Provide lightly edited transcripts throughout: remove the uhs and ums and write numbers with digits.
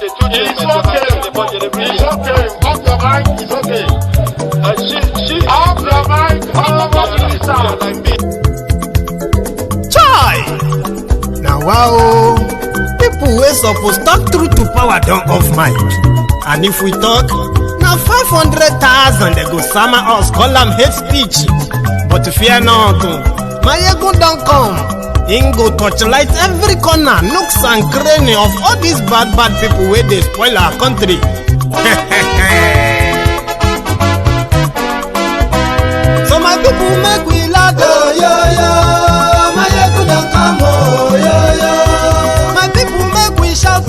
It's okay. Off your mind, it's okay. Off your mind, Chai! Now wow, people wey suppose talk truth to power don't off mic. And if we talk, now 500,000 they go summer us, call them hate speech. But fear not, Maiyegun don't come. Him go torchlight every corner, nooks and cranny of all these bad people where they spoil our country. So my people make we laugh, oh yo yo. Maiyegun don't come, oh yo yo. My people make we shout, oh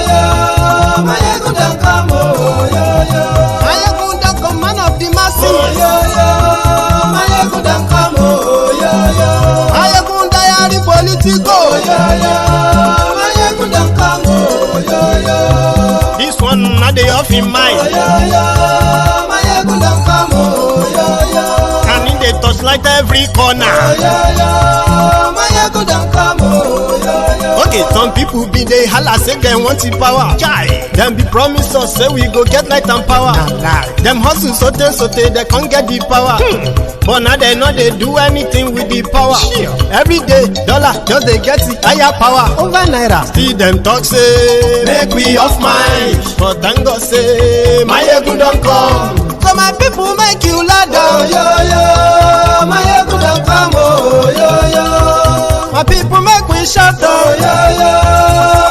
yo yo. Maiyegun don't come, oh yo yo. Maiyegun don't come, man of the masses, oh yo yo. Maiyegun don't come, oh yo yo. Maiyegun diary Politico, oh yo yo. Maiyegun don't come, oh yo yo. This one not the off in mind, oh yo yo. Maiyegun don't come, oh yo yo. And in the touchlight every corner, oh yo yo. Maiyegun don't come, oh yo yo. Okay, some people be they holla say they want the power. Chai, them be promise us say we go get light and power. Them hustle sote they can't get the power. But now they know they do anything with the power. Every day, dollar just they get the higher power over naira. See them talk say make we off mind, but thank God say Maiyegun don't come. So my people make you loud, oh yo yo. Maiyegun don't come, oh yo yo. My people make we shout, oh yo yo.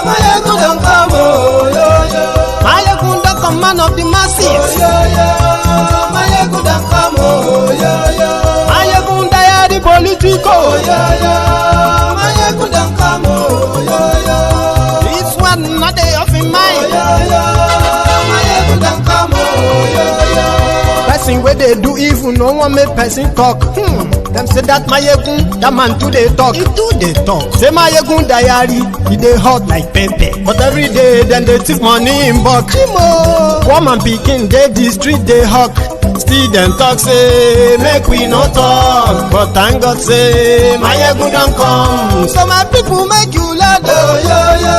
Maiyegun don't come, oh yo yo. Maiyegun don't come, man of the masses, oh yo yo. Maiyegun don't come, oh yo yo. Maiyegun diary Politico, oh yo yo. Maiyegun don't come, oh yo yo. This one not they off in mind, oh yo yo. Maiyegun don't come, oh yo yo. Person where they do evil, no one make person talk. Them say that Maiyegun, that man too they talk. He do they talk. Say Maiyegun diary, he they hot like pepper. But every day then they take money in bulk. Woman picking they the street they hawk. Still them talk say make we no talk. But thank God say Maiyegun don't come. So my people make you loud, oh yo yo.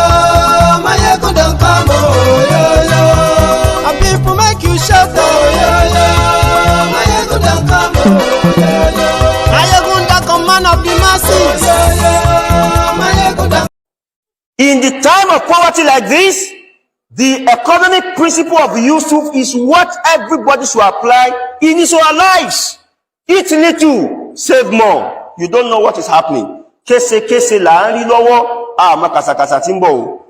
Maiyegun don't come, oh yo yo. My people make you shout, oh yo yo. Maiyegun don't come, oh yo yo. Maiyegun don't come, man of the masses, oh yo yo. Maiyegun don't. In the time of poverty like this, the economic principle of Yusuf is what everybody should apply in his own lives. Eat little, save more. You don't know what is happening. Kese la nri lowo, makasakasa timbo.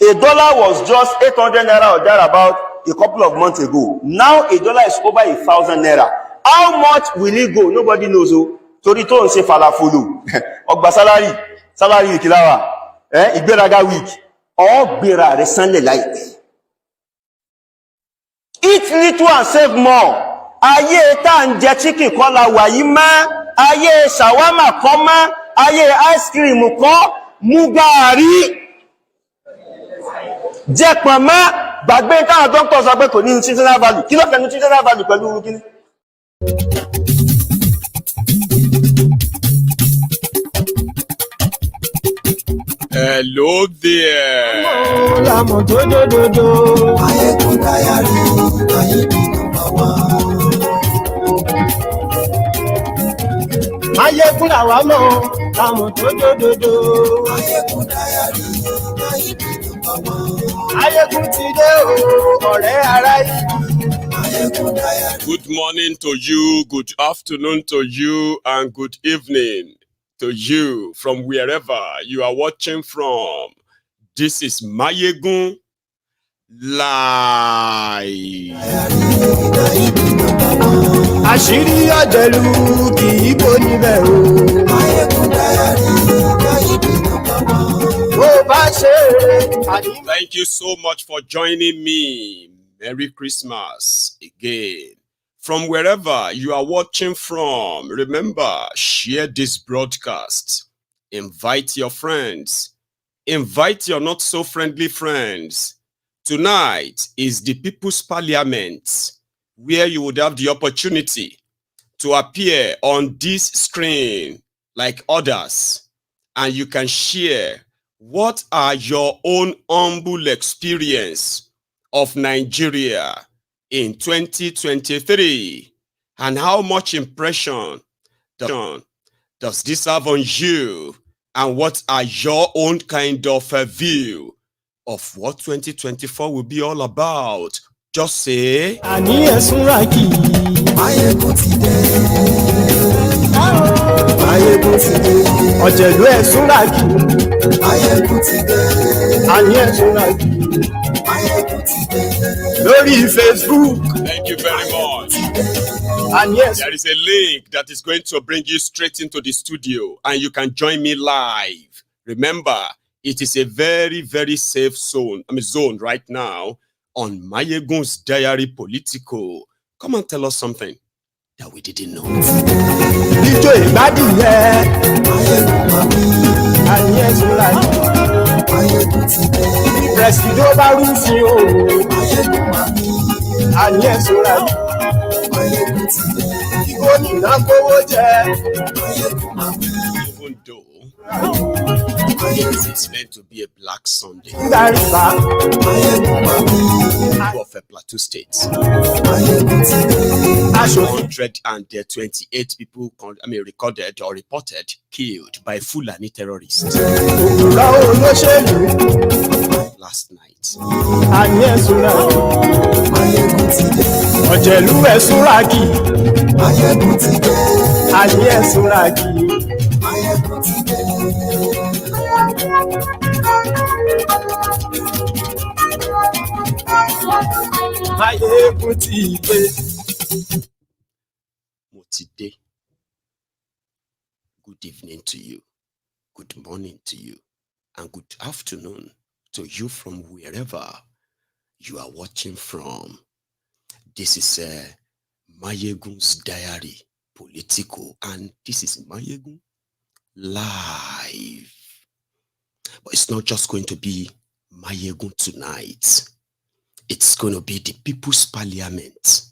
A dollar was just 800 naira or thereabout a couple of months ago. Now a dollar is over 1,000 naira. How much will it go? Nobody knows. Tori to nse falafulu. Ogba salary ikilawa. Igberaga week. Gbera re sanle láìpẹ́. Eat little and save more. Ayé tá ń jẹ chicken kọ́ la wà yìí mọ́. Ayé shawarma kọ́ mọ́. Ayé ice cream kọ́. Mú gààrí. Jẹ pọ̀nmọ́. Gbàgbé táwọn doctor sọ pé kò ní nutritional value. Kí ló fẹ́ nutritional value pẹ̀lú kíní? Hello there. Maiyegun diary, Maiyegun Maiyegun làwa mọ̀, làmọ̀ tó dòdòdò. Maiyegun diary, Maiyegun Maiyegun ti dé o, ọ̀rẹ́ ara yìí. Maiyegun diary. Good morning to you, good afternoon to you, and good evening to you from wherever you are watching from. This is Maiyegun Live. Àṣírí ọ̀jẹ̀lú kì í bò níbẹ̀ o. Maiyegun diary, Maiyegun Bó bá ṣe é. Thank you so much for joining me. Merry Christmas again. From wherever you are watching from, remember, share this broadcast. Invite your friends. Invite your not so friendly friends. Tonight is the People's Parliament, where you would have the opportunity to appear on this screen like others, and you can share What are your own humble experience of Nigeria in 2023? And how much impression does this have on you? And what are your own kind of a view of what 2024 will be all about? Just say, Maiyegun ti dé. Maiyegun ti dé. ọ̀jẹ̀lú ẹ̀ súnràkì Maiyegun ti dé. àní ẹ̀ súnràkì Maiyegun ti dé. lórí Facebook thank you very much. àní ẹ̀ There is a link that is going to bring you straight into the studio and you can join me live. Remember, it is a very, very safe zone right now on MaiyegunsDiary Politico. Come and tell us something that we didn't know. ijó ìgbádìyẹ Maiyegun mami. àní ẹ̀ súnràkì Maiyegun ti dé. pẹ̀sìdó bá rúfin o Maiyegun mami. àní ẹ̀ súnràkì Maiyegun ti dé. gómìnà kówó jẹ Maiyegun mami. Even though Maiyegun it's meant to be a black Sunday gbàrìbá Maiyegun mami. of a Plateau State. Maiyegun ti dé. aṣòfin 128 people recorded or reported killed by Fulani terrorists òkúra olóṣèlú last night. àní ẹ̀ súnràkì Maiyegun ti dé. ọ̀jẹ̀lú ẹ̀ súnràkì Maiyegun ti dé. àní ẹ̀ súnràkì Maiyegun ti dé. Maiyegun ti dé. Motide. Good evening to you. Good morning to you. And good afternoon to you from wherever you are watching from. This is MaiyegunsDiary Politico, and this is Maiyegun live. But it's not just going to be Maiyegun tonight. It's going to be the People's Parliament.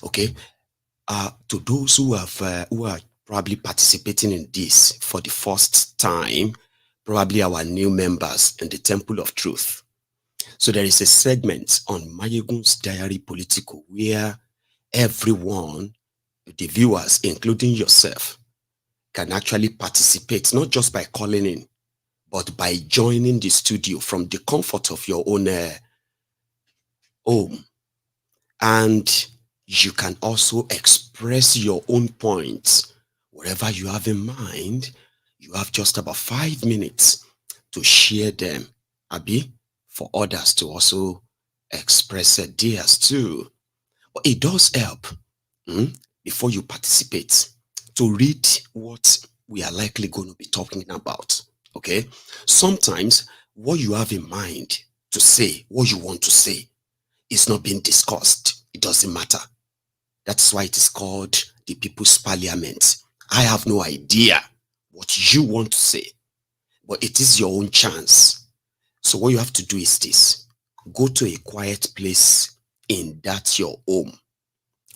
Okay? To those who have who are probably participating in this for the first time, probably our new members in the Temple of Truth. So there is a segment on MaiyegunsDiary Politico where everyone, the viewers, including yourself, can actually participate, not just by calling in, but by joining the studio from the comfort of your own home. And you can also express your own points. Whatever you have in mind, you have just about 5 minutes to share them, Abi, for others to also express theirs too. But it does help before you participate to read what we are likely going to be talking about. Okay? Sometimes what you have in mind to say, what you want to say, is not being discussed. It doesn't matter. That's why it is called the People's Parliament. I have no idea what you want to say, but it is your own chance. So what you have to do is this: go to a quiet place in that your home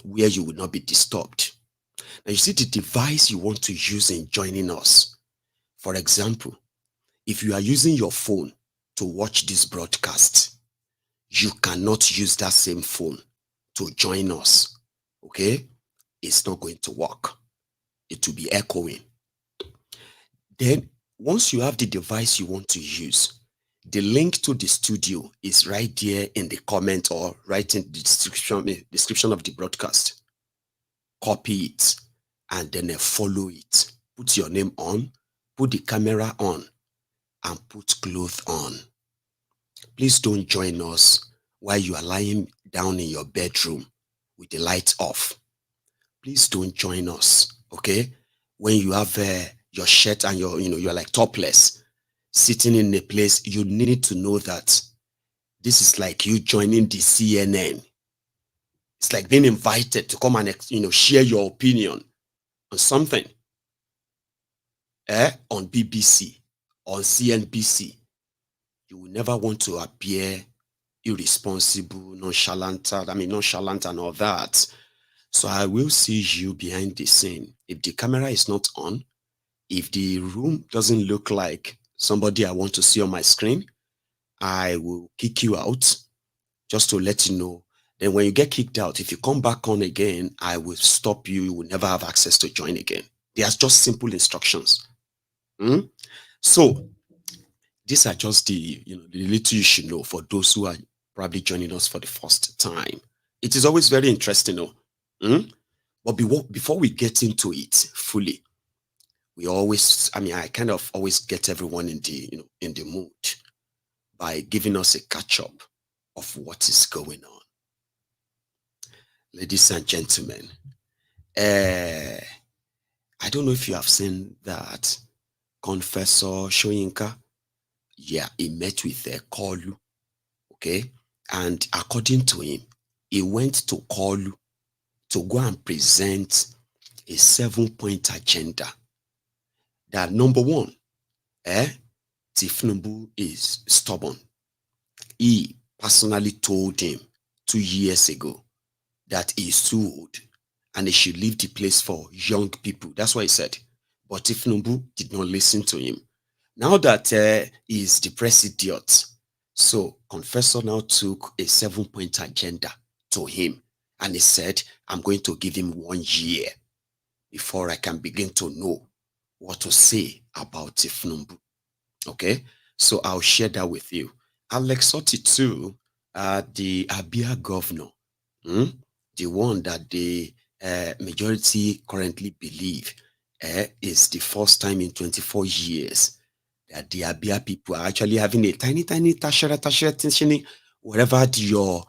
where you will not be disturbed. Now you see the device you want to use in joining us. For example, if you are using your phone to watch this broadcast, you cannot use that same phone to join us. Okay? It's not going to work. It will be echoing. Then, once you have the device you want to use, the link to the studio is right there in the comment or right in the description of the broadcast. Copy it and then follow it. Put your name on, put the camera on, and put clothes on. Please don't join us while you are lying down in your bedroom with the lights off. Please don't join us, okay? When you have your shirt and you're like topless, sitting in a place, you need to know that this is like you joining the CNN. It's like being invited to come and share your opinion on something on BBC, on CNBC. You will never want to appear irresponsible, nonchalant and all that. So I will see you behind the scene. If the camera is not on, if the room doesn't look like somebody I want to see on my screen, I will kick you out just to let you know. Then when you get kicked out, if you come back on again, I will stop you. You will never have access to join again. There's just simple instructions. So these are just the little you should know for those who are probably joining us for the first time. It is always very interesting, but before we get into it fully, I kind of always get everyone in the mood by giving us a catch-up of what is going on. Ladies and gentlemen, I don't know if you have seen that Confessor Shoyinka. Yeah, he met with Kolu, okay? And according to him, he went to Kolu to go and present a 7-point agenda. That number one, Tifnubu is stubborn. He personally told him 2 years ago that he stood and he should leave the place for young people. That's what he said. But Tifnubu did not listen to him. Now that he is the president, so Confessor now took a 7-point agenda to him and he said, I'm going to give him 1 year before I can begin to know what to say about Tifnubu. Okay, so I'll share that with you. I'll exhort it to the Abia governor, the one that the majority currently believe is the first time in 24 years that the Abia people are actually having a tiny tension, whatever your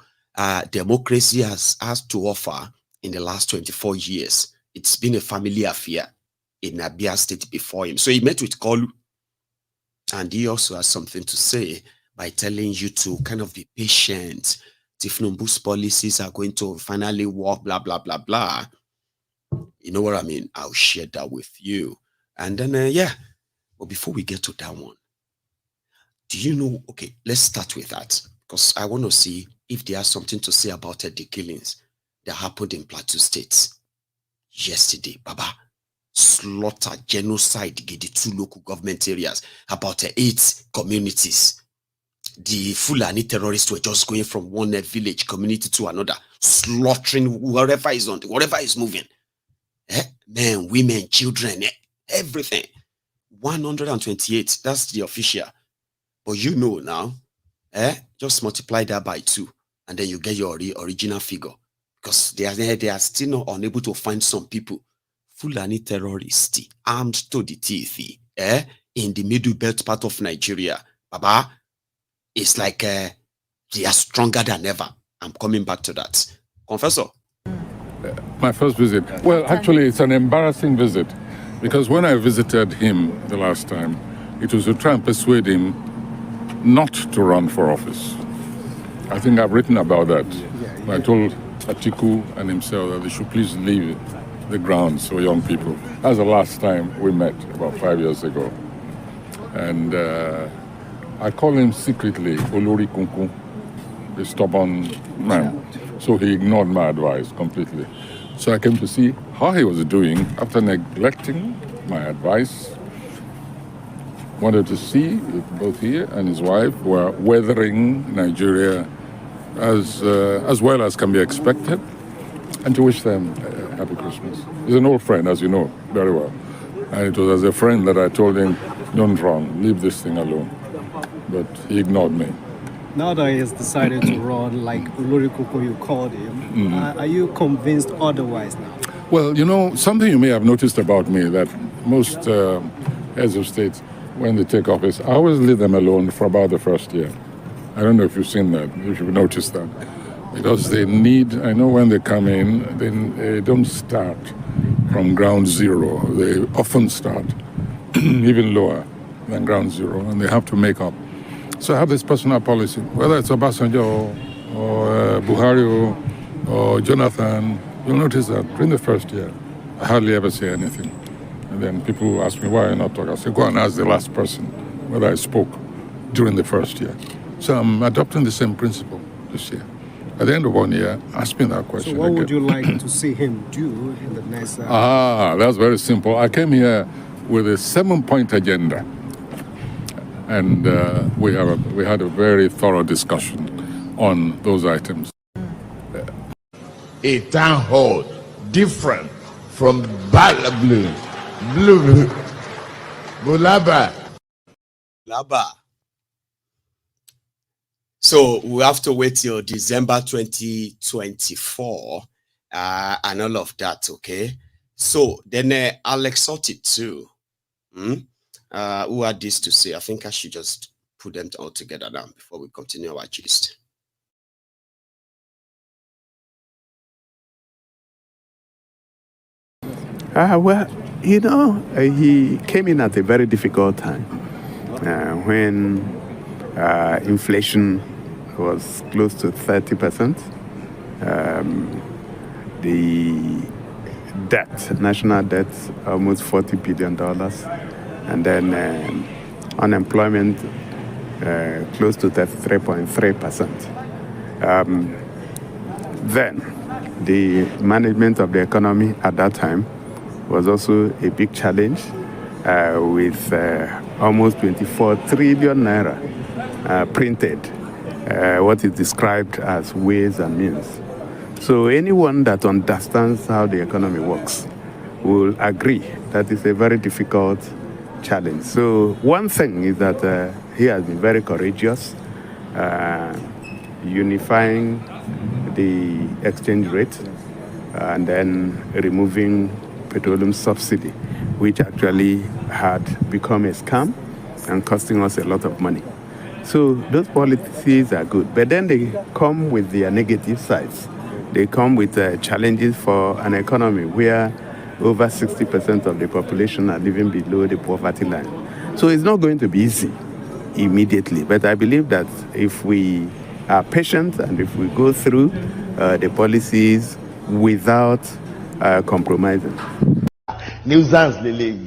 democracy has to offer in the last 24 years. It's been a family affair in Abia State before him. So he met with Kolu, and he also has something to say by telling you to kind of be patient. Tifnubu's policies are going to finally work, blah, blah, blah, blah. You know what I mean? I'll share that with you. And then, but before we get to that one, do you know, okay, let's start with that, because I want to see if there is something to say about the killings that happened in Plateau State yesterday. Baba, slaughter, genocide in the 2 local government areas, about 8 communities. The Fulani terrorists were just going from one village community to another, slaughtering wherever is moving. Men, women, children, everything. 128, that's the official. But you know now, just multiply that by 2, and then you get your original figure. Because they are still not unable to find some people. Fulani terrorists, armed to the teeth, in the middle belt part of Nigeria. Baba, it's like they are stronger than ever. I'm coming back to that. Confessor. My first visit. Well, actually, it's an embarrassing visit, because when I visited him the last time, it was to try and persuade him not to run for office. I think I've written about that. I told Politico and himself that they should please leave the grounds for young people. That was the last time we met, about 5 years ago. And I call him secretly Olori Kunkun, a stubborn man. So he ignored my advice completely. So I came to see how he was doing after neglecting my advice. Wanted to see if both he and his wife were weathering Nigeria as well as can be expected, and to wish them a happy Christmas. He's an old friend, as you know very well. And it was as a friend that I told him, don't run, leave this thing alone. But he ignored me. Now that he has decided to run, like Olori Kunkun you called him, are you convinced otherwise now? Well, you know, something you may have noticed about me, that most heads of state, when they take office, I always leave them alone for about the first year. I don't know if you've seen that, if you've noticed that. Because they need, I know when they come in, they don't start from ground zero. They often start even lower than ground zero, and they have to make up. So I have this personal policy, whether it's Obasanjo or Buhari or Jonathan, you'll notice that during the first year, I hardly ever say anything. And then people ask me, why are you not talking? I say, go and ask the last person whether I spoke during the first year. So I'm adopting the same principle this year. At the end of 1 year, ask me that question. So what would you like to see him do in the next... That's very simple. I came here with a 7-point agenda. and we had a very thorough discussion on those items. A town hall different from Blue. Bulaba. Laba. So we have to wait till December 2024 and all of that, okay? So then Alex sorted too. Who had this to say? I think I should just put them all together now before we continue our gist. Well, you know, he came in at a very difficult time when inflation was close to 30%. The debt, national debt, almost $40 billion. And then unemployment close to 33.3%. Then the management of the economy at that time was also a big challenge with almost 24 trillion naira printed, what is described as ways and means. So anyone that understands how the economy works will agree that it's a very difficult challenge. So one thing is that he has been very courageous, unifying the exchange rate and then removing petroleum subsidy, which actually had become a scam and costing us a lot of money. So those policies are good, but then they come with their negative sides. They come with challenges for an economy where over 60% of the population are living below the poverty line. So it's not going to be easy immediately, but I believe that if we are patient and if we go through the policies without compromising. Nuisance Lele.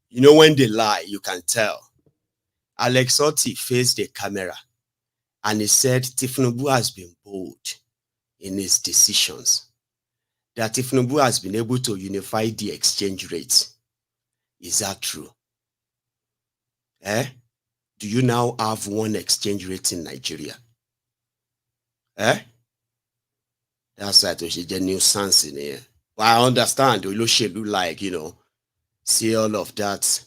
You know, when they lie, you can tell. Alex Otti faced the camera and he said Tinubu has been bold in his decisions. That Tinubu has been able to unify the exchange rate. Is that true? Do you now have one exchange rate in Nigeria? That's right, there's a nuisance in here. But I understand, like, you know, see all of that,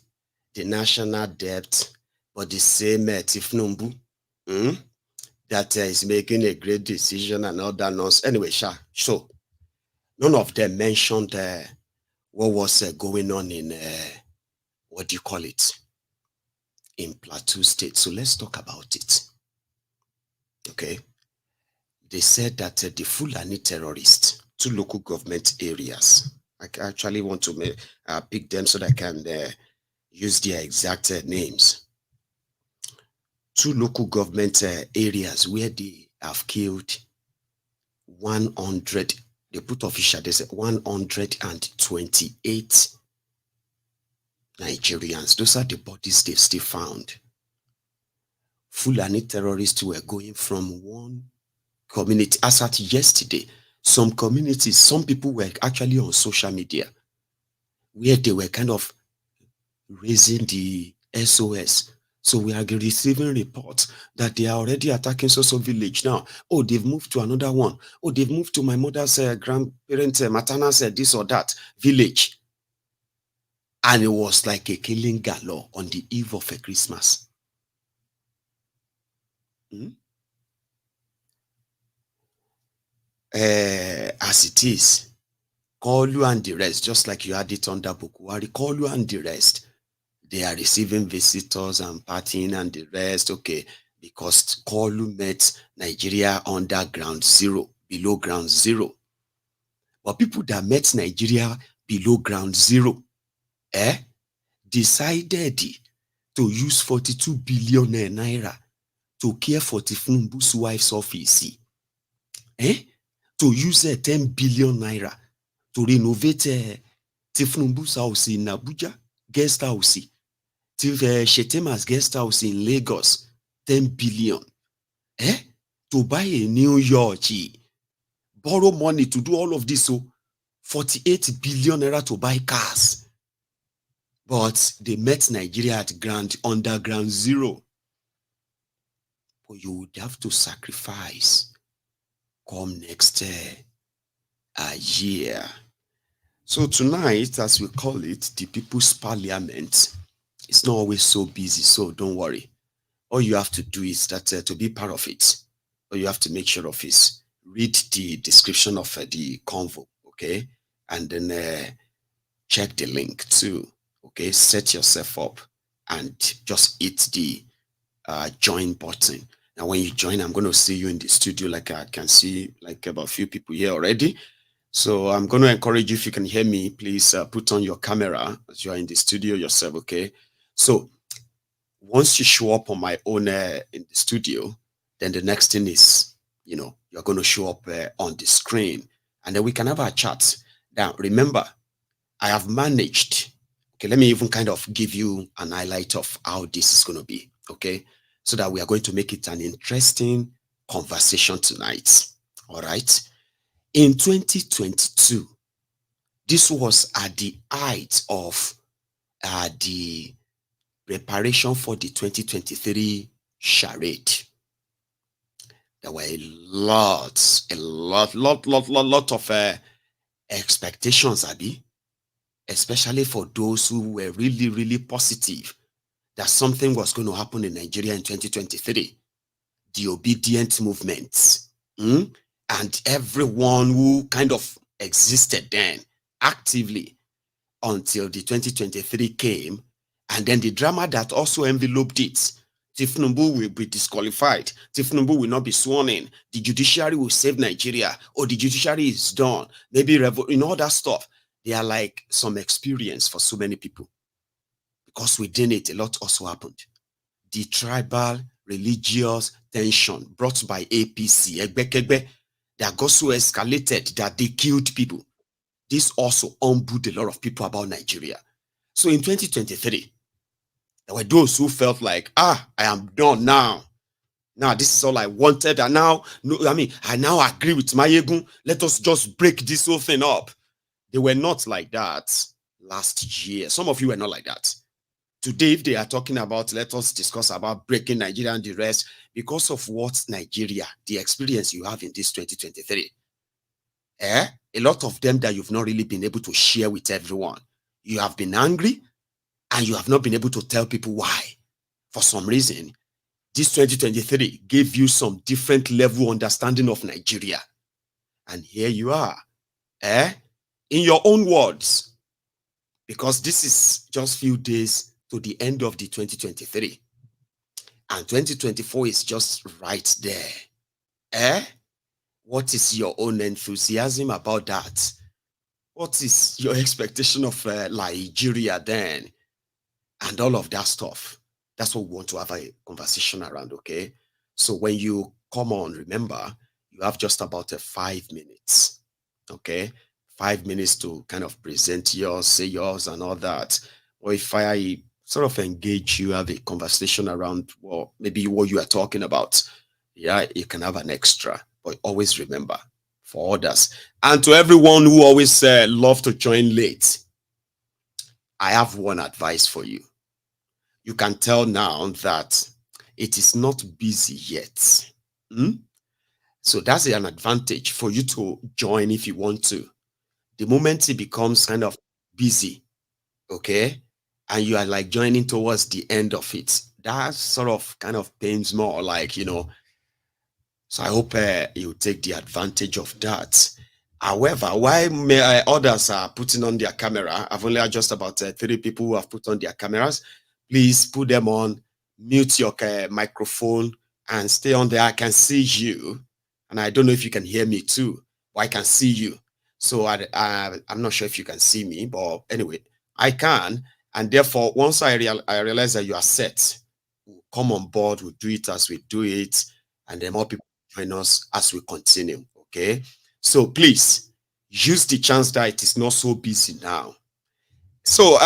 the national debt, but the same Tinubu that is making a great decision and all that nonsense. Anyway, so none of them mentioned what was going on in, what do you call it, in Plateau State. So let's talk about it. Okay. They said that the Fulani terrorists, 2 local government areas, I actually want to pick them so that I can use their exact names. 2 local government areas where they have killed 100, they put official, they said 128 Nigerians. Those are the bodies they've still found. Fulani terrorists were going from one community. As at yesterday, some communities, some people were actually on social media where they were kind of raising the SOS. So we are receiving reports that they are already attacking so village now. Oh, they've moved to another one. Oh, they've moved to my mother's grandparents, maternal this or that village. And it was like a killing galore on the eve of a Christmas. As it is, Kolu and the rest, just like you had it under Bukuwari, Kolu and the rest, they are receiving visitors and partying and the rest, okay, because Kolu met Nigeria under ground zero, below ground zero. But people that met Nigeria below ground zero, decided to use 42 billion naira to care for Tinubu's wife's office. To use 10 billion naira to renovate Tinubu's house in Abuja, guest house. Shetema's guest house in Lagos, 10 billion. To buy a New York, borrow money to do all of this, so 48 billion naira to buy cars. But they met Nigeria at underground zero. But you would have to sacrifice come next year. So tonight, as we call it, the People's Parliament, it's not always so busy, so don't worry. All you have to do is that to be part of it, all you have to make sure of is read the description of the convo, okay? And then check the link too, okay? Set yourself up and just hit the join button. Now, when you join, I'm going to see you in the studio, like I can see like about a few people here already. So I'm going to encourage you, if you can hear me, please put on your camera as you are in the studio yourself, okay? So once you show up on my own in the studio, then the next thing is, you know, you're going to show up on the screen, and then we can have a chat. Now, remember, I have managed, okay, let me even kind of give you an highlight of how this is going to be, okay? So that we are going to make it an interesting conversation tonight, all right? In 2022, this was at the height of the preparation for the 2023 charade. There were a lot of expectations, Abi, especially for those who were really positive that something was going to happen in Nigeria in 2023. The obedient movements, and everyone who kind of existed then actively until the 2023 came, and then the drama that also enveloped it. Tifnumbu will be disqualified. Tifnumbu will not be sworn in. The judiciary will save Nigeria. Or the judiciary is done. Maybe all that stuff. They are like some experience for so many people. Because within it, a lot also happened. The tribal, religious tension brought by APC, Egbekegbe, that got so escalated that they killed people. This also humbled a lot of people about Nigeria. So in 2023, there were those who felt like, I am done now. Now this is all I wanted, and now, I now agree with Maiyegun. Let us just break this whole thing up. They were not like that last year. Some of you were not like that. Today, if they are talking about, let us discuss about breaking Nigeria and the rest, because of what Nigeria, the experience you have in this 2023. A lot of them that you've not really been able to share with everyone. You have been angry, and you have not been able to tell people why. For some reason, this 2023 gave you some different level understanding of Nigeria. And here you are, in your own words, because this is just few days to the end of the 2023. And 2024 is just right there. What is your own enthusiasm about that? What is your expectation of Nigeria then? And all of that stuff. That's what we want to have a conversation around, okay? So when you come on, remember, you have just about 5 minutes, okay? 5 minutes to kind of present yours, say yours and all that. Or if I sort of engage you, have a conversation around, well, maybe what you are talking about, yeah, you can have an extra. But always remember, for others. And to everyone who always love to join late, I have one advice for you. You can tell now that it is not busy yet. So that's an advantage for you to join if you want to. The moment it becomes kind of busy, okay, and you are like joining towards the end of it, that sort of kind of pains more, like, so I hope you take the advantage of that. However, while others are putting on their camera, I've only had just about 3 people who have put on their cameras. Please put them on, mute your microphone, and stay on there. I can see you, and I don't know if you can hear me too, but I can see you. So I'm not sure if you can see me, but anyway, I can. And therefore, once I realize that you are set, we'll come on board, we'll do it as we do it, and then more people join us as we continue, okay? So please, use the chance that it is not so busy now. So,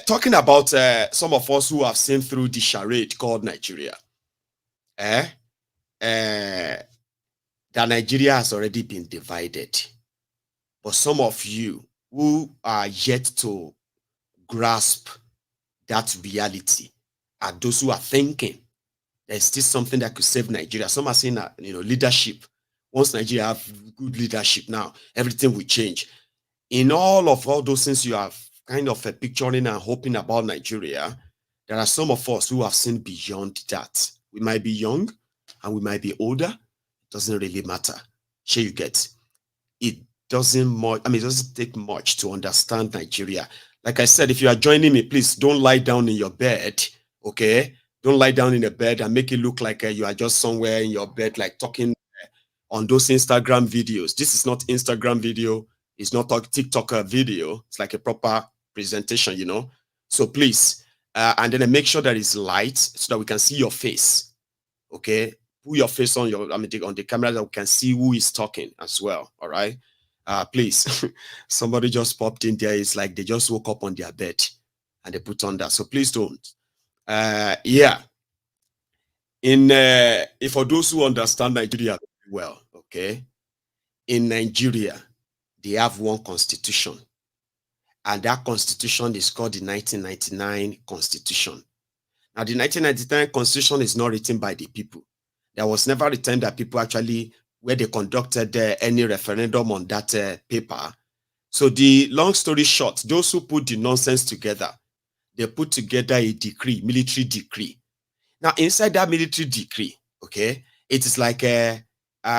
talking about some of us who have seen through the charade called Nigeria, that Nigeria has already been divided. But some of you who are yet to grasp that reality are those who are thinking there's still something that could save Nigeria. Some are saying that, leadership. Once Nigeria have good leadership now, everything will change. In all those things you are kind of picturing and hoping about Nigeria, there are some of us who have seen beyond that. We might be young and we might be older. It doesn't really matter. Sure, you get. It doesn't take much to understand Nigeria. Like I said, if you are joining me, please don't lie down in your bed, okay? Don't lie down in a bed and make it look like you are just somewhere in your bed, like talking on those Instagram videos. This is not Instagram video. It's not a TikTok video. It's like a proper presentation, So please, and then make sure that it's light so that we can see your face, okay? Put your face on on the camera that we can see who is talking as well, all right? Please, somebody just popped in there. It's like they just woke up on their bed and they put on that. So please don't. Yeah. If for those who understand Nigeria well, okay, in Nigeria, they have one constitution. And that constitution is called the 1999 Constitution. Now, the 1999 Constitution is not written by the people. There was never written that people actually, where they conducted any referendum on that paper. So the long story short, those who put the nonsense together, they put together a decree, military decree. Now, inside that military decree, okay, it is like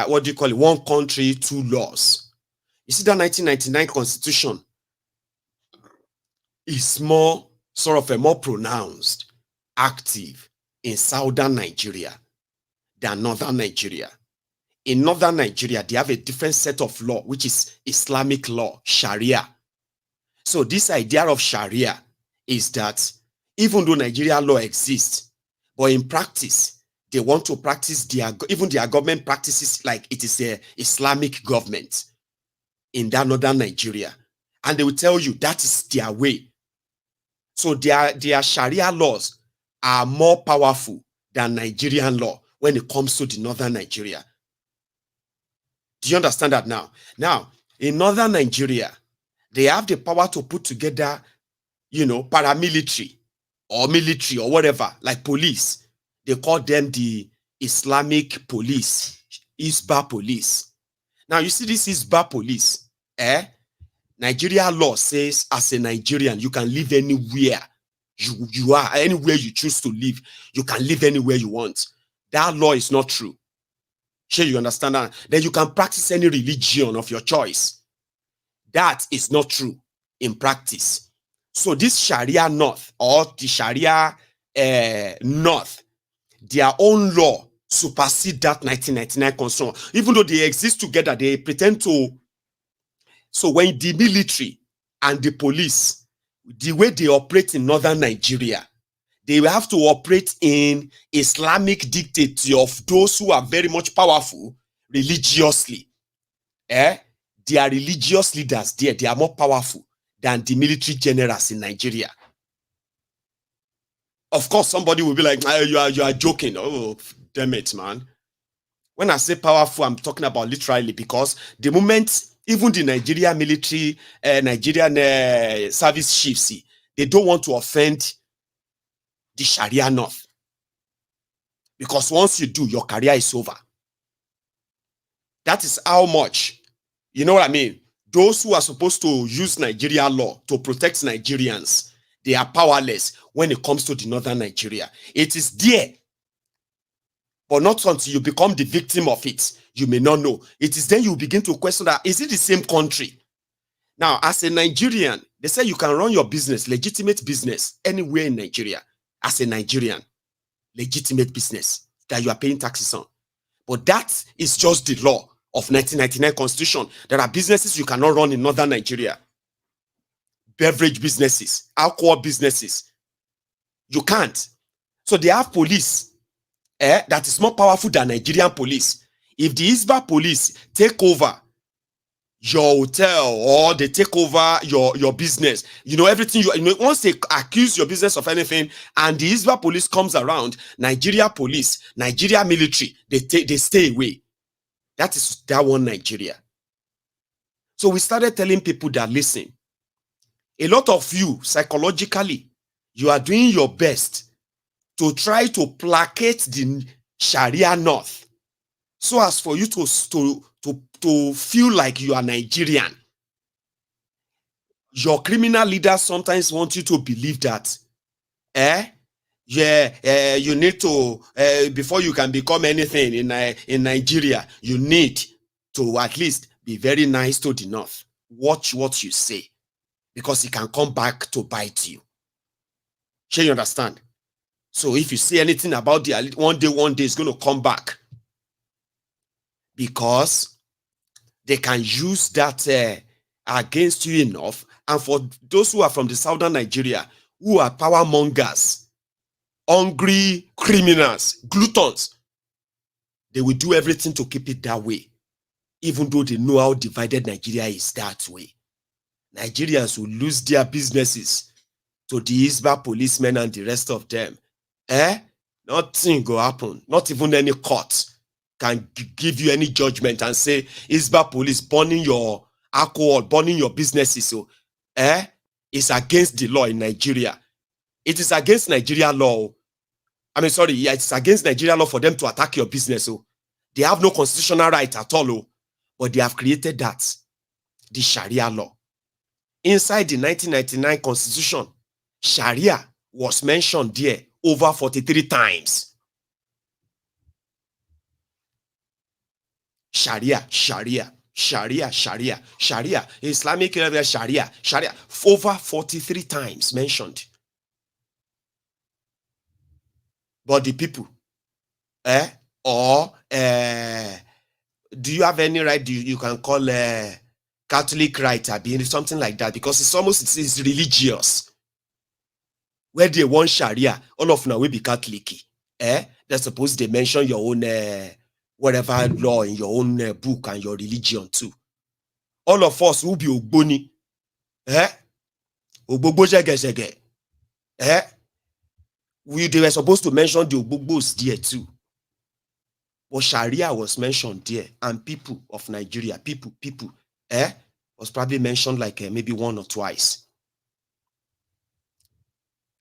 what do you call it? One country, two laws. You see, that 1999 Constitution is more pronounced, active in southern Nigeria than northern Nigeria. In northern Nigeria, they have a different set of law, which is Islamic law, Sharia. So this idea of Sharia is that even though Nigeria law exists, but in practice, they want to practice even their government practices like it is a Islamic government in that northern Nigeria. And they will tell you that is their way. So their Sharia laws are more powerful than Nigerian law when it comes to the northern Nigeria. Do you understand that now? Now, in northern Nigeria, they have the power to put together, paramilitary or military or whatever, like police. They call them the Islamic police, Isba police. Now, you see this Isba police, Nigeria law says as a Nigerian, you can live anywhere you are, anywhere you choose to live. You can live anywhere you want. That law is not true. Sure, you understand that? Then you can practice any religion of your choice. That is not true in practice. So this Sharia North or the Sharia North, their own law supersede that 1999 Constitution. Even though they exist together, they pretend to. So when the military and the police, the way they operate in northern Nigeria, they will have to operate in Islamic dictatorship of those who are very much powerful religiously. They are religious leaders there. They are more powerful than the military generals in Nigeria. Of course, somebody will be like, you are joking. Oh, damn it, man. When I say powerful, I'm talking about literally, because the moment even the Nigeria military, Nigerian service chiefs, they don't want to offend the Sharia North. Because once you do, your career is over. That is how much, you know what I mean? Those who are supposed to use Nigeria law to protect Nigerians, they are powerless when it comes to the northern Nigeria. It is there. But not until you become the victim of it, you may not know. It is then you begin to question that, is it the same country? Now, as a Nigerian, they say you can run your business, legitimate business, anywhere in Nigeria. As a Nigerian, legitimate business that you are paying taxes on. But that is just the law of 1999 Constitution. There are businesses you cannot run in northern Nigeria. Beverage businesses, alcohol businesses. You can't. So they have police that is more powerful than Nigerian police. If the Isba police take over your hotel or they take over your business, everything once they accuse your business of anything and the Isba police comes around, Nigeria police, Nigeria military, they stay away. That is that one Nigeria. So we started telling people that, listen, a lot of you psychologically, you are doing your best to try to placate the Sharia North so as for you to feel like you are Nigerian. Your criminal leaders sometimes want you to believe that, you need to, before you can become anything in Nigeria, you need to at least be very nice to the North. Watch what you say, because it can come back to bite you. Shall you understand? So if you say anything about the elite, one day it's going to come back, because they can use that against you enough. And for those who are from the southern Nigeria, who are power mongers, hungry criminals, gluttons, they will do everything to keep it that way, even though they know how divided Nigeria is that way. Nigerians will lose their businesses to the Isba policemen and the rest of them. Nothing will happen. Not even any court can give you any judgment and say Isba police burning your alcohol, burning your businesses. So, it's against the law in Nigeria. It is against Nigeria law. It's against Nigeria law for them to attack your business. So they have no constitutional right at all. But they have created that, the Sharia law. Inside the 1999 Constitution, Sharia was mentioned there over 43 times. Sharia, Sharia, Sharia, Sharia, Sharia, Islamic Sharia, Sharia, over 43 times mentioned. But the people, do you have any right you can call Catholic right, something like that? Because it's religious. Where they want Sharia, all of now will be Catholic. They're supposed to mention your own whatever law in your own book and your religion too. All of us will be Ogboni. They were supposed to mention the Ogbobos there too. But Sharia was mentioned there, and people of Nigeria, people, was probably mentioned like maybe one or twice.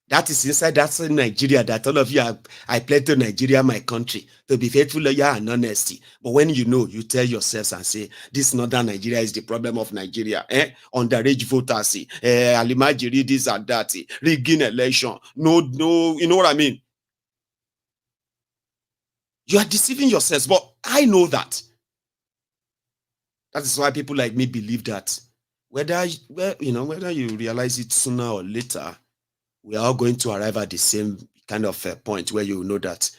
That is inside that Nigeria that all of you I pledge to Nigeria, my country, to be faithful, loyal, and honesty. But when you know, you tell yourselves and say, this northern Nigeria is the problem of Nigeria. Underage voters, Alimajiri, this and that, rigging election. No, you know what I mean? You are deceiving yourselves, but I know that. That is why people like me believe that whether you realize it sooner or later, we are all going to arrive at the same kind of point where you know that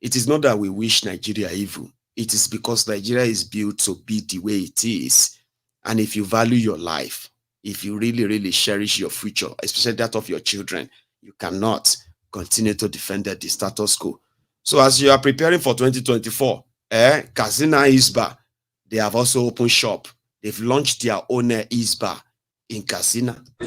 it is not that we wish Nigeria evil. It is because Nigeria is built to be the way it is. And if you value your life, if you really, really cherish your future, especially that of your children, you cannot continue to defend the status quo. So as you are preparing for 2024, Kazina Isba, they have also opened shop. They've launched their own Isba in Katsina. They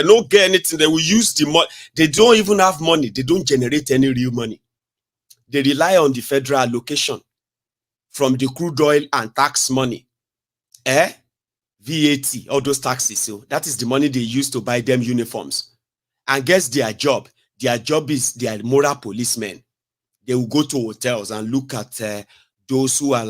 don't get anything. They will use the money. They don't even have money. They don't generate any real money. They rely on the federal allocation from the crude oil and tax money. VAT, all those taxes. So that is the money they use to buy them uniforms. And guess their job? Their job is they are moral policemen. They will go to hotels and look at those who are,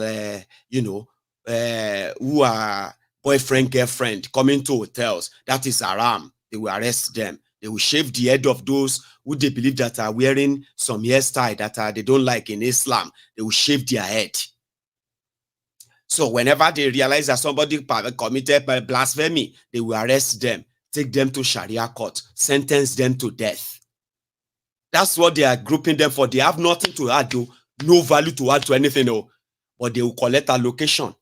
who are boyfriend, girlfriend coming to hotels. That is haram. They will arrest them. They will shave the head of those who they believe that are wearing some hairstyle that they don't like in Islam. They will shave their head. So whenever they realize that somebody committed blasphemy, they will arrest them, take them to Sharia court, sentence them to death. That's what they are grouping them for. They have nothing to add, no value to add to anything, but they will collect allocation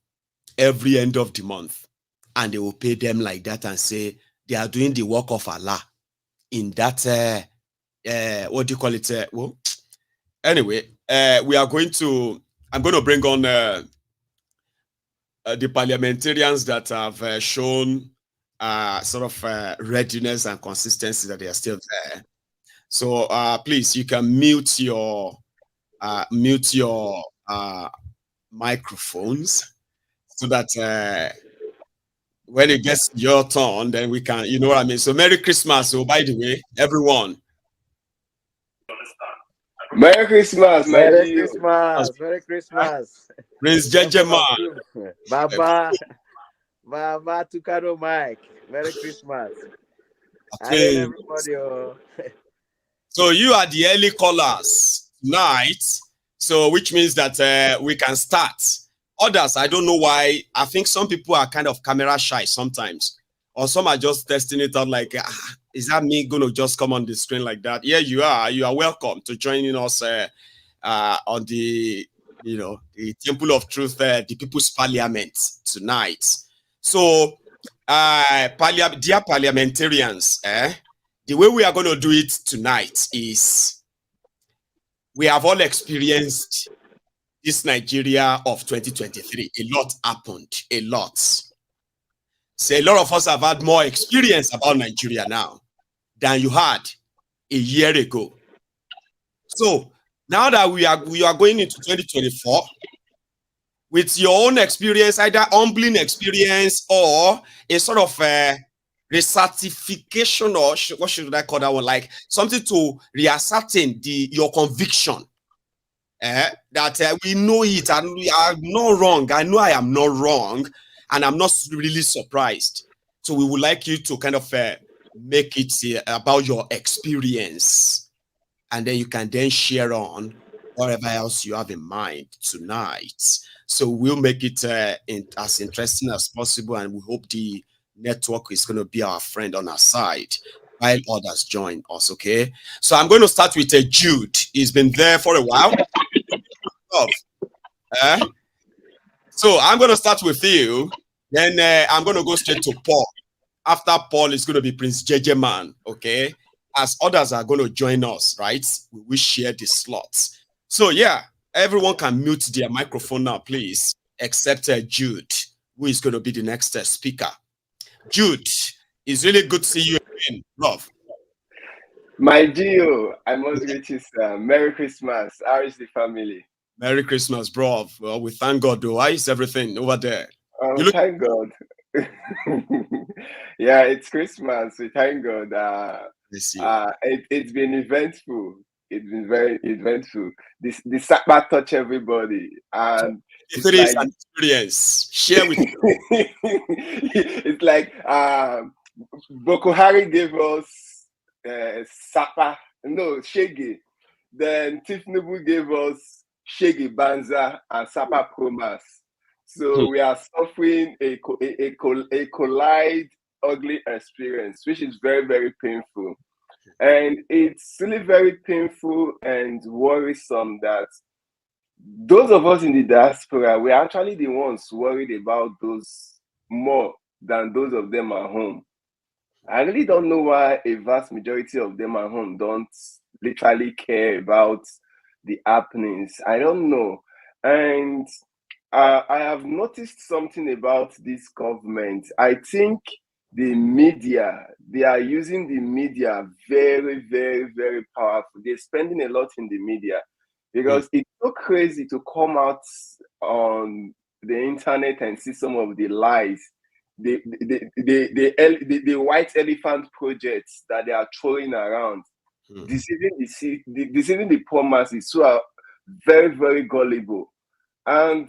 every end of the month, and they will pay them like that and say they are doing the work of Allah in that, what do you call it? Anyway, I'm going to bring on the parliamentarians that have shown sort of readiness and consistency that they are still there. So please, you can mute your microphones so that when it gets your turn, then we can, you know what I mean? So Merry Christmas. So by the way, everyone. Merry Christmas, Merry Christmas, Merry Christmas. Prince Jejeman. Baba Tukaro Mike. Merry Christmas. Okay. Everybody. So you are the early callers tonight. So which means that we can start. Others, I don't know why. I think some people are kind of camera shy sometimes. Or some are just testing it out like, is that me going to just come on the screen like that? Yeah, you are. You are welcome to joining us on the, the Temple of Truth, the People's Parliament tonight. So, dear parliamentarians, the way we are going to do it tonight is we have all experienced this Nigeria of 2023. A lot happened, a lot. So a lot of us have had more experience about Nigeria now than you had a year ago. So now that we are going into 2024 with your own experience, either humbling experience or a sort of recertification, or what should I call that one? Like something to reascertain your conviction that we know it and we are not wrong. I know I am not wrong. And I'm not really surprised. So we would like you to kind of make it about your experience. And then you can then share on whatever else you have in mind tonight. So we'll make it as interesting as possible. And we hope the network is going to be our friend on our side while others join us, okay? So I'm going to start with Jude. He's been there for a while. So I'm going to start with you. Then I'm going to go straight to Paul. After Paul is going to be Prince Jejeman, okay? As others are going to join us, right? We will share the slots. So yeah, everyone can mute their microphone now, please, except Jude, who is going to be the next speaker. Jude, it's really good to see you again, love. My Gio, I must greet you, sir. Merry Christmas. How is the family? Merry Christmas, bro. Well, we thank God, though. How is everything over there? Thank God. Yeah, it's Christmas. We thank God. It's been eventful. It's been very eventful. The Sabbath touch everybody, and it's like, an experience. Share with you. It's like Boko Haram gave us Shege. Then Tifnubu gave us Shege Banza and Sapa Promas. So we are suffering a collide ugly experience, which is very, very painful. And it's really very painful and worrisome that those of us in the diaspora, we're actually the ones worried about those more than those of them at home. I really don't know why a vast majority of them at home don't literally care about the happenings. I don't know. And I have noticed something about this government. I think the media, they are using the media very, very, very powerful. They're spending a lot in the media because it's so crazy to come out on the internet and see some of the lies, the white elephant projects that they are throwing around, deceiving the poor masses who are very, very gullible. And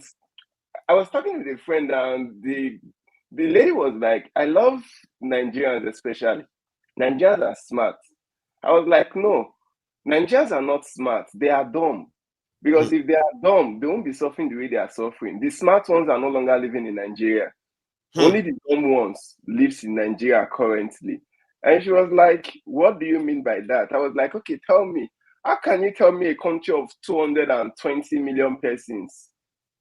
I was talking with a friend, and the lady was like, I love Nigerians especially. Nigerians are smart. I was like, no, Nigerians are not smart. They are dumb. Because if they are dumb, they won't be suffering the way they are suffering. The smart ones are no longer living in Nigeria. Only the dumb ones lives in Nigeria currently. And she was like, what do you mean by that? I was like, okay, tell me. How can you tell me a country of 220 million persons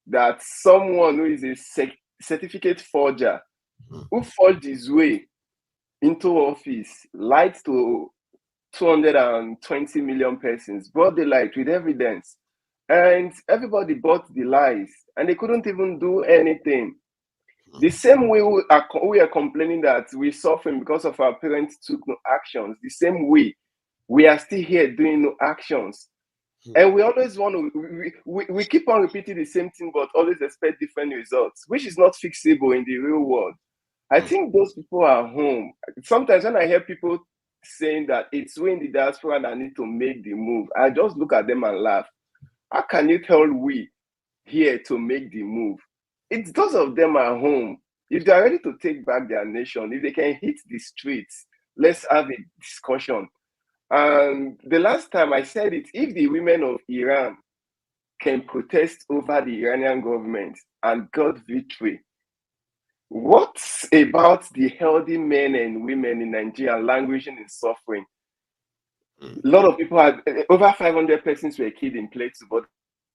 that someone who is a certificate forger, who forged his way into office, lied to 220 million persons, brought the light with evidence, and everybody bought the lies, and they couldn't even do anything. The same way we are complaining that we're suffering because of our parents took no actions, the same way we are still here doing no actions. And we always want to, we keep on repeating the same thing, but always expect different results, which is not fixable in the real world. I think those people are home. Sometimes when I hear people saying that it's we in the diaspora that need to make the move, I just look at them and laugh. How can you tell we here to make the move? It's those of them at home. If they are ready to take back their nation, if they can hit the streets, let's have a discussion. And the last time I said it, if the women of Iran can protest over the Iranian government and got victory, what about the healthy men and women in Nigeria languishing in suffering? A lot of people had over 500 persons were killed in Plateau, but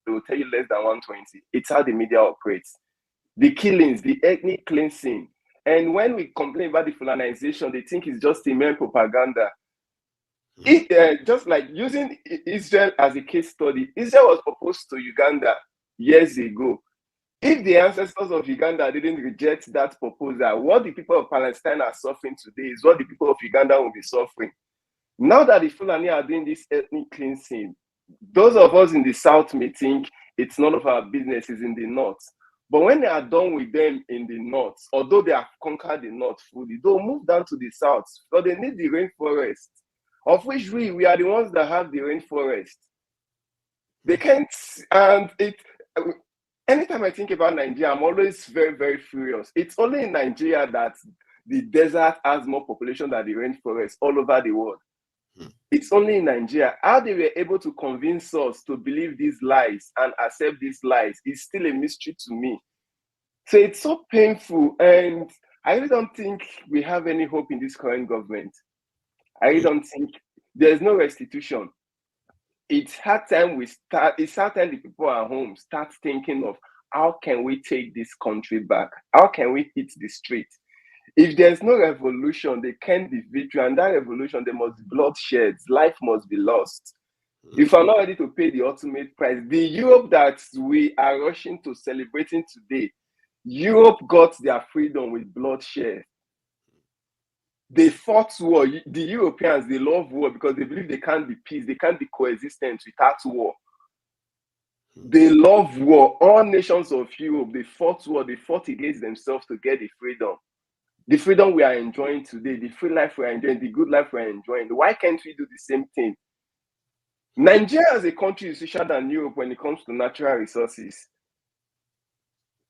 they will tell you less than 120. It's how the media operates. The killings, the ethnic cleansing. And when we complain about the Fulanization, they think it's just Iran propaganda. Just like using Israel as a case study, Israel was proposed to Uganda years ago. If the ancestors of Uganda didn't reject that proposal, what the people of Palestine are suffering today is what the people of Uganda will be suffering. Now that the Fulani are doing this ethnic cleansing, those of us in the south may think it's none of our business, is in the north. But when they are done with them in the north, although they have conquered the north fully, they'll move down to the south, but they need the rainforest, of which we are the ones that have the rainforest. They can't, and anytime I think about Nigeria, I'm always very, very furious. It's only in Nigeria that the desert has more population than the rainforest all over the world. It's only in Nigeria. How they were able to convince us to believe these lies and accept these lies is still a mystery to me. So it's so painful, and I really don't think we have any hope in this current government. I really don't think there's no restitution. It's hard time the people at home start thinking of how can we take this country back? How can we hit the street? If there's no revolution, there can't be victory. And that revolution, there must be bloodshed. Life must be lost. If I'm not ready to pay the ultimate price, the Europe that we are rushing to celebrating today, Europe got their freedom with bloodshed. They fought war. The Europeans, they love war because they believe they can't be peace. They can't be coexistence without war. They love war. All nations of Europe, they fought war. They fought against themselves to get the freedom. The freedom we are enjoying today, the free life we are enjoying, the good life we are enjoying. Why can't we do the same thing? Nigeria as a country is richer than Europe when it comes to natural resources.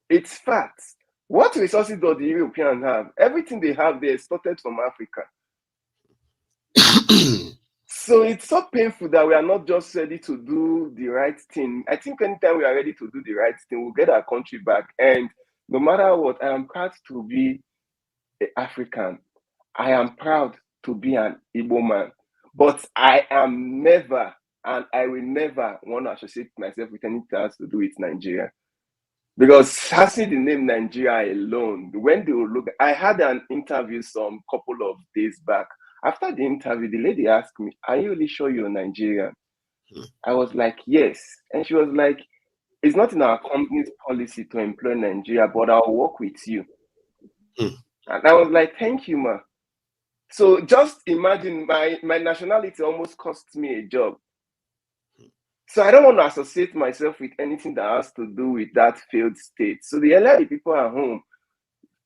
It's facts. What resources do the Europeans have? Everything they have, they exported from Africa. So it's so painful that we are not just ready to do the right thing. I think anytime we are ready to do the right thing, we'll get our country back. And no matter what, I am proud to be African. I am proud to be an Igbo man, but I am never, and I will never want to associate myself with anything that has to do with Nigeria. Because having the name Nigeria alone, when they will look, I had an interview some couple of days back. After the interview, the lady asked me, "Are you really sure you're Nigerian?" I was like, "Yes." And she was like, "It's not in our company's policy to employ Nigeria, but I'll work with you." And I was like, "Thank you, ma." So just imagine my nationality almost cost me a job. So I don't want to associate myself with anything that has to do with that failed state. So the earlier the people at home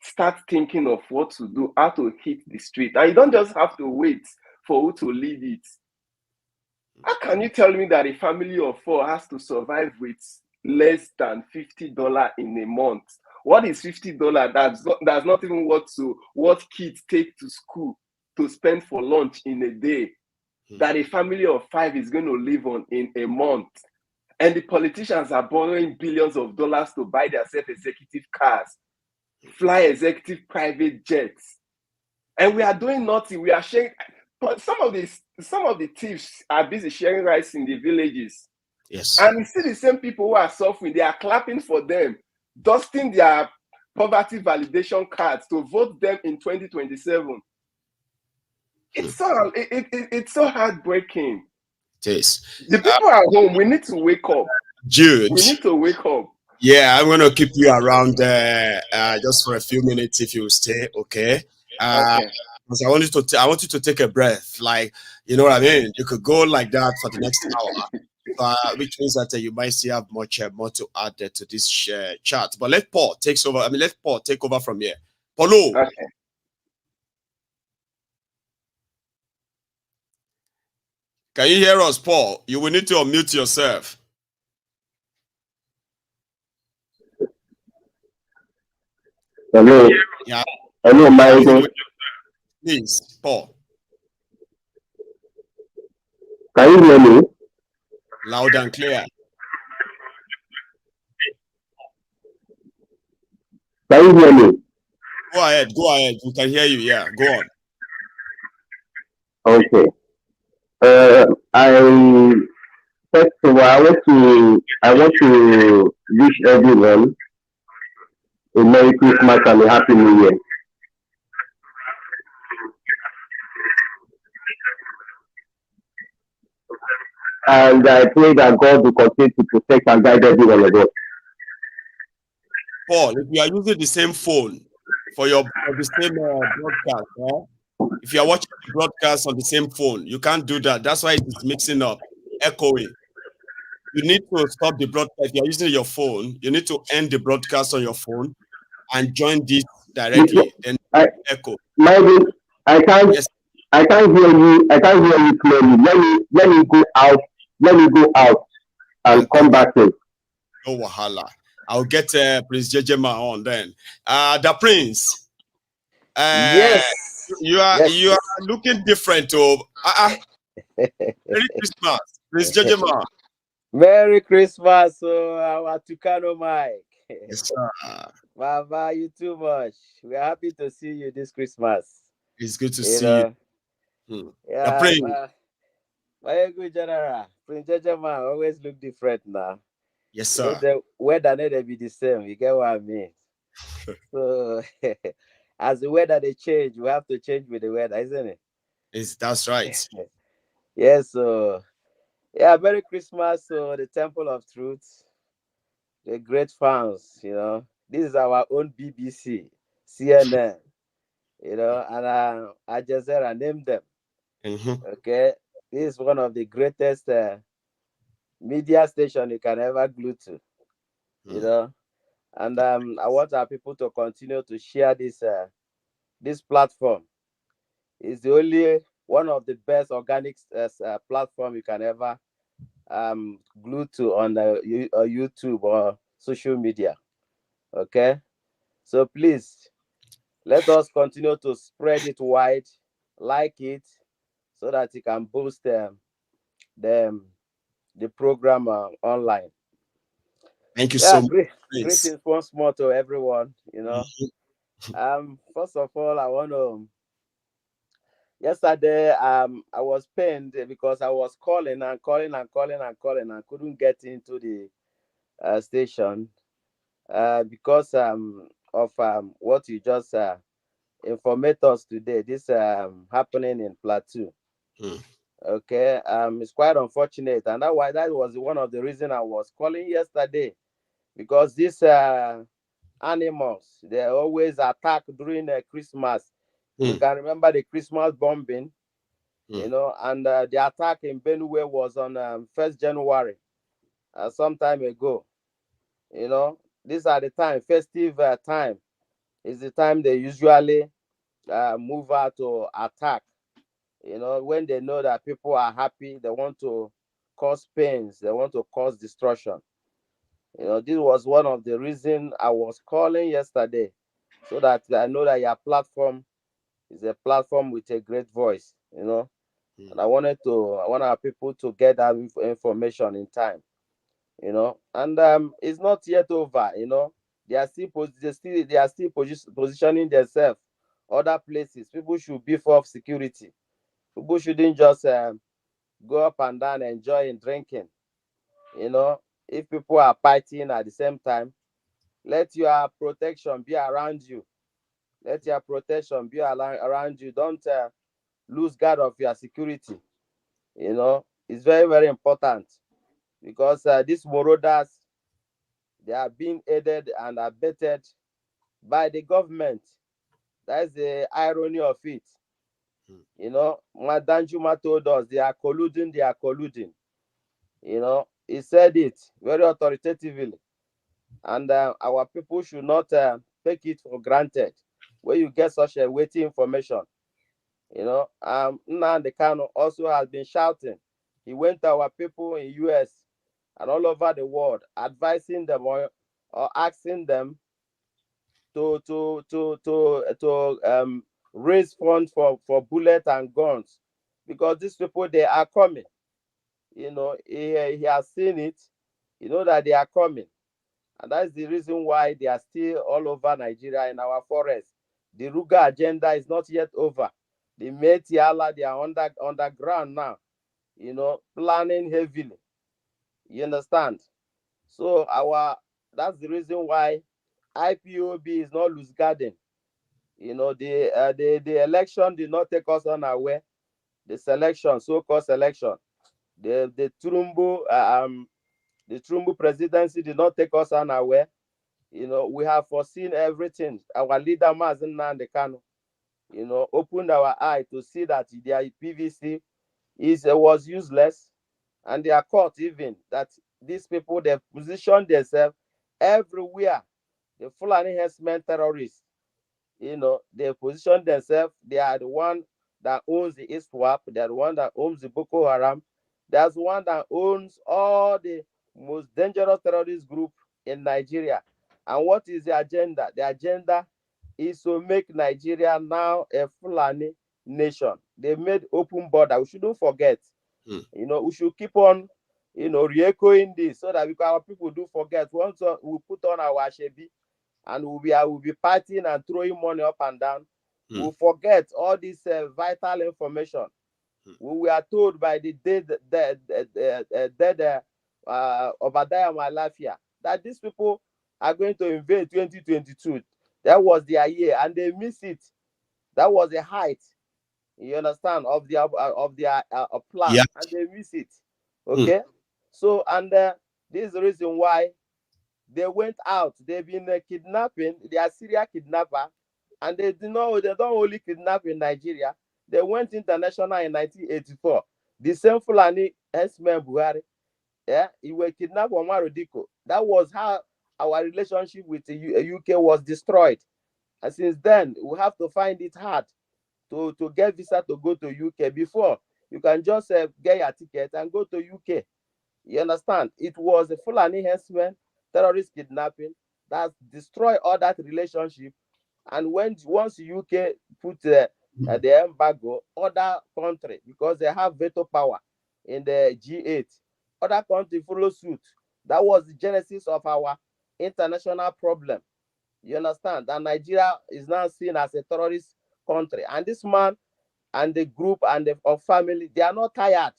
start thinking of what to do, how to hit the street, and you don't just have to wait for who to lead it. How can you tell me that a family of 4 has to survive with less than $50 in a month? What is $50? That's not even what kids take to school to spend for lunch in a day. That a family of 5 is going to live on in a month. And the politicians are borrowing billions of dollars to buy their self-executive cars, fly executive private jets. And we are doing nothing. We are sharing. Some of the thieves are busy sharing rice in the villages. Yes. And you see the same people who are suffering, they are clapping for them, dusting their poverty validation cards to vote them in 2027. It's so heartbreaking. It is. The people at home, we need to wake up. Jude. We need to wake up. Yeah, I'm gonna keep you around just for a few minutes if you stay, okay? Okay. Because I want you to take a breath, like you know what I mean. You could go like that for the next hour, which means that you might still have much more to add to this chat. But let Paul takes over. I mean, let Paul take over from here. Paulo, Okay. can you hear us, Paul? You will need to unmute yourself. Hello. Yeah, Hello, yeah, Maiyegun. please, Paul, Can you hear me? loud and clear. Can you hear me? Go ahead, go ahead. We can hear you. Yeah, go on. Okay. I first of all, I want to wish everyone a Merry Christmas and a Happy New Year. And I pray that God will continue to protect and guide every one of us. Paul, if you are using the same phone for the same broadcast, if you are watching the broadcast on the same phone, you can't do that. That's why it is mixing up, echoing. You need to stop the broadcast. If you are using your phone, you need to end the broadcast on your phone and join this directly. Then echo. Maiyegun, Yes. I can't hear you. I can't hear you clearly. Let me go out. Let me go out and come back in. No wahala. I'll get Prince Jejema on then. The Prince. Yes. You are looking different. Merry Christmas, Prince Jejema. Merry Christmas, our Tucano Mike. Yes, sir. Baba, you too much. We are happy to see you this Christmas. It's good to see you. Yeah, The Prince. my good general. Prince Jejema always look different now. Yes, sir. The weather need to be the same. You get what I mean? So, as the weather they change, we have to change with the weather, isn't it? That's right. Yes. So, yeah, Merry Christmas. So, the Temple of Truth, the great fans. This is our own BBC, CNN. And Al Jazeera, name them. Okay, this is one of the greatest media station you can ever glue to. And I want our people to continue to share this platform. It's the only one of the best organic platform you can ever glue to on YouTube or social media. Okay, so please let us continue to spread it wide, like it, so that you can boost the program online. Thank you so much. Greetings once more to everyone. First of all, I want to. Yesterday, I was pained because I was calling and couldn't get into the station because of what you just informed us today. This happening in Plateau. Okay, it's quite unfortunate, and that was one of the reasons I was calling yesterday, because these animals, they always attack during Christmas. We can remember the Christmas bombing, and the attack in Benue was on 1st January, some time ago. These are the time, festive time is the time they usually move out to attack. When they know that people are happy, they want to cause pains, they want to cause destruction. This was one of the reasons I was calling yesterday, so that I know that your platform is a platform with a great voice, and I want our people to get that information in time, and it's not yet over. They are still positioning themselves other places. People should beef up security. People shouldn't just go up and down enjoying drinking. If people are fighting at the same time, let your protection be around you. Let your protection be around you. Don't lose guard of your security. It's very, very important, because these marauders, They are being aided and abetted by the government. That's the irony of it. You know, Madanjuma told us they are colluding, they are colluding. You know, he said it very authoritatively. And our people should not take it for granted when you get such a weighty information. You know, Nnamdi Kanu also has been shouting. He went to our people in US and all over the world, advising them or asking them to raise funds for bullets and guns, because these people, they are coming. You know, he has seen it. You know that they are coming. And that's the reason why they are still all over Nigeria in our forests. The Ruga agenda is not yet over. The Metiala, they are underground now, you know, planning heavily. You understand? So that's the reason why IPOB is not loose garden. You know, the election did not take us unaware. The selection, so-called selection, the Trumbu presidency did not take us unaware. You know, we have foreseen everything. Our leader, Mazen Nnamdi Kanu, you know, opened our eye to see that their PVC was useless, and they are caught even that these people, they position themselves everywhere. The Fulani herdsmen terrorists, you know, they position themselves. They are the one that owns the ISWAP. They are the one that owns the Boko Haram. There's one that owns all the most dangerous terrorist group in Nigeria. And what is the agenda? The agenda is to make Nigeria now a Fulani nation. They made open border. We shouldn't forget. You know, we should keep on, you know, re-echoing this so that our people do forget. Once we put on our Ashebi and we'll be partying and throwing money up and down, we'll forget all this vital information. We were told by the dead Obadiah Malafia that these people are going to invade 2022. That was their year, and they missed it. That was the height, you understand, of their plan, and they miss it. Okay, so and this is the reason why they went out. They've been kidnapping. They are serial kidnapper, and they don't only kidnap in Nigeria. They went international in 1984. The same Fulani herdsmen Buhari, yeah, he was kidnapped on Marodico. That was how our relationship with the UK was destroyed. And since then, we have to find it hard to get visa to go to UK. Before, you can just get your ticket and go to UK. You understand? It was a Fulani herdsmen, terrorist kidnapping that destroyed all that relationship. And once UK put the embargo, other country, because they have veto power in the G8, other country follow suit. That was the genesis of our international problem. You understand? And Nigeria is now seen as a terrorist country. And this man and the group and the family, they are not tired.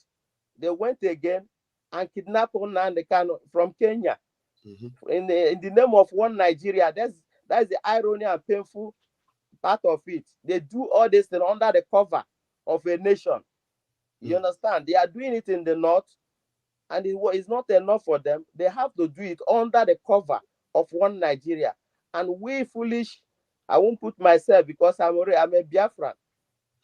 They went again and kidnapped Nnamdi Kanu from Kenya. In the name of one Nigeria. That's the irony and painful part of it. They do all this thing under the cover of a nation. You understand? They are doing it in the north, and it's not enough for them. They have to do it under the cover of one Nigeria. And we foolish, I won't put myself because I'm a Biafran.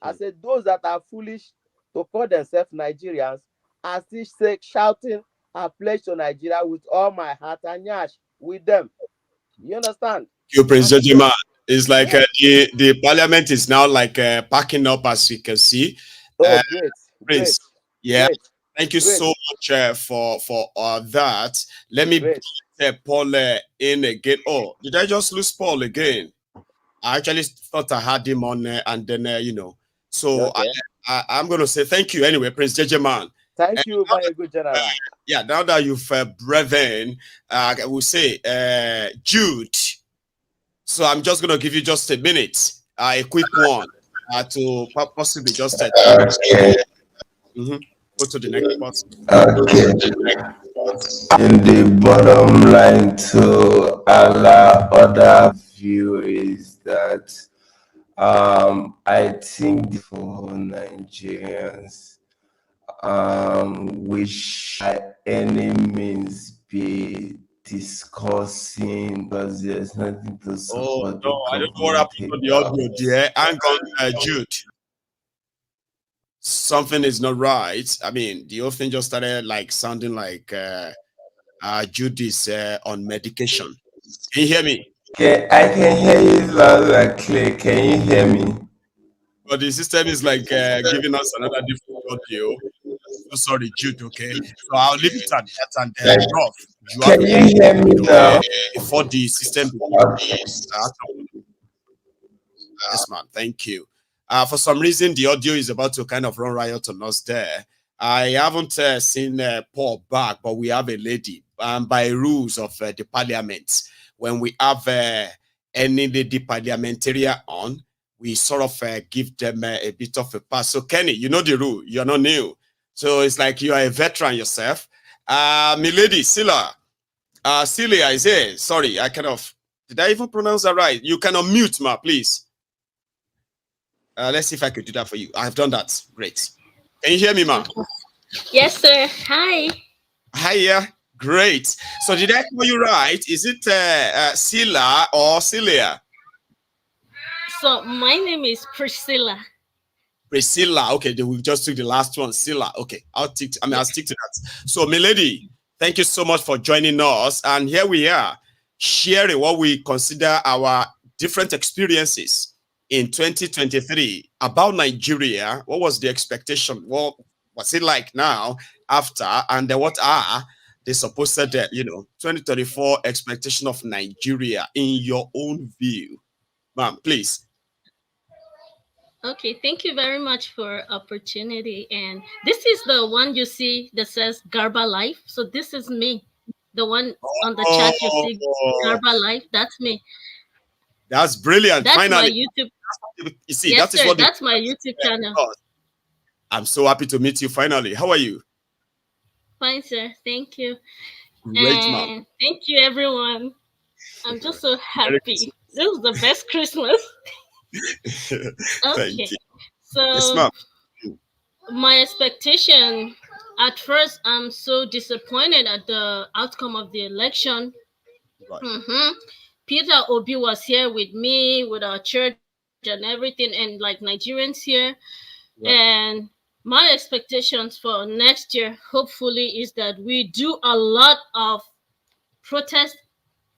I said those that are foolish to call themselves Nigerians are still shouting, I pledge to Nigeria with all my heart and yash with them. You understand? You, Prince Jejima. It's like the parliament is now like packing up, as you can see. Oh, great. Prince. Great. Yeah. Great. Thank you so much for that. Let me put Paul in again. Oh, did I just lose Paul again? I actually thought I had him on and then, you know. So I'm going to say thank you anyway, Prince Jejeman. Thank you, my good general. Yeah, now that you've brethren, I will say Jude. So I'm just going to give you just a minute, a quick one, to possibly just go to the next person. Okay. In the bottom line to Allah, other view is that I think for Nigerians, we shall any means be discussing because there's nothing to support no, I don't know what happened to the audio, dear. Hang on, Jude. Something is not right. I mean, the whole thing just started like sounding like Jude is on medication. Can you hear me? Okay, I can hear you loud and clear. Can you hear me? But the system is like giving us another different audio. So sorry, Jude. Okay, so I'll leave it at that and Prof. Can you hear me now? Before the system. Yes, ma'am. Thank you. For some reason, the audio is about to kind of run riot on us there. I haven't seen Paul back, but we have a lady. By rules of the parliament, when we have any lady parliamentarian on, we sort of give them a bit of a pass. So, Kenny, you know the rule. You're not new. So it's like you are a veteran yourself. Milady, Celia is here. Sorry, did I even pronounce that right? You can unmute, ma, please. Let's see if I could do that for you. I've done that. Great. Can you hear me, ma? Yes, sir. Hi. Hiya. Great. So did I call you right? Is it Celia or Celia? So my name is Priscilla. Priscilla. Okay, we just took the last one. Celia. Okay, I'll stick to that. So, milady, thank you so much for joining us. And here we are, sharing what we consider our different experiences in 2023 about Nigeria. What was the expectation? What was it like now, after, and what are the supposed 2024 expectation of Nigeria in your own view? Ma'am, please. Okay, thank you very much for opportunity. And this is the one you see that says Garba Life. So this is me. The one on the chat you see, Garba Life, that's me. That's brilliant. That's finally. My YouTube. You see, yes, sir, that's my YouTube channel. I'm so happy to meet you finally. How are you? Fine, sir. Thank you. Great, ma'am. Thank you, everyone. I'm just so happy. This is the best Christmas. Okay. So yes, my expectation, at first, I'm so disappointed at the outcome of the election. Right. Peter Obi was here with me, with our church and everything, and like Nigerians here. Right. And my expectations for next year, hopefully, is that we do a lot of protest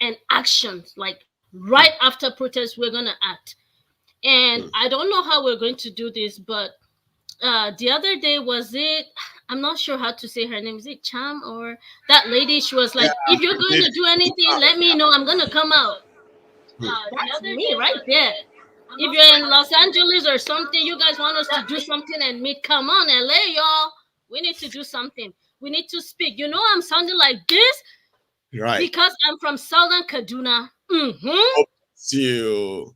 and actions. Like right after protest, we're going to act. And I don't know how we're going to do this, but the other day, I'm not sure how to say her name. Is it Cham or that lady? She was like, if you're going to do anything, let me know. I'm going to come out. That's me right there. If you're in Los Angeles or something, you guys want us to do something and meet, come on, LA, y'all. We need to do something. We need to speak. You know, I'm sounding like this because I'm from Southern Kaduna. Sir,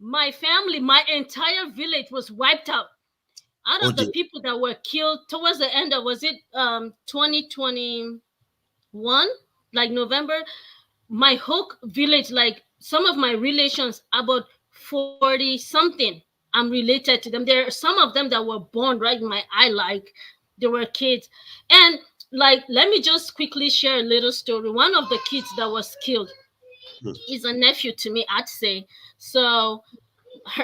my family, my entire village was wiped out. Out of the people that were killed towards the end of, was it 2021, like November, my whole village, like some of my relations, about 40 something, I'm related to them. There are some of them that were born right in my eye, like they were kids. And like, let me just quickly share a little story. One of the kids that was killed is a nephew to me, I'd say. So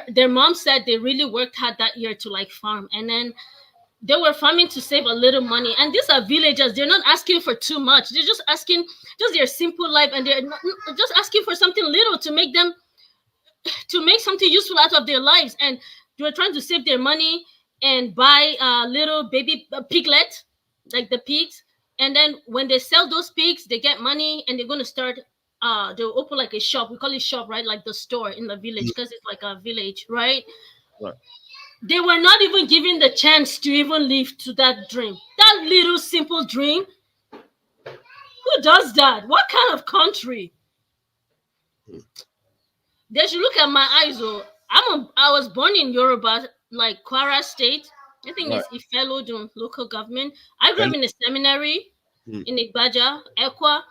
their mom said they really worked hard that year to like farm, and then they were farming to save a little money. And these are villagers. They're not asking for too much. They're just asking just their simple life, and they're just asking for something little to make something useful out of their lives. And they were trying to save their money and buy a little baby piglet, like the pigs. And then when they sell those pigs, they get money, and they're going to start they'll open like a shop. We call it shop, right? Like the store in the village, because it's like a village, right? They were not even given the chance to even live to that dream. That little simple dream. Who does that? What kind of country? They should look at my eyes. Oh, I was born in Yoruba, like Kwara State. I think it's Ifelodun local government. I grew up in a seminary in Igbaja, Ekwa.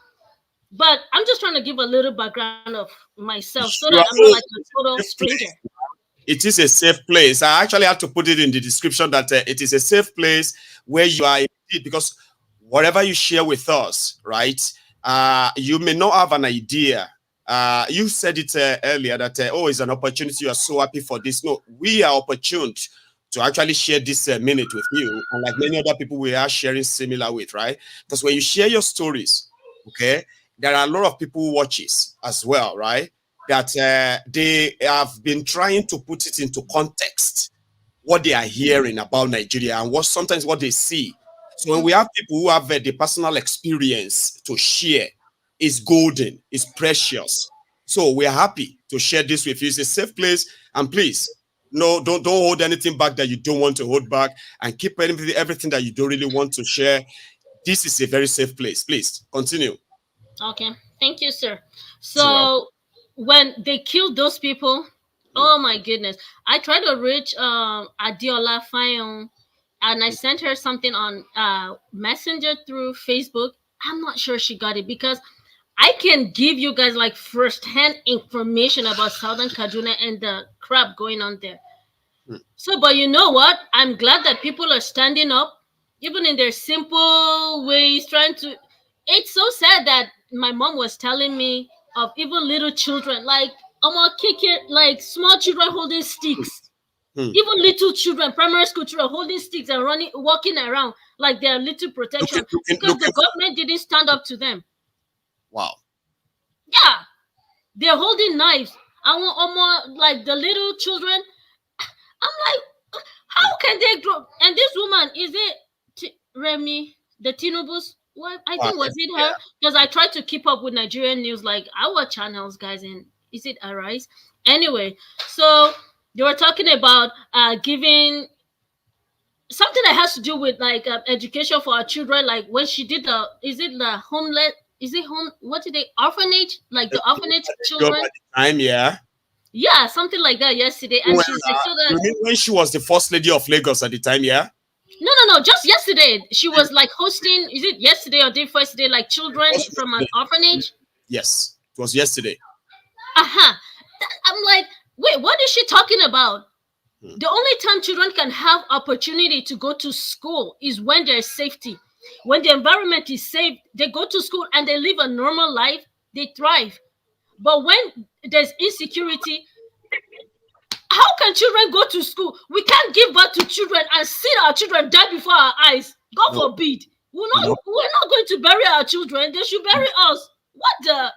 But I'm just trying to give a little background of myself so that I'm not like a total stranger. It is a safe place. I actually have to put it in the description that it is a safe place where you are indeed, because whatever you share with us, right, you may not have an idea. You said it earlier that, oh, it's an opportunity. You are so happy for this. No, we are opportune to actually share this minute with you. And like many other people we are sharing similar with, right? Because when you share your stories, okay, there are a lot of people who watches as well, right? That they have been trying to put it into context, what they are hearing about Nigeria and sometimes what they see. So when we have people who have the personal experience to share, it's golden, it's precious. So we're happy to share this with you. It's a safe place, and please, no, don't hold anything back that you don't want to hold back, and keep everything that you don't really want to share. This is a very safe place. Please continue. Okay, thank you, sir. So when they killed those people, oh my goodness, I tried to reach Adiola Fayon, and I sent her something on Messenger through Facebook. I'm not sure she got it, because I can give you guys like first-hand information about Southern Kaduna and the crap going on there. So, but you know what? I'm glad that people are standing up, even in their simple ways, trying to. It's so sad that my mom was telling me of even little children, like like small children holding sticks. Even little children, primary school children holding sticks and walking around like they're little protection because the government didn't stand up to them. Wow. Yeah, they're holding knives. I want like the little children. I'm like, how can they grow? And this woman, is it Remy, the Tinubu's wife? I think was it her? Because I tried to keep up with Nigerian news, like our channels, guys. And is it Arise? Anyway, so they were talking about giving something that has to do with like education for our children. Like when she did orphanage, like the orphanage children. At the time, yeah, something like that yesterday. And she's like, so that, you mean when she was the first lady of Lagos at the time, yeah? No, just yesterday. She was like hosting, is it yesterday or day first day, like children from an orphanage? Yes, it was yesterday. I'm like, wait, what is she talking about? The only time children can have opportunity to go to school is when there's safety. When the environment is safe, they go to school and they live a normal life, they thrive. But when there's insecurity, how can children go to school? We can't give birth to children and see our children die before our eyes. God forbid. We're not going to bury our children. They should bury us. What the?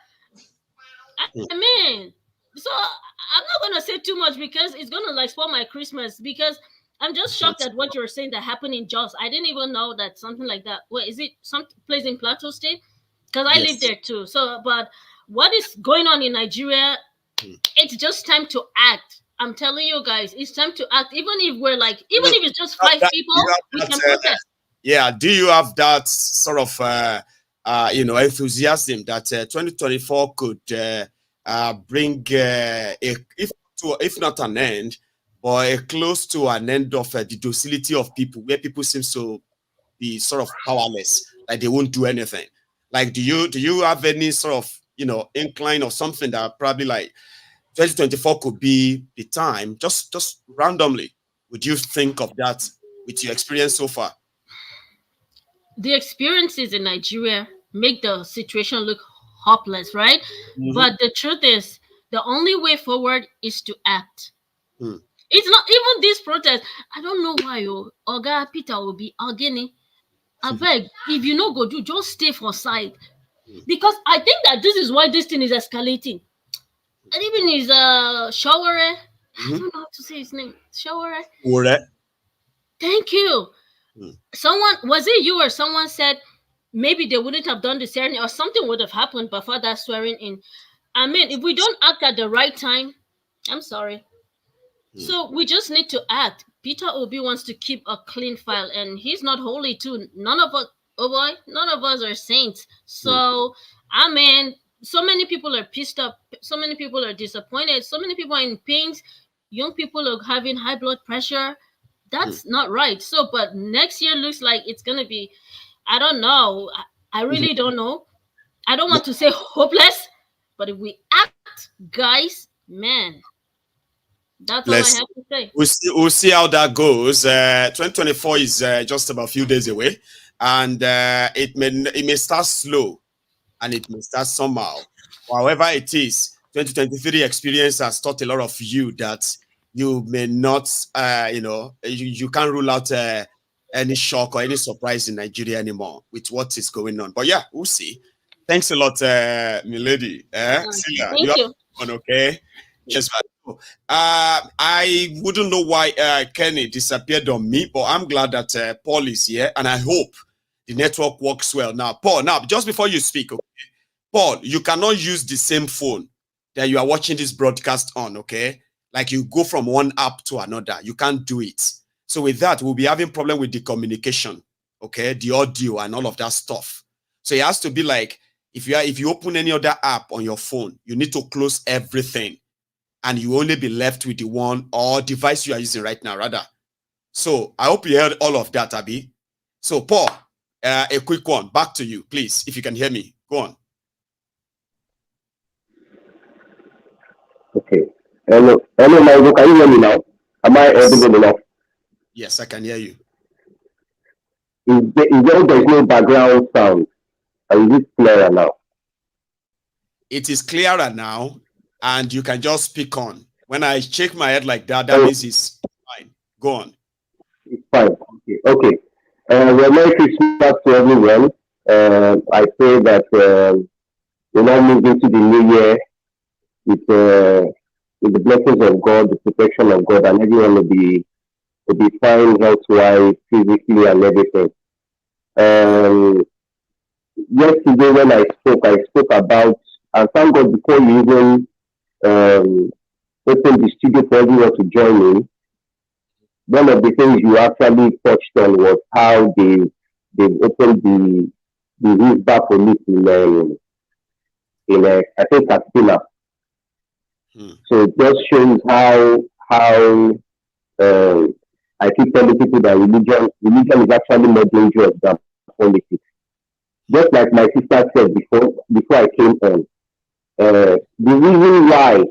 I mean, so I'm not going to say too much because it's going to like spoil my Christmas, because I'm just shocked at what you're saying that happened in Jos. I didn't even know that something like that. What is it? Some place in Plateau State? Because I live there too. So, but what is going on in Nigeria? It's just time to act. I'm telling you guys, it's time to act. Even if we're like, even if it's just 5 people, we can protest. Yeah. Do you have that sort of, enthusiasm that 2024 could bring, if not an end, but a close to an end of the docility of people, where people seem to be sort of powerless, like they won't do anything? Like, do you have any sort of, incline or something that probably like 2024 could be the time? Just randomly, would you think of that with your experience so far? The experiences in Nigeria make the situation look hopeless, right? But the truth is, the only way forward is to act. It's not even this protest. I don't know why Oga Peter will be again. I beg, if you no go do, just stay for side. Because I think that this is why this thing is escalating. And even his Shaware, I don't know how to say his name. Shaware. Thank you. Someone, was it you or someone said maybe they wouldn't have done the ceremony or something would have happened before that swearing in. I mean, if we don't act at the right time, I'm sorry. So we just need to act. Peter Obi wants to keep a clean file, and he's not holy too. None of us, none of us are saints. So, I mean, so many people are pissed up. So many people are disappointed. So many people are in pains. Young people are having high blood pressure. That's not right. So, but next year looks like it's going to be, I don't know. I really don't know. I don't want to say hopeless, but if we act, guys, man, that's all I have to say. We'll see how that goes. 2024 is just about a few days away, and it may start slow, and it may start somehow. However it is, 2023 experience has taught a lot of you that you may not, you can't rule out any shock or any surprise in Nigeria anymore with what is going on. But yeah, we'll see. Thanks a lot, milady. Celia, Thank you. Okay. Yes, I wouldn't know why Kenny disappeared on me, but I'm glad that Paul is here, and I hope the network works well. Now, Paul, just before you speak, okay? Paul, you cannot use the same phone that you are watching this broadcast on, okay? Like you go from one app to another. You can't do it. So with that, we'll be having problem with the communication, okay? The audio and all of that stuff. So it has to be like, if you open any other app on your phone, you need to close everything, and you only be left with the one or device you are using right now, rather. So I hope you heard all of that, Abi. So Paul, a quick one, back to you, please, if you can hear me. Go on. Okay. Hello, Maiyegun, can you hear me now? Am I audible enough? Yes, I can hear you. There's no background sound? Is it clearer now? It is clearer now, and you can just speak on. When I shake my head like that, that means it's fine. Go on. It's fine. Okay. Well, Merry Christmas to everyone. I pray that we now move into the new year with the blessings of God, the protection of God, and everyone will be fine health-wise, physically, and everything. Yesterday when I spoke about, and thank God before you even opened the studio for everyone to join in, one of the things you actually touched on was how they've opened the Yorubas police in I think Katsina. So it just shows how I keep telling people that religion is actually more dangerous than politics. Just like my sister said before I came on, the reason why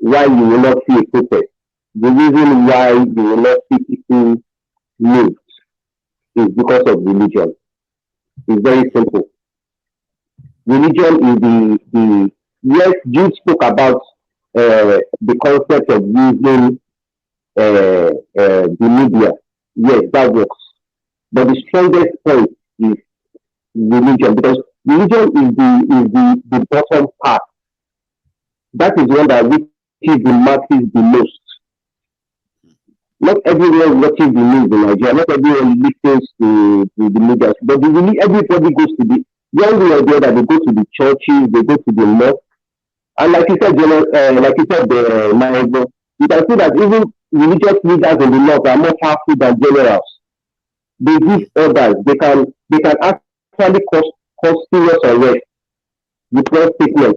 you will not see a protest, the reason why you will not see people moved is because of religion. It's very simple. Religion is the yes, you spoke about the concept of using the media. Yes, that works. But the strongest point is religion, because religion is the bottom part. That is one that reaches the masses the most. Not everyone watches the news in Nigeria, not everyone listens to the media, but everybody goes to the one way or the other. They go to the churches, they go to the mosque, and like you said, Maiyegun, you can see that even religious leaders in the north are more powerful than generals. They give orders. They can actually cause serious arrest with one statement.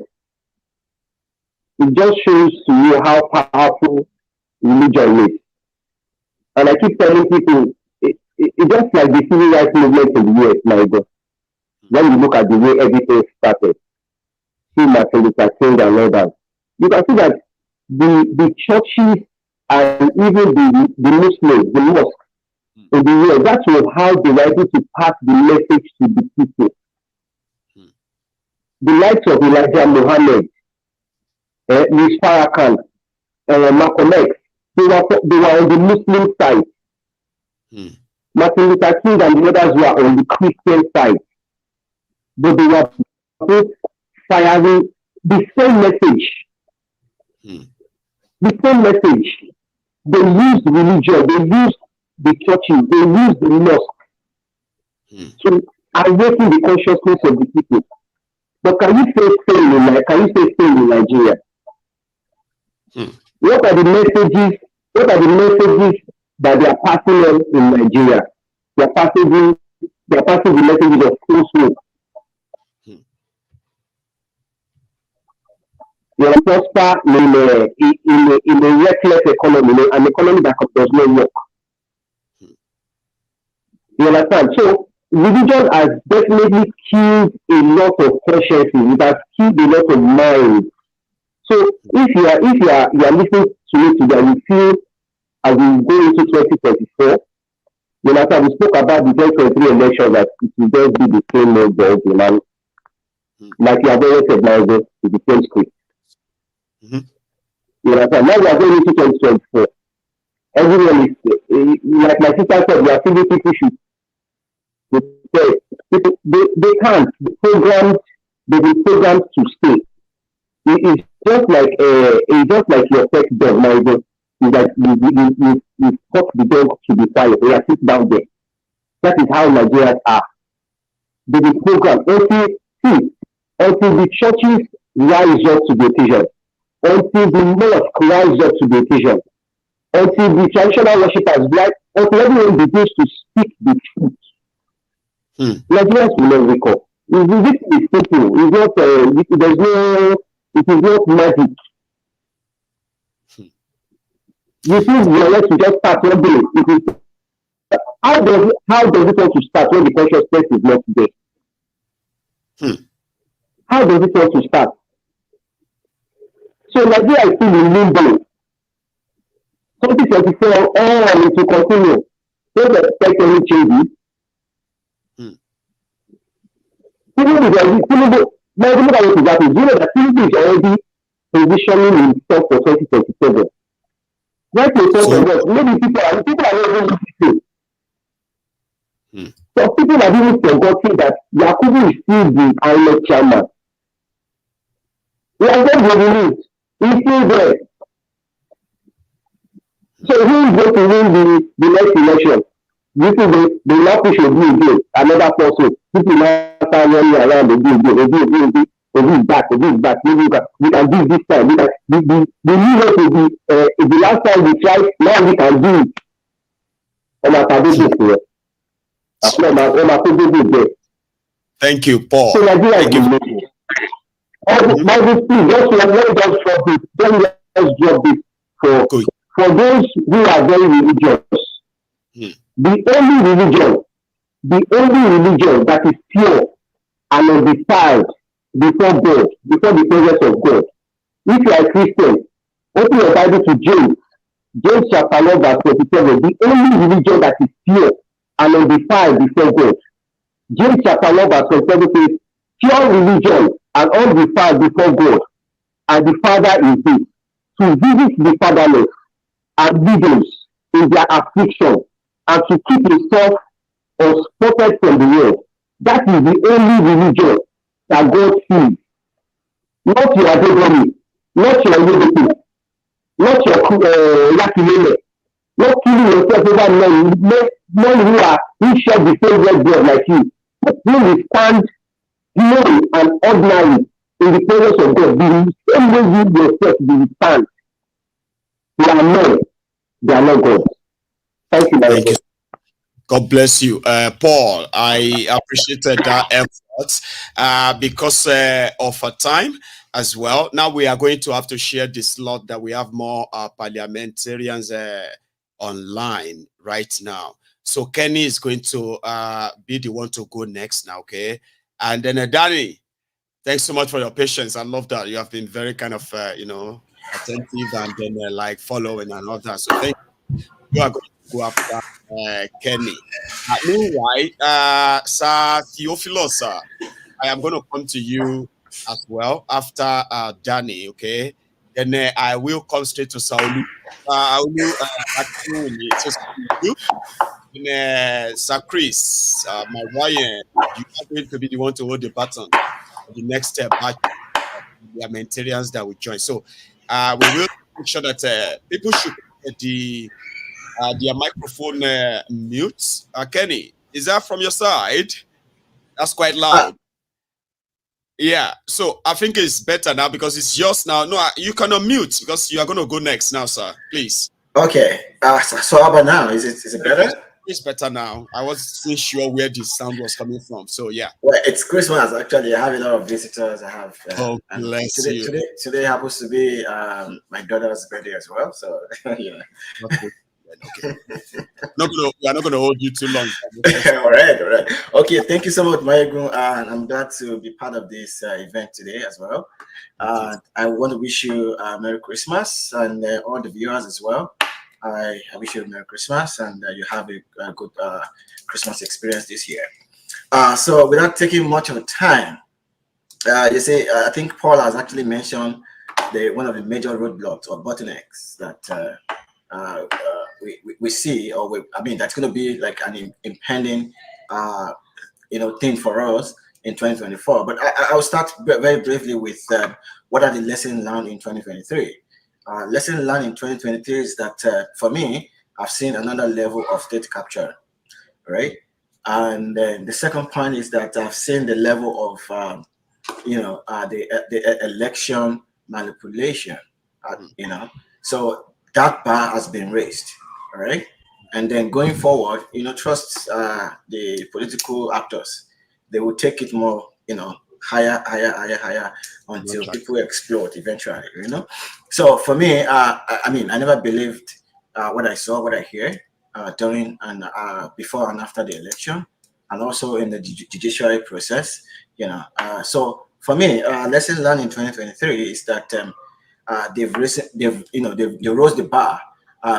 It just shows to you how powerful religion is. And I keep telling people, it's just like the civil rights movement in the US, Maiyegun. When you look at the way everything started, see Martin Luther King and all that, you can see that the churches and even the Muslims, the mosque in the US, that was how they were able to pass the message to the people. The likes of Elijah Muhammad, Louis Farrakhan, Malcolm X, they were on the Muslim side. Martin Luther King and the others were on the Christian side. But they were both firing the same message. The same message. They used religion, they used the churches, they used the mosque to awaken the consciousness of the people. But can you say staying in Nigeria? What are the messages that they are passing on in Nigeria? They are passing the messages of falsehood. They are prosper in a reckless economy, an economy that does not work. You understand? So religion has definitely killed a lot of consciences. It has killed a lot of minds. So if you are listening to it today, you feel as we go into 2024, you know, we spoke about the 2023 election that it will just be the same old job, you know. Like you have always said, now is the same script. You understand? Now we are going into 2024. Everyone is, like my sister said, we are feeling people should prepare. People, they can't. They be programmed to stay. It's just like your pet dog, now is that you taught the dog to be quiet. They are sit down there. That is how Nigerians are. They be programmed until the churches rise up to the occasion, until the mosque rise up to the occasion, until the traditional worshippers, until everyone begins to speak the truth. Nigerians will not wake up. This is simple. It's not. There's no. It is not magic. You think we are to just start one day. How does it want to start when the consciousness is not there? How does it want to start? So Nigeria is still in limbo. 2024, it will continue. Don't expect any changes. That Tinubu is already positioning himself for 2027. Right in front of us, maybe people are not even listening. So people have even forgotten that Yakubu is still the INEC chairman. He has not been released. He's still there. So who is going to win the next election? This is the now push will be again. Another person. People now start running around the back. Maybe we can do this time. The new work will be the last time we tried, now we can do it. Thank you, Paul. So Nigeria is moving. Let me just drop this for those who are very religious. The only religion that is pure and undefiled before God, before the presence of God. If you are a Christian, open your Bible to James chapter 1 verse 27. The only religion that is pure and undefiled before God. James chapter 1 verse 27 says, pure religion and undefiled before God, and the Father is this, to visit the fatherless and widows in their affliction, and to keep himself unspotted from the world. That is the only religion that God sees. Not your Adonai, not your liberty, not your Yakilele, not killing yourself over men who share the same red blood like you. Who will stand glory and ordinary in the presence of God. The same way you yourself will stand. They are men, they are not God. Thank you very much. God bless you. Paul, I appreciated that effort because of our time as well. Now we are going to have to share this slot that we have more parliamentarians online right now. So Kenny is going to be the one to go next now, okay? And then Danny, thanks so much for your patience. I love that. You have been very kind of, attentive and then like following and all that. So thank you. You are going to go after Kenny. Meanwhile, Sir Theophilus, I am going to come to you as well after Danny, okay? Then I will come straight to Saulu. I will actually Sir Chris, my Ryan, you are going to be the one to hold the baton for the next step. The parliamentarians that will join. So we will make sure that people should get their microphone mute. Kenny, is that from your side? That's quite loud. Yeah, so I think it's better now because it's yours now. No, you cannot mute because you are going to go next now, sir. Please. Okay. So how about now? Is it better? It's better now. I wasn't sure where the sound was coming from. So yeah. Well, it's Christmas actually. I have a lot of visitors. I have. Bless you. Today happens to be my daughter's birthday as well. So yeah. Okay. We are not gonna hold you too long. all right. Okay, thank you so much, Maiyegun. I'm glad to be part of this event today as well. I want to wish you Merry Christmas and all the viewers as well. I wish you a Merry Christmas and you have a good Christmas experience this year. So without taking much of time, you see, I think Paul has actually mentioned one of the major roadblocks or bottlenecks that we see, or I mean, that's going to be like an impending, thing for us in 2024. But I'll start very briefly with what are the lessons learned in 2023. Lesson learned in 2023 is that for me, I've seen another level of state capture, right? And then the second point is that I've seen the level of, the election manipulation, so that bar has been raised, all right? And then going forward, trust the political actors. They will take it more, higher until people explode eventually, So for me, I never believed what I saw, what I hear during and before and after the election, and also in the judiciary process, So for me, lesson learned in 2023 is that they've rose the bar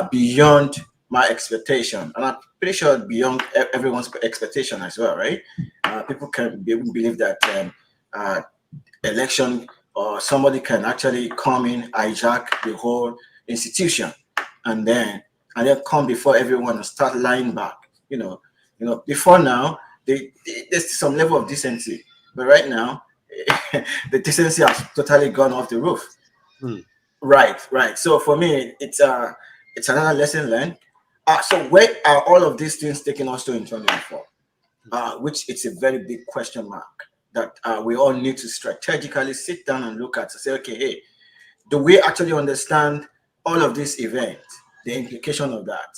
beyond my expectation, and I'm pretty sure beyond everyone's expectation as well, right? People can believe that election or somebody can actually come in, hijack the whole institution, and then come before everyone and start lying back. Before now, there's some level of decency, but right now, the decency has totally gone off the roof. Right. So for me, it's another lesson learned. So where are all of these things taking us to in 2024? Which it's a very big question mark that we all need to strategically sit down and look at to say, okay, hey, do we actually understand all of these events, the implication of that?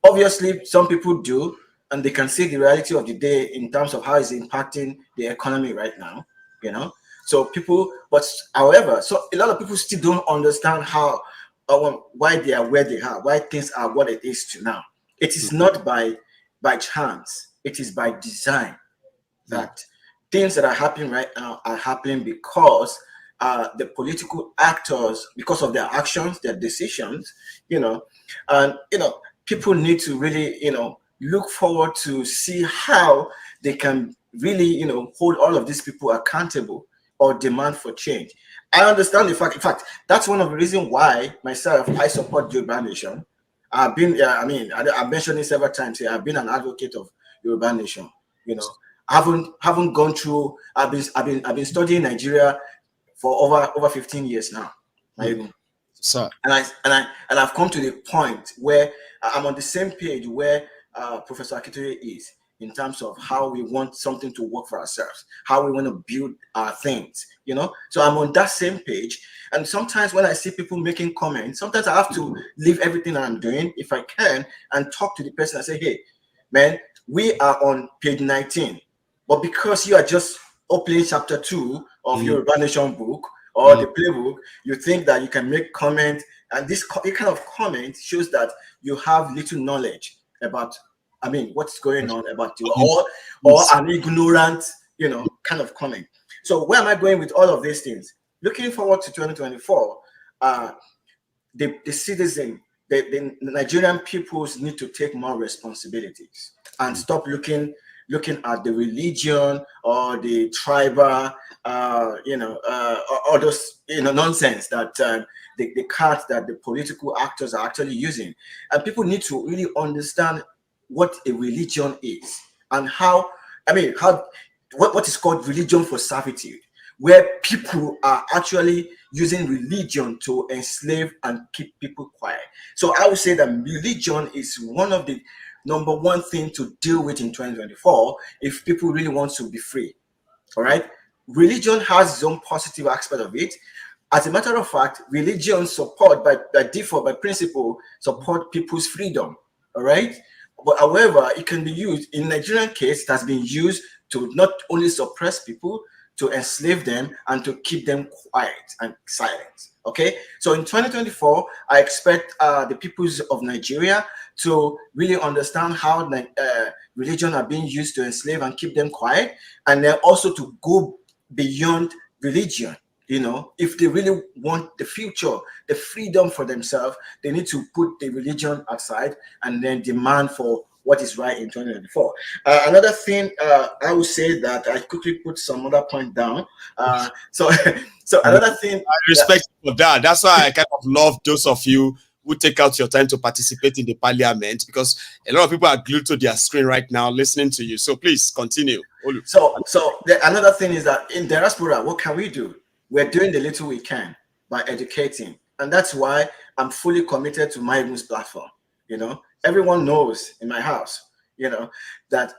Obviously, some people do, and they can see the reality of the day in terms of how it's impacting the economy right now, So however, a lot of people still don't understand how, why they are where they are, why things are what it is to now. It is not by chance. It is by design that things that are happening right now are happening because the political actors, because of their actions, their decisions, and people need to really, look forward to see how they can really, hold all of these people accountable or demand for change. I understand the fact. In fact, that's one of the reasons why myself I support Yoruba Nation. I've been, I've mentioned it several times here. I've been an advocate of Yoruba Nation. I haven't gone through. I've been studying Nigeria for over 15 years now. Sir. And I've come to the point where I'm on the same page where Professor Akitoye is, in terms of how we want something to work for ourselves, how we want to build our things, So I'm on that same page. And sometimes when I see people making comments, sometimes I have to leave everything that I'm doing, if I can, and talk to the person and say, hey, man, we are on page 19, but because you are just opening chapter 2 of your Yoruba Nation book or the playbook, you think that you can make comment, and this kind of comment shows that you have little knowledge about what's going on about you, or an ignorant, kind of comment. So where am I going with all of these things? Looking forward to 2024, the citizen, the Nigerian peoples need to take more responsibilities and stop looking at the religion or the tribal, all those, nonsense that the cards that the political actors are actually using. And people need to really understand what a religion is and what is called religion for servitude, where people are actually using religion to enslave and keep people quiet. So I would say that religion is one of the number one thing to deal with in 2024 if people really want to be free. All right. Religion has its own positive aspect of it. As a matter of fact, religion support by default, by principle, support people's freedom. All right. But however, it can be used in Nigerian case, it has been used to not only suppress people, to enslave them and to keep them quiet and silent. Okay, so in 2024, I expect the peoples of Nigeria to really understand how religion are being used to enslave and keep them quiet, and then also to go beyond religion. If they really want the future, the freedom for themselves, they need to put the religion aside and then demand for what is right in 2024. Another thing, I would say that I quickly put some other point down. So another thing, I respect you for that. That's why I kind of love those of you who take out your time to participate in the parliament, because a lot of people are glued to their screen right now listening to you. So please continue. So another thing is that in diaspora, what can we do? We're doing the little we can by educating, and that's why I'm fully committed to Maiyegun's platform. You know, everyone knows in my house, you know, that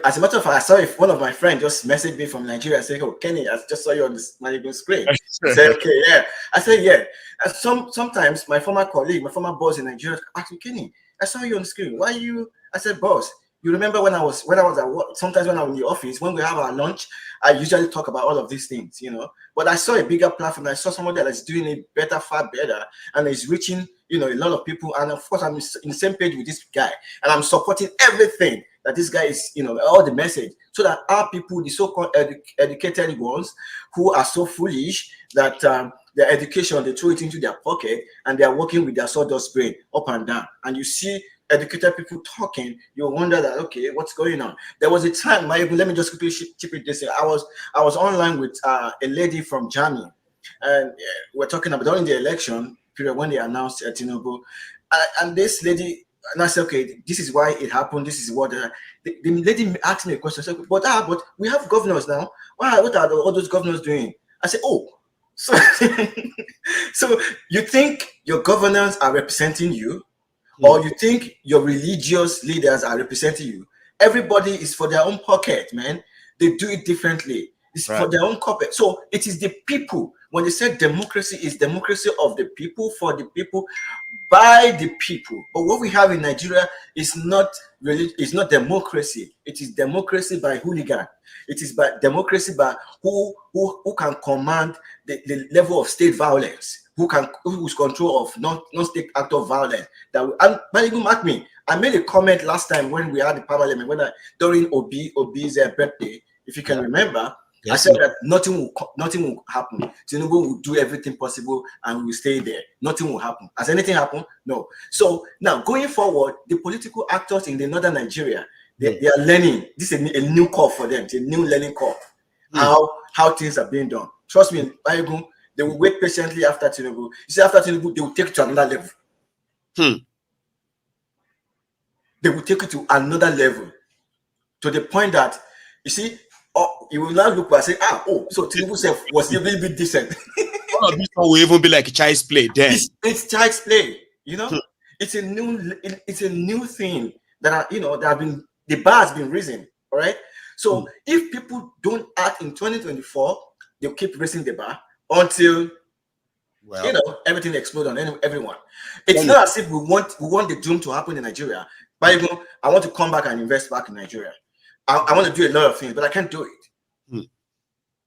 as a matter of fact, I saw if one of my friends just messaged me from Nigeria saying, "Oh, Kenny, I just saw you on this Maiyegun screen." I said, "Okay, yeah." I said, "Yeah." And sometimes my former colleague, my former boss in Nigeria asked me, "Kenny, I saw you on the screen. Why you?" I said, "Boss, you remember when I was at work, sometimes when I'm in the office, when we have our lunch, I usually talk about all of these things, you know. But I saw a bigger platform. I saw somebody that is doing it better, far better, and is reaching, you know, a lot of people. And of course, I'm in the same page with this guy, and I'm supporting everything that this guy is, you know, all the message, so that our people, the so-called educated ones, who are so foolish that their education, they throw it into their pocket, and they are working with their sawdust brain up and down. And you see educated people talking, you wonder that, okay, what's going on? There was a time, let me just quickly chip it this. I was online with a lady from Germany, and we're talking about during the election period when they announced Tinubu, and this lady, and I said, okay, this is why it happened. This is what the lady asked me a question. I said, but we have governors now. What are all those governors doing? I said, oh, so you think your governors are representing you? Or you think your religious leaders are representing you? Everybody is for their own pocket, man. They do it differently. It's for their own pocket. So it is the people. When they say democracy is democracy of the people, for the people, by the people. But what we have in Nigeria is not really, it's not democracy. It is democracy by hooligan. It is by democracy by who can command the level of state violence. Who's control of non-state act of violence. And Maiyegun, mark me, I made a comment last time when we had the parliament, during Obi's birthday, if you can remember. Yes, I said that nothing will happen. Tinubu will do everything possible and we will stay there. Nothing will happen. Has anything happened? No. So now going forward, the political actors in the northern Nigeria, they are learning. This is a new call for them. It's a new learning call. How things are being done. Trust me, Maiyegun, they will wait patiently after Tinubu. You see, after Tinubu, they will take it to another level. They will take it to another level, to the point that, you see, you will now look back and say, so Tinubu was a little bit decent. All of this will even be like a child's play then. It's child's play, you know. It's a new thing that the bar has been risen. All right. So if people don't act in 2024, they'll keep raising the bar until everything explodes on everyone. It's not as if we want the doom to happen in Nigeria. But I want to come back and invest back in Nigeria. I want to do a lot of things, but I can't do it.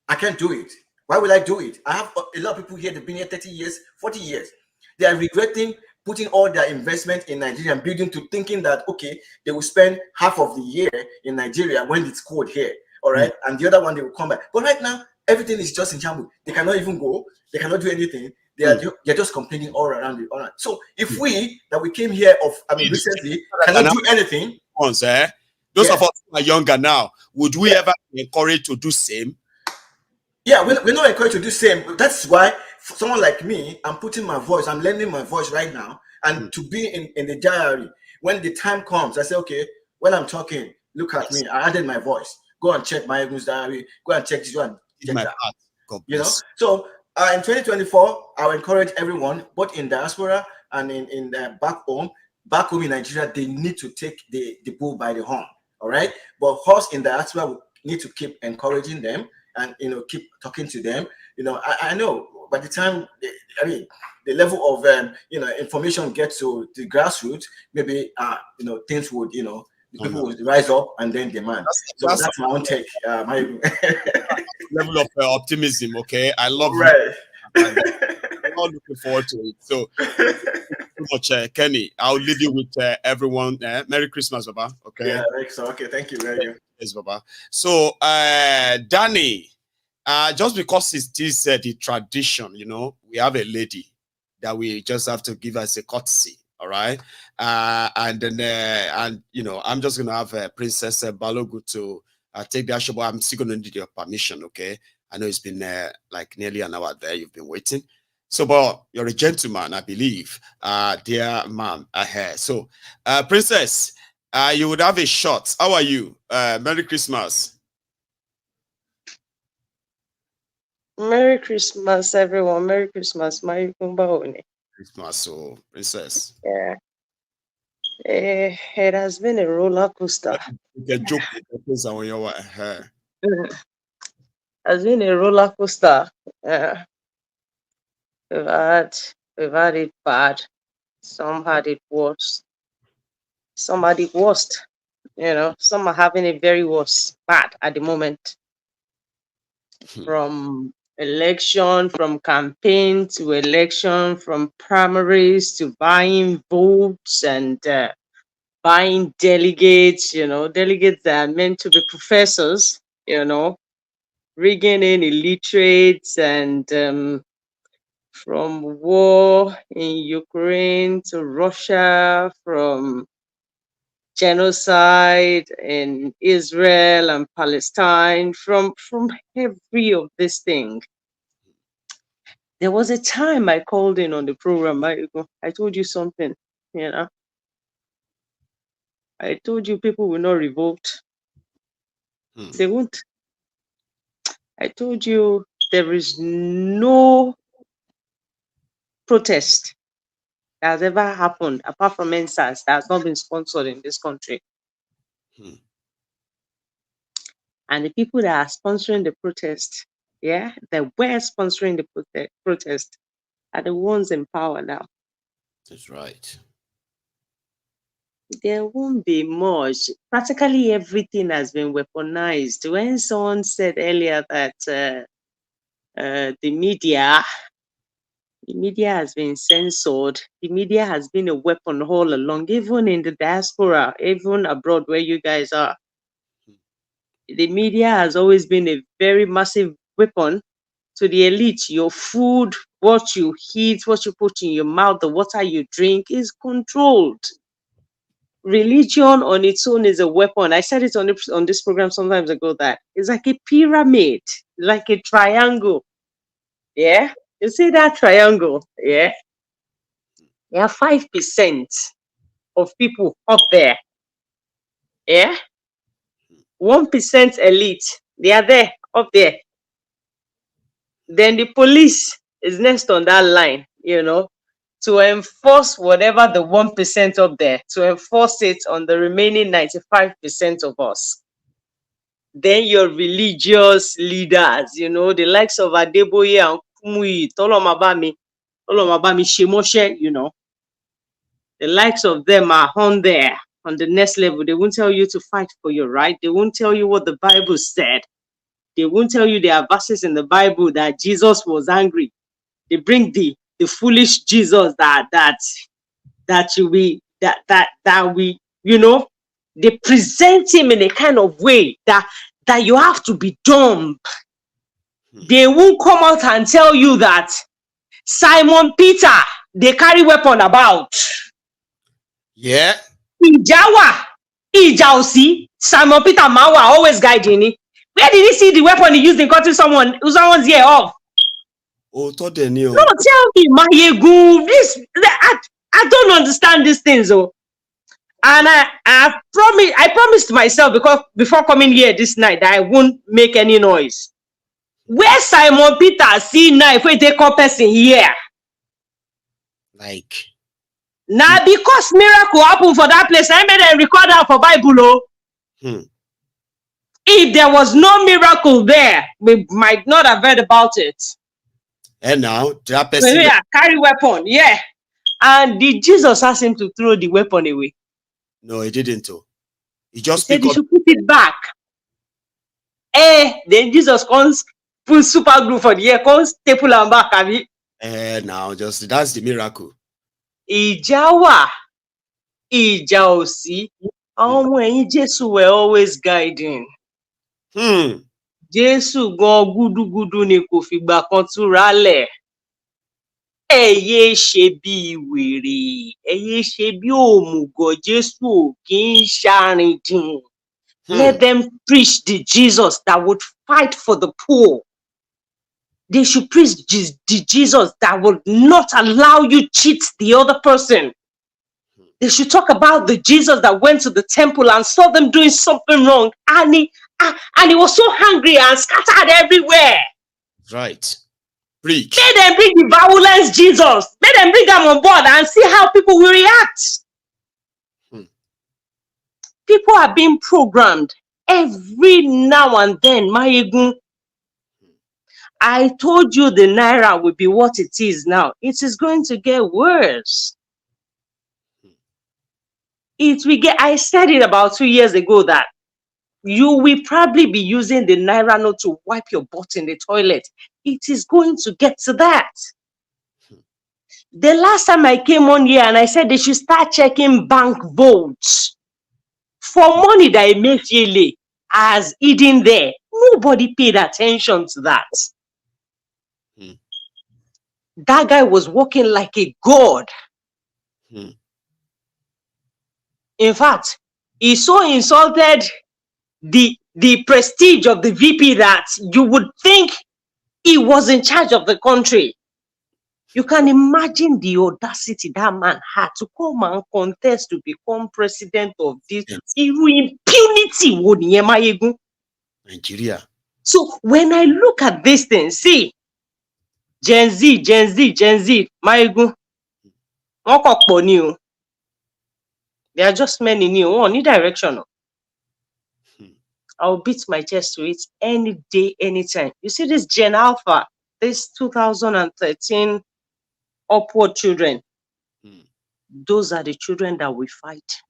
I can't do it. Why would I do it? I have a lot of people here, they've been here 30 years, 40 years. They are regretting putting all their investment in Nigeria and building to thinking that, okay, they will spend half of the year in Nigeria when it's cold here, all right? And the other one, they will come back. But right now, everything is just in shambles. They cannot even go. They cannot do anything. They're just complaining all around it. All right. So if we came here recently cannot do anything. Those of us who are younger now, would we ever be encouraged to do same? Yeah, we're not encouraged to do same. That's why for someone like me, I'm putting my voice, I'm lending my voice right now. And to be in the diary, when the time comes, I say, okay, when I'm talking, look at me. I added my voice. Go and check MaiyegundsDiary. Go and check this one. Check that. You know? So in 2024, I'll encourage everyone, both in diaspora and in back home in Nigeria, they need to take the bull by the horn. All right. But us in diaspora, we need to keep encouraging them and keep talking to them. I know by the time the level of information gets to the grassroots, maybe things would the people would rise up and then demand. That's my own take. My level of optimism. Okay, I love it. I'm not looking forward to it. So much, Kenny. I'll leave you with everyone. Merry Christmas, Baba. Okay. Yeah, so okay. Thank you very much. Yes, Baba. So, Danny, just because it is the tradition, we have a lady that we just have to give us a courtesy. All right. And then, and you know, I'm just gonna have Princess Balu to take that show, but I'm still gonna need your permission, okay? I know it's been like nearly an hour there. You've been waiting. So, but you're a gentleman, I believe, dear ma'am. So, Princess, you would have a shot. How are you? Merry Christmas. Merry Christmas, everyone. Merry Christmas, Maiyegun. Christmas, so Princess. Yeah. It has been a roller coaster. You can joke with the on your hair. It has been a roller coaster. We've had it bad. Some had it worse. Some had it worst. You know, some are having it very worse, bad at the moment. From election, from campaign to election, from primaries to buying votes and buying delegates, you know, delegates that are meant to be professors, you know, rigging in illiterates, and from war in Ukraine to Russia, from genocide in Israel and Palestine, from every of this thing. There was a time I called in on the program. I told you something, you know. I told you people will not revolt. They won't. I told you there is no protest that has ever happened apart from NSAS that has not been sponsored in this country. And the people that are sponsoring the protest, yeah, that were sponsoring the protest are the ones in power now. That's right. There won't be much. Practically everything has been weaponized. When someone said earlier that the media has been censored, the media has been a weapon all along, even in the diaspora, even abroad where you guys are. The media has always been a very massive weapon to the elite. Your food, what you eat, what you put in your mouth, the water you drink is controlled. Religion on its own is a weapon. I said it on this program sometimes ago that it's like a pyramid, like a triangle. Yeah, you see that triangle? Yeah, there are 5% of people up there. Yeah, 1% elite. They are there up there. Then the police is next on that line, you know, to enforce whatever the 1% up there, to enforce it on the remaining 95% of us. Then your religious leaders, you know, the likes of Adeboye and Kumuyi, Tolomabami, Shemoshe, you know, the likes of them are on there, on the next level. They won't tell you to fight for your right. They won't tell you what the Bible said. They won't tell you there are verses in the Bible that Jesus was angry. They bring the foolish Jesus that we, you know, they present him in a kind of way that you have to be dumb. They won't come out and tell you that Simon Peter, they carry weapon about. Yeah. Ijawa, Ijausi, Simon Peter Mawa always guiding it. Where did he see the weapon he used in cutting someone's ear off? Oh, no, tell me, Maiyegun, I don't understand these things, oh. And I promised myself, because before coming here this night, that I won't make any noise. Where Simon Peter see knife where they call person here? Like now, because miracle happened for that place, I made a record out for Bible. Oh. If there was no miracle there, we might not have heard about it. And now that person, yeah, carry weapon, yeah. And did Jesus ask him to throw the weapon away? No, he didn't. He just said he should put it back. Then Jesus comes, put super glue for the ear, comes staple and back. Now just that's the miracle. Ijawa, Ijausi, Jesus were always guiding. Jesus go gudu ni kò fìgbà kan túra lẹ̀. Eye ṣe bí wèrè, eye ṣe bí òmùgọ̀, Jésù ò kì í ṣàrìndìn. Let them preach the Jesus that would fight for the poor. They should preach the Jesus that would not allow you cheat the other person. They should talk about the Jesus that went to the temple and saw them doing something wrong, and he was so hungry and scattered everywhere. Right. Preach. Let them bring the violence Jesus. Let them bring them on board and see how people will react. People are being programmed every now and then. Maiyegun, I told you the Naira will be what it is now. It is going to get worse. It will get. I said it about 2 years ago that you will probably be using the Naira note to wipe your butt in the toilet. It is going to get to that. The last time I came on here and I said they should start checking bank votes for money that Emefiele has hidden there. Nobody paid attention to that. That guy was walking like a god. In fact, he so insulted the prestige of the VP that you would think he was in charge of the country. You can imagine the audacity that man had to come and contest to become president of this. Impunity would Maiyegun. Nigeria. So when I look at this thing, see, Gen Z, Maiyegun, there are just many new one need direction. I'll beat my chest to it any day, anytime. You see this Gen Alpha, this 2013 upward children. Those are the children that we fight.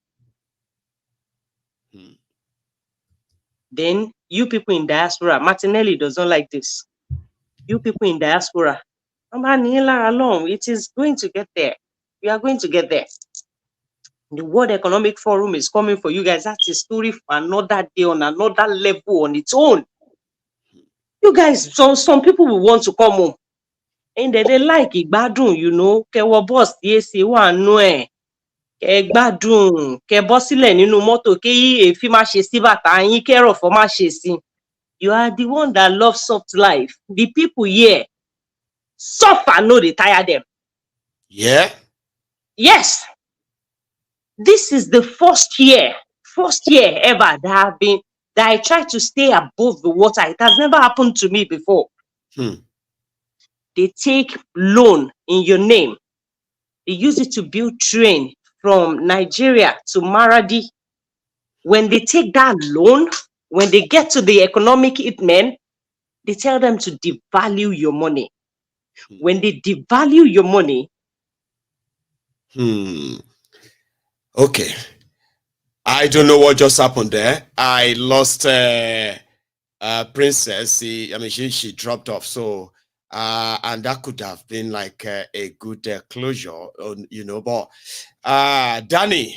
Then you people in diaspora, Martinelli doesn't like this. You people in diaspora, alone, it is going to get there. We are going to get there. The World Economic Forum is coming for you guys. That's a story for another day on another level on its own. You guys, some people will want to come home. And they like Igbadun, you know. Kewo boss, yes, you want no eh. Igbadun, ke bossile ninu moto, ke yi efi ma se si bata, yin kero for ma se si. You are the one that loves soft life. The people here suffer, no, they tire them. Yeah? Yes. This is the first year ever that I tried to stay above the water. It has never happened to me before. They take loan in your name. They use it to build train from Nigeria to Maradi. When they take that loan, when they get to the economic hitmen, they tell them to devalue your money. When they devalue your money, okay. I don't know what just happened there. I lost Princess. She dropped off. So, and that could have been like a good closure, you know. But, Danny,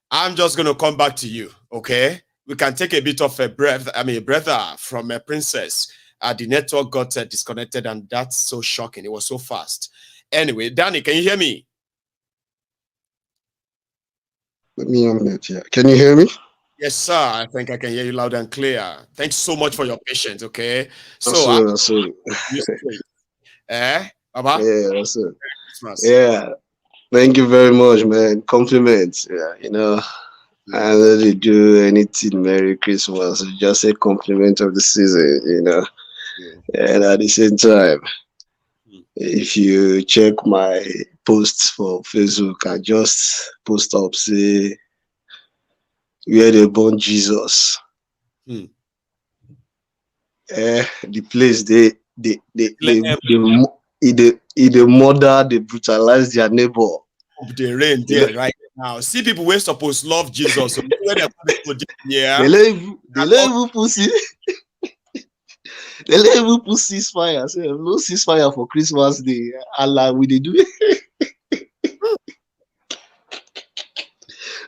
I'm just going to come back to you, okay? We can take a bit of a breather from a Princess. The network got disconnected, and that's so shocking. It was so fast. Anyway, Danny, can you hear me? Let me unmute, yeah. Can you hear me? Yes, sir. I think I can hear you loud and clear. Thanks so much for your patience, okay? So, that's it. Baba? Yeah, that's it. Yeah. Thank you very much, man. Compliments. Yeah, you know, I don't really do anything Merry Christmas. Just a compliment of the season, you know. And at the same time, if you check my posts for Facebook, I just post up, say, where they born Jesus. The place they murder, they brutalize their neighbor. The rain there right now. See people we're supposed to love Jesus. So yeah. They let even pussy. They let even put ceasefire. Say no ceasefire for Christmas Day. Allah, we they do it.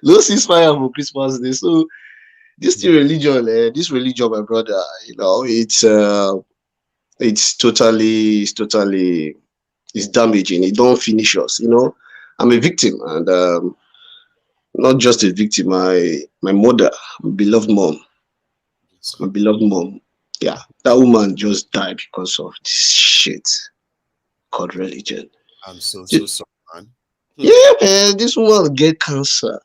No ceasefire for Christmas Day. So this religion, my brother, you know, it's totally It's damaging. It don't finish us. I'm a victim, and not just a victim. My mother, my beloved mom, yeah, that woman just died because of this shit called religion. I'm so sorry, man. Yeah, man, this woman get cancer.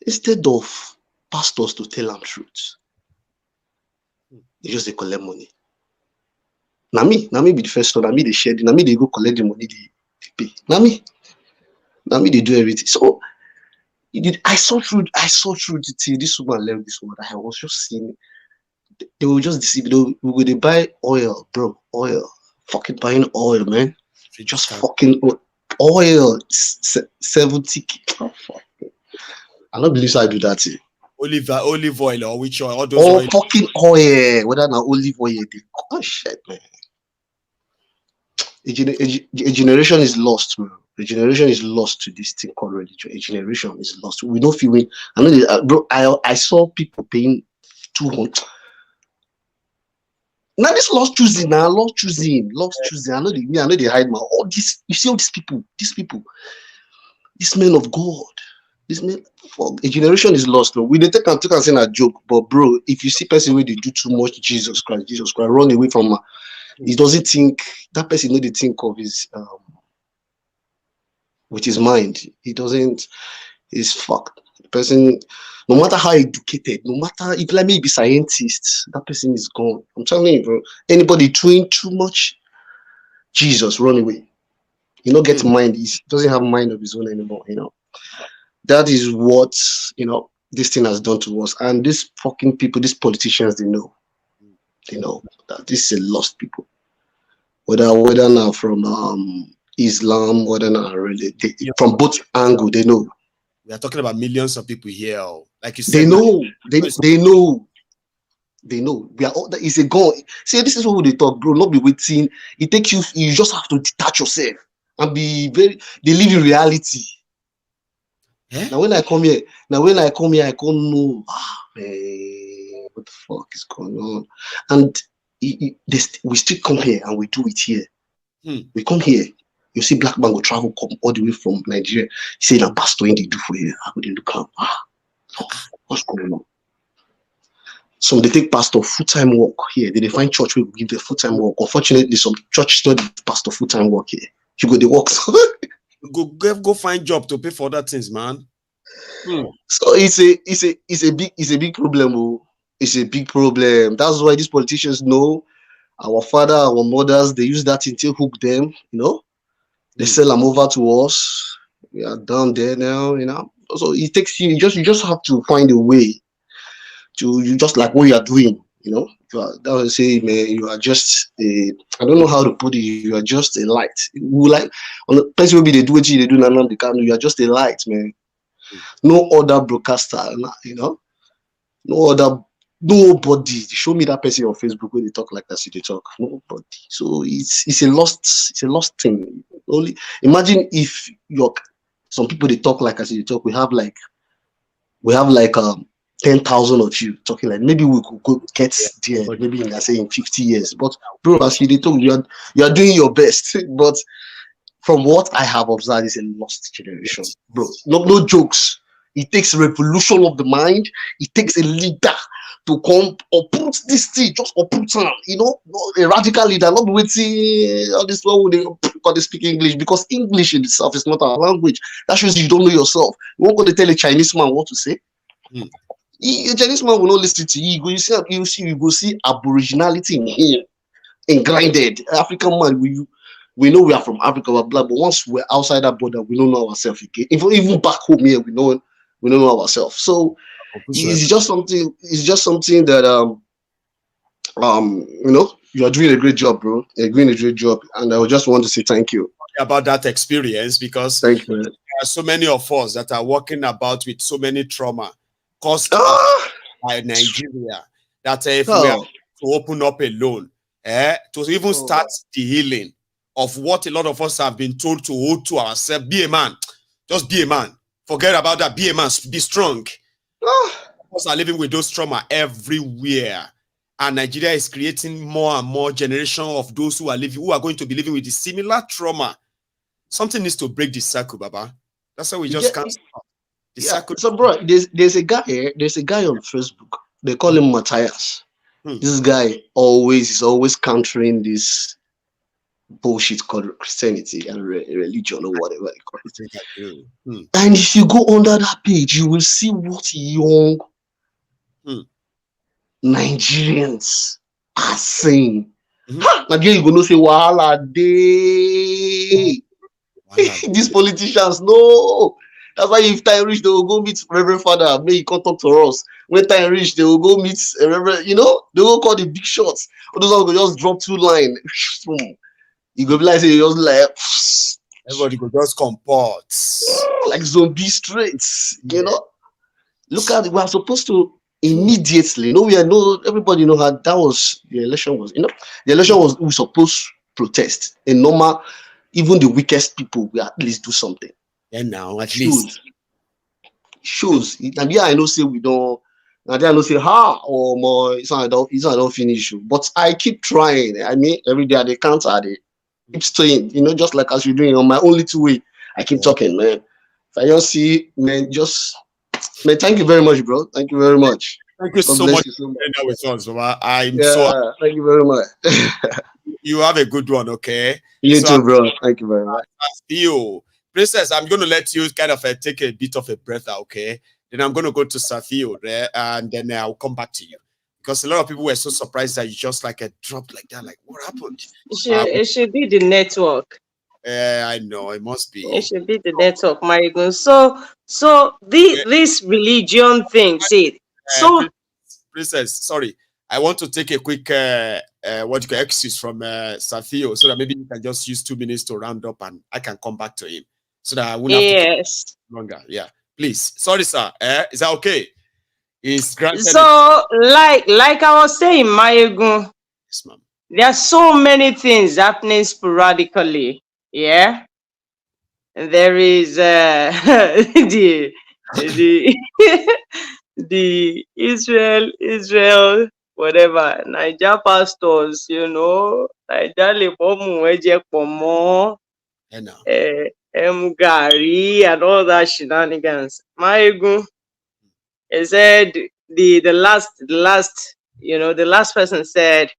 Instead of pastors to tell them truth, they just they collect money. Now me be the first one. Now me they share. Now me they go collect the money they pay. Now me they do everything. So I saw through the till this woman left this world. I was just seeing they will just deceive. They buy oil, bro. Oil, fucking buying oil, man. Just fucking oil. 70. Oh, fuck. I don't believe I do that. Olive oil or which oil? All those oil. Fucking oil. Whether now olive oil, oh shit, man. A generation is lost, bro. A generation is lost to this thing called religion. A generation is lost. We don't feel it. I know, bro. I saw people paying 200. Now this lost choosing. I know they hide my all this. You see all these people, these men of God. This man, a generation is lost. Bro. We take and say a joke, but bro, if you see person where they do too much Jesus Christ, run away from. He doesn't think that person. Know the think of his with his mind. He doesn't. He's fucked. The person, no matter how educated, no matter if like maybe scientist, that person is gone. I'm telling you, bro. Anybody doing too much, Jesus, run away. You don't get mind. He doesn't have mind of his own anymore. That is what this thing has done to us. And these fucking people, these politicians, they know that this is a lost people. Whether now from Islam, whether now really from both angles, they know. We are talking about millions of people here. Like you said, they know. They know. We are all that is a goal. See, this is what they talk, bro. Not be waiting. It takes you. You just have to detach yourself and be very. They live in reality. Now when I come here, I can't know. Man, what the fuck is going on? And we still come here and we do it here. We come here. You see, black man will travel come all the way from Nigeria. Say, "Na pastor in they do for here." I would look up. What's going on? So they take pastor full-time work here. They find church where we give the full-time work. Unfortunately, some church not pastor full-time work here. You go the work. Go find job to pay for other things, man. So it's a big problem. Oh. It's a big problem. That's why these politicians know our father, our mothers. They use that until hook them. They sell them over to us. We are down there now. So it takes you. You just have to find a way to you just like what you are doing. That would say, man, you are just a. I don't know how to put it. You are just a light. Like on the person will be they do what they do now. They can't. You are just a light, man. No other broadcaster, nobody. Show me that person on Facebook when they talk like that. They talk nobody. So it's a lost thing. Only imagine if some people they talk like as they talk. We have like 10,000 of you talking like maybe we could go get there maybe in 50 years. But bro, as you talk, you are doing your best. But from what I have observed, is a lost generation, bro. No jokes. It takes a revolution of the mind. It takes a leader to come uproot this thing, just uproot them. A radical leader, not waiting all this one when they speak English, because English in itself is not our language. That shows you don't know yourself. You won't go to tell a Chinese man what to say. A Chinese man will not listen to you. You go see aboriginality in him, engrinded. African man, we know we are from Africa, blah, blah, but once we're outside that border, we don't know ourselves again. Even back home here, we don't know ourselves. So it's just something that you are doing a great job, bro. You're doing a great job, and I just want to say thank you about that experience, because thank you. There are so many of us that are walking about with so many trauma caused by Nigeria that if we are to open up alone, to even start the healing of what a lot of us have been told to hold to ourselves. Be a man. Just be a man. Forget about that. Be a man. Be strong. Us are living with those trauma everywhere. And Nigeria is creating more and more generation of those who are going to be living with the similar trauma. Something needs to break this circle, Baba. That's why we just can't stop. So, bro, there's a guy here. There's a guy on Facebook. They call him Matthias. This guy is always countering this bullshit called Christianity and religion or whatever they call it. And if you go under that page, you will see what young Nigerians are saying. Again, you're gonna say wahala day. These politicians, no. That's why if time reach, they will go meet Reverend Father. May he come talk to us. When time reach, they will go meet Reverend. You know, they will call the big shots. Or those ones will just drop 2 lines. You go be like, say, just like everybody go just comport like zombie streets. You know, look at it. We are supposed to immediately. Everybody know how that was the election was. You know, the election was we supposed to protest. A normal, even the weakest people will at least do something. And now at least shows. And yeah, I know say we don't. And then I know say or more. It's not don't finish. But I keep trying. I mean, every day at the counter, they keep staying. You know, just like as you're doing on my own little way. I keep talking, man. If I don't see, man, thank you very much, bro. Thank you very much. Thank you so much for being there with us, Baba. Thank you very much. You have a good one, okay? You too, bro. Thank you very much. You. Princess, I'm going to let you kind of take a bit of a breath, okay? Then I'm going to go to Safio there, and then I'll come back to you. Because a lot of people were so surprised that you just like a drop like that. Like, what happened? It should be the network. I know, it must be. It should be the network, Maiyegun. So this religion thing, see. Princess, sorry. I want to take a quick excuse from Safio so that maybe you can just use 2 minutes to round up and I can come back to him. So that I won't have to take longer. Yeah, please. Sorry, sir. Is that okay? Is granted. So, like I was saying, Maiyegun, yes, ma'am. There are so many things happening sporadically. Yeah, there is the Israel, whatever, Niger pastors, you know, Niger Mgari and all that shenanigans. Maiyegun, he said the last person said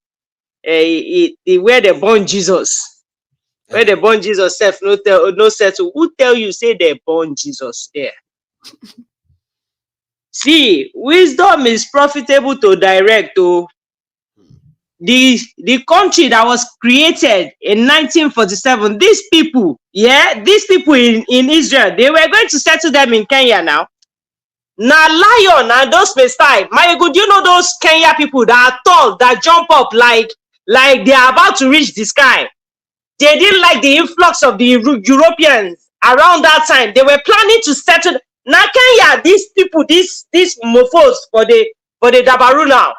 where they born Jesus. Where they born Jesus self no settle. Who tell you say they born Jesus there? See, wisdom is profitable to direct to the country that was created in 1947. These people in Israel, they were going to settle them in Kenya now. Now lion and those style. Maiyegun, do you know those Kenya people that are tall, that jump up like they are about to reach the sky? They didn't like the influx of the Europeans around that time. They were planning to settle. Now Kenya, these people, these mofos for the Dabaru now.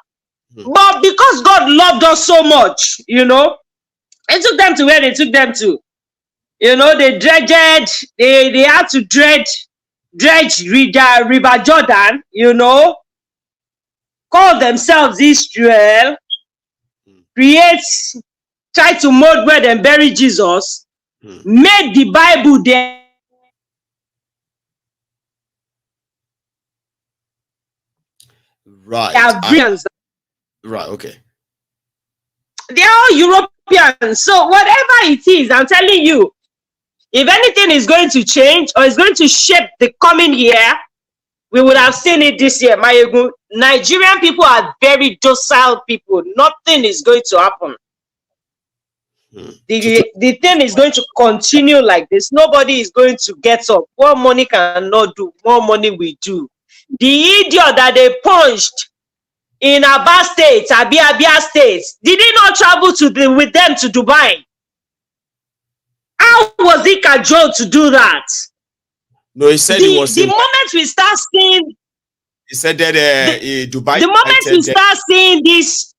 But because God loved us so much, you know, it took them to where they took them to. You know, they dredged, they had to dredge River Jordan, you know, call themselves Israel, try to mold where they bury Jesus, made the Bible there. Right. Right, okay. They're all Europeans. So whatever it is, I'm telling you, if anything is going to change or is going to shape the coming year, we would have seen it this year. Maiyegun, Nigerian people are very docile people. Nothing is going to happen. The thing is going to continue like this. Nobody is going to get up. What money cannot do, more money we do. The idiot that they punched in Aba State, Abia State, did he not travel with them to Dubai? How was he cajoled to do that? No, he said it was the moment we start seeing. He said that Dubai. The moment we start seeing this,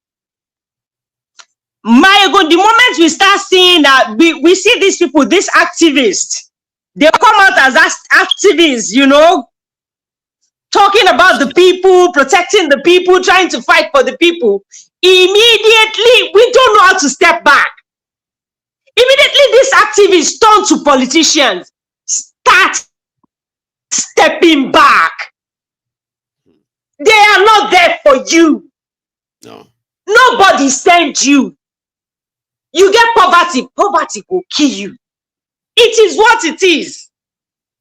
Maiyegun, the moment we start seeing that we see these people, these activists, they come out as activists, you know, talking about the people, protecting the people, trying to fight for the people. Immediately, we don't know how to step back. Immediately, these activists turn to politicians, start stepping back. They are not there for you. No. Nobody sent you. You get poverty. Poverty will kill you. It is what it is.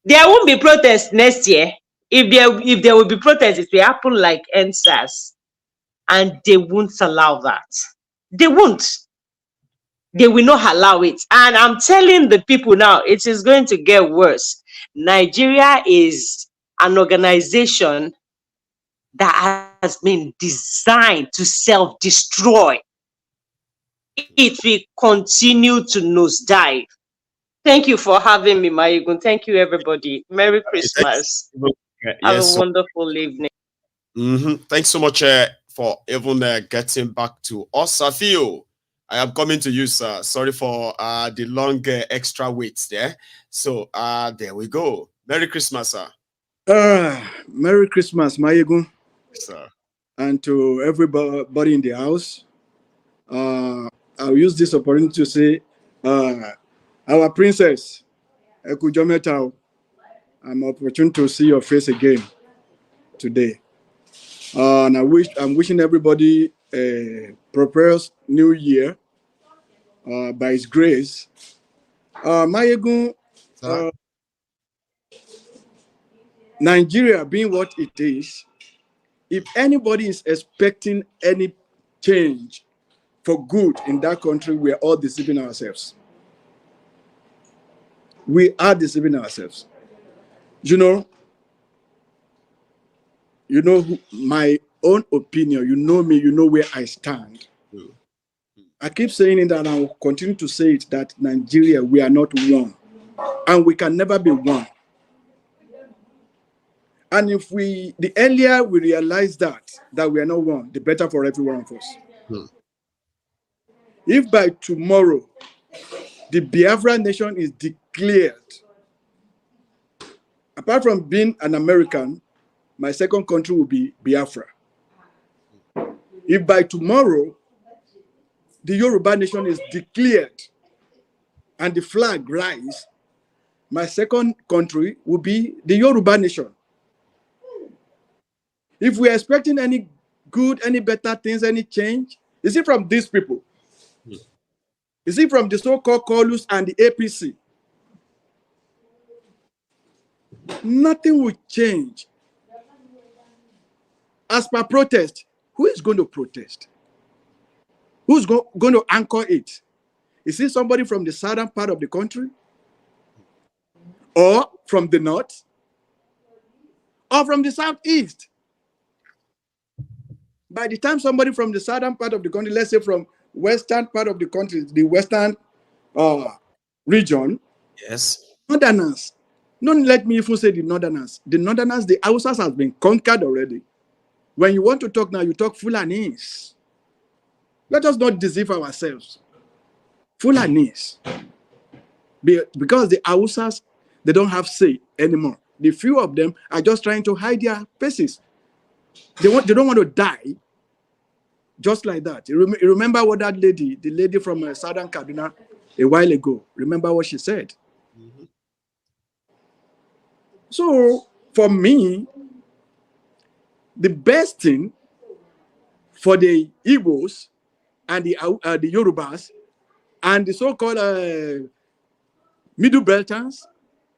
There won't be protests next year. If there will be protests, it will happen like NSAS. And they won't allow that. They won't. They will not allow it. And I'm telling the people now, it is going to get worse. Nigeria is an organization that has been designed to self-destroy. It will continue to nosedive. Thank you for having me, Maiyegun. Thank you, everybody. Merry Christmas. Have a wonderful evening. Thanks so much for even getting back to us. Safio, I am coming to you, sir. Sorry for the long extra wait there. So there we go. Merry Christmas, sir. Merry Christmas, Maiyegun. Sir. And to everybody in the house. I'll use this opportunity to say, our princess, Ekujometao, I'm opportune to see your face again today. And I'm wishing everybody a prosperous new year by His grace. Maiyegun, Nigeria being what it is, if anybody is expecting any change for good in that country, we are all deceiving ourselves. We are deceiving ourselves. You know my own opinion, you know me, you know where I stand. I keep saying it and I will continue to say it, that Nigeria, we are not one. And we can never be one. And if the earlier we realize that we are not one, the better for every one of us. If by tomorrow the Biafra nation is declared, apart from being an American, my second country will be Biafra. If by tomorrow the Yoruba nation is declared and the flag rise, my second country will be the Yoruba nation. If we are expecting any good, any better things, any change, is it from these people? Is it from the so-called Kolus and the APC? Nothing will change. As per protest, who is going to protest? Who's going to anchor it? Is it somebody from the southern part of the country? Or from the north? Or from the southeast? By the time somebody from the southern part of the country, let's say from western part of the country, the western region, yes, northerners, don't let me even say the northerners. The northerners, the Hausas has been conquered already. When you want to talk now, you talk Fulanese. Let us not deceive ourselves. Fulanese. Because the Hausas, they don't have say anymore. The few of them are just trying to hide their faces. They don't want to die just like that. You remember what that lady, the lady from Southern Kaduna a while ago, remember what she said? So for me, the best thing for the Igbos and the Yorubas and the so-called Middle Belters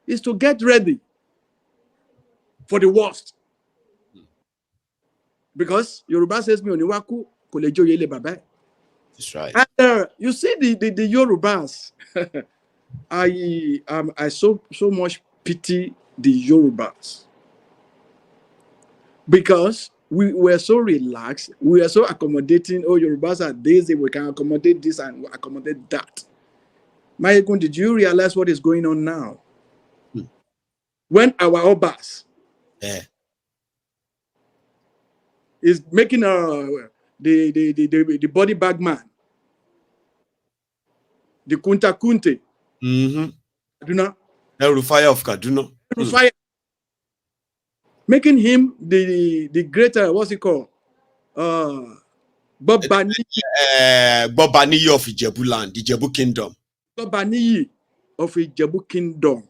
is to get ready for the worst. Because Yoruba says me oniwaku kolejo yele baba. That's right. And you see the Yorubas, I so much pity the Yorubas because we were so relaxed, we were so accommodating. Oh, Yorubas are this, we can accommodate this and accommodate that. Maiyegun, did you realize what is going on now? When our Obas is making the body bag man, the Kunta Kunte, Kaduna, El Rufai of Kaduna, Rufai, making him the greater, what's it called? Bobaniyi of Ijebu land, Ijebu kingdom. Bobaniyi of Ijebu kingdom.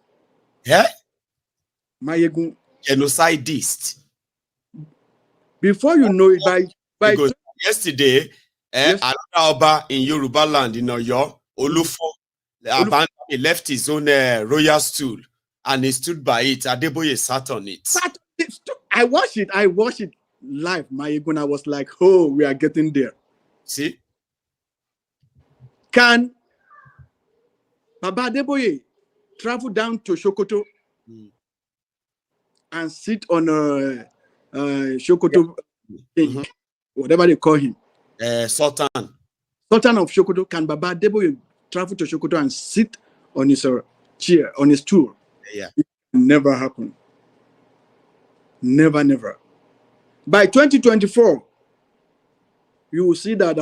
Yeah? Maiyegun. Genocidist. Before you know it, because yesterday, another Oba in Yoruba land in Oyo, Olufo, he left his own royal stool and he stood by it. Adeboye sat on it. I watched it live, Maiyegun. I was like, oh, we are getting there. See? Can Baba Adeboye travel down to Sokoto and sit on a Sokoto king, whatever they call him? Sultan of Sokoto. Can Baba Adeboye travel to Sokoto and sit on his chair, on his stool? Yeah. It never happened. Never, never. By 2024, you will see that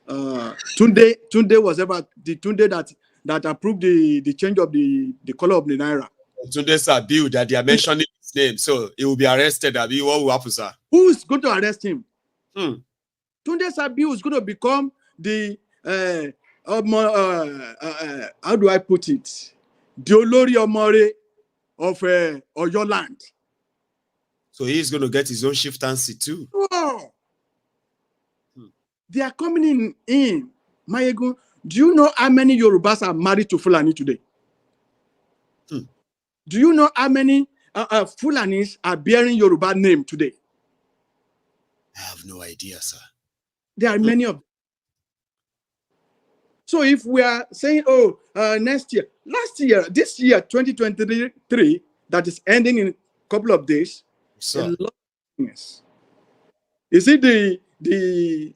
Tunde was ever the Tunde that approved the change of the color of the naira. Tunde Sabiu that they are mentioning his name, so he will be arrested. What will happen, sir? Who is going to arrest him? Tunde Sabiu is going to become the how do I put it? The Olori Omore of Oyo land. So he's going to get his own chieftaincy too. Wow. They are coming in. Maiyegun, do you know how many Yorubas are married to Fulani today? Do you know how many Fulanis are bearing Yoruba name today? I have no idea, sir. There are many of them. So if we are saying, next year, this year, 2023, that is ending in a couple of days, a lot of things. Is it the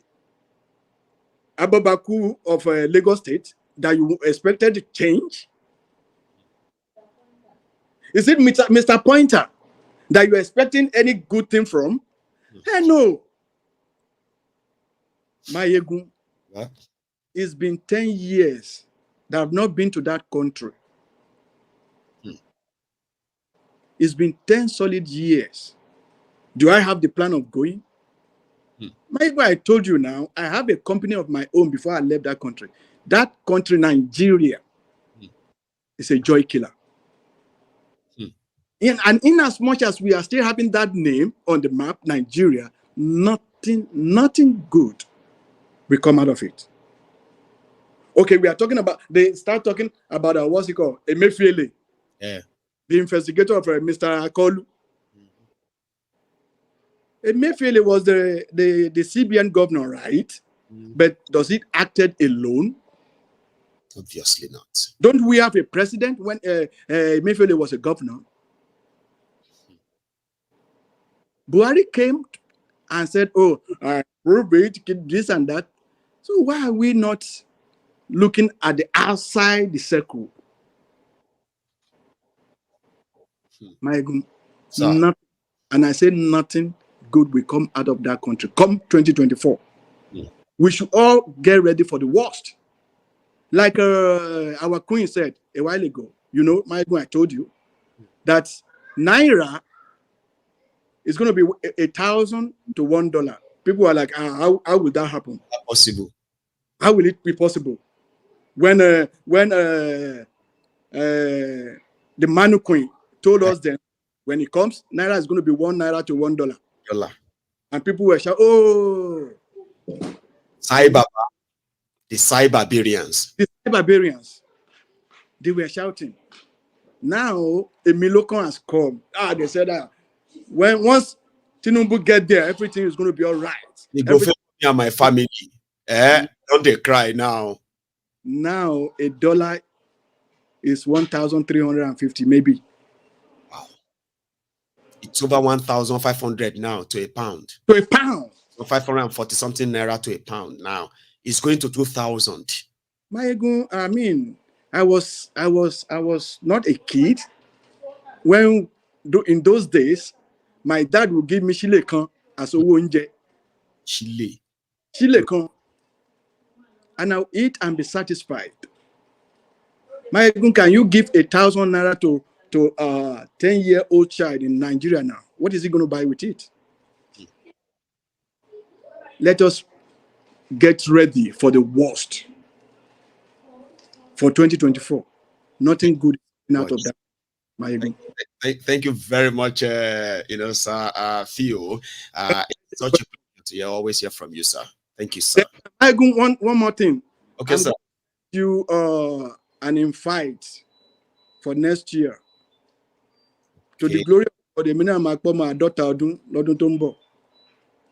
Ababaku of Lagos State that you expected to change? Is it Mr. Pointer that you're expecting any good thing from? No. Maiyegun, it's been 10 years that I've not been to that country. It's been 10 solid years. Do I have the plan of going? Maiyegun, I told you now, I have a company of my own before I left that country. That country, Nigeria, is a joy killer. And in as much as we are still having that name on the map, Nigeria, nothing good will come out of it. Okay, we are talking about, they start talking about what's it called? Emefiele. Yeah. The investigator of Mr. Akolu. Emefiele was the CBN governor, right? But does it acted alone? Obviously not. Don't we have a president when Emefiele was a governor? Buhari came and said, oh, I prove it, this and that. So why are we not looking at the outside the circle? Maiyegun, nothing, and I say nothing good will come out of that country. Come 2024, we should all get ready for the worst. Like our queen said a while ago, you know, Maiyegun, I told you that Naira is going to be 1,000 to $1. People are like, how will that happen? Not possible. How will it be possible? When the Manu Queen told us then, when it comes, Naira is going to be $1 to $1. And people were shouting, oh. The Cybarbarians. The Cybarbarians. They were shouting. Now, a Milokon has come. They said that once Tinubu get there, everything is going to be all right. They go for me and my family. Don't they cry now? Now, $1 is 1,350 maybe. Wow. It's over 1,500 now to a pound. To a pound. So 540 something naira to a pound now. It's going to 2,000. Maiyegun, I mean, I was not a kid when in those days my dad would give me chilekan as a wonje. Chilekan. And I'll eat and be satisfied. Maiyegun, can you give 1,000 naira to a 10-year-old child in Nigeria now? What is he going to buy with it? let us get ready for the worst for 2024. Nothing good out of that. Thank you very much, sir, Theo. It's such a pleasure to always hear from you, sir. Thank you, sir. Maiyegun, one more thing. Okay, sir. You an invite for next year to the glory of the Minna daughter Lodun Tombo.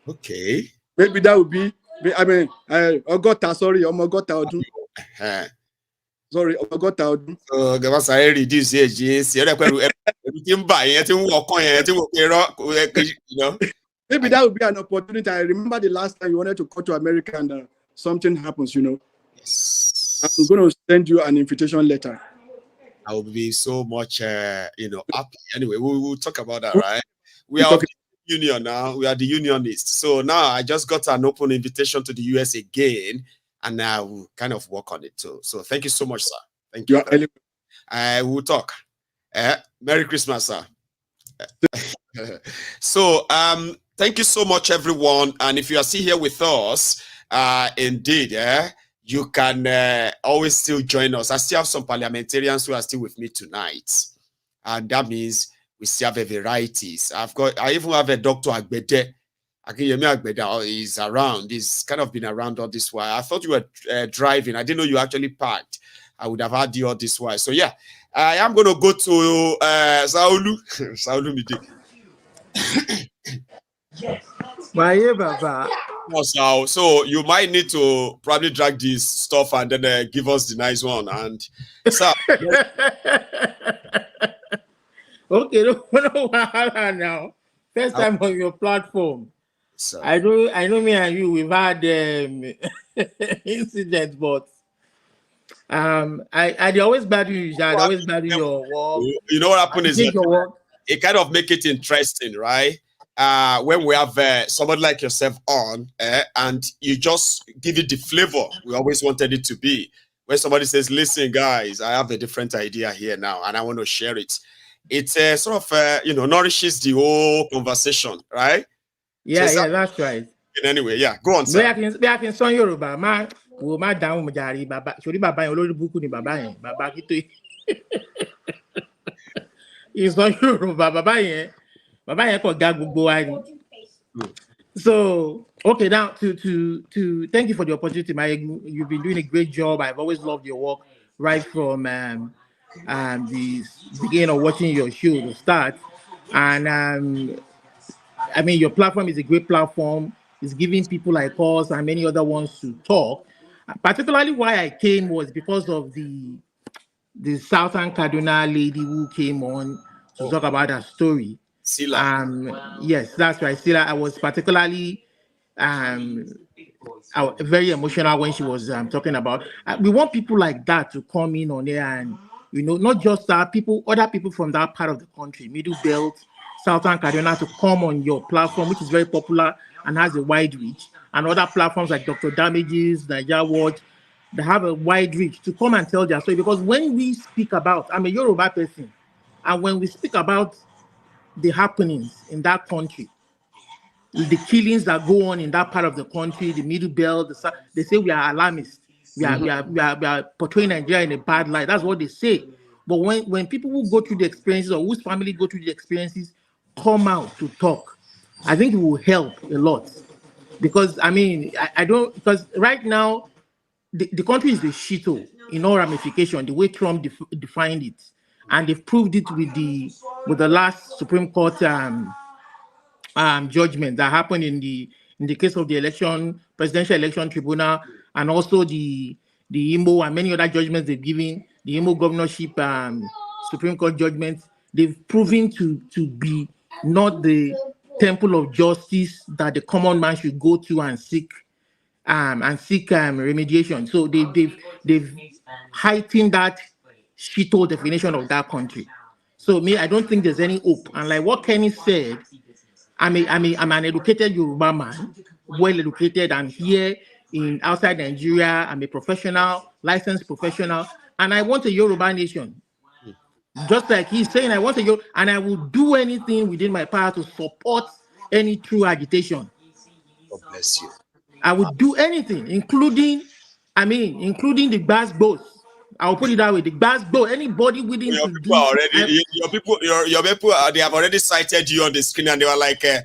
Okay. Maybe that would be, I mean, Ogota, sorry, Omogota Odun. Sorry, Ogota Odun. So, the was I reduce age, Maybe that would be an opportunity. I remember the last time you wanted to go to America and something happens, Yes. I'm going to send you an invitation letter. I will be so much, happy. Anyway, we will talk about that, right? We are the union now. We are the unionists. So now I just got an open invitation to the US again, and I will kind of work on it too. So thank you so much, sir. Thank you. I will talk. Merry Christmas, sir. So thank you so much, everyone. And if you are still here with us, indeed, you can always still join us. I still have some parliamentarians who are still with me tonight, and that means we still have a varieties. I even have a Dr. Agbede. Akinyemi Agbede is around. He's kind of been around all this while. I thought you were driving. I didn't know you actually parked. I would have had you all this while. So yeah, I am going to go to Saulu. Saulu Midi. So you might need to probably drag this stuff and then give us the nice one. And sir, okay, no, now. First time on your platform. Sir. I know me and you, we've had incidents, but I always value you, Jide. I always value your work. You know what happened is it kind of make it interesting, right? When we have somebody like yourself on, and you just give it the flavor we always wanted it to be. When somebody says, "Listen, guys, I have a different idea here now, and I want to share it." It's sort of nourishes the whole conversation, right? Yeah, so that's right. Anyway, yeah, go on, sir. I can son Yoruba, ma down Mujari, Baba, Shuri Baba, and Lord Buku, Baba, Baba Kito. It's not Yoruba, Baba, Baba, So, okay, now to thank you for the opportunity, Maiyegun. You've been doing a great job. I've always loved your work right from the beginning of watching your show to start. And I mean, your platform is a great platform. It's giving people like us and many other ones to talk. Particularly why I came was because of the Southern Kaduna lady who came on to talk about her story. Sila. Yes, that's right. Sila, I was particularly very emotional when she was talking about. We want people like that to come in on there and, not just other people from that part of the country, Middle Belt, Southern Kaduna, to come on your platform, which is very popular and has a wide reach, and other platforms like Dr. Damages, Nigeria Watch, they have a wide reach to come and tell their story. Because when we speak about, I'm a Yoruba person, and when we speak about the happenings in that country, the killings that go on in that part of the country, the Middle Belt, they say we are alarmists. We are portraying Nigeria in a bad light. That's what they say. But when people who go through the experiences or whose family go through the experiences come out to talk, I think it will help a lot. Because I mean, because right now the country is a shithole in all ramification, the way Trump defined it, and they've proved it with the last Supreme Court judgment that happened in the case of the presidential election tribunal, and also the Imo and many other judgments they've given, the Imo governorship Supreme Court judgments. They've proven to be not the temple of justice that the common man should go to and seek remediation. So they've heightened that shithole definition of that country. So I don't think there's any hope. And like what Kenny said, I'm an educated Yoruba man, well educated, and here outside Nigeria, I'm a professional, licensed professional, and I want a Yoruba nation. Just like he's saying, I want a Yoruba, and I will do anything within my power to support any true agitation. God bless you. I would do anything, including the bass boss. I'll put it that way. The bass boss. Anybody willing Your to people do. are already, your people, they have already cited you on the screen, and they were like, I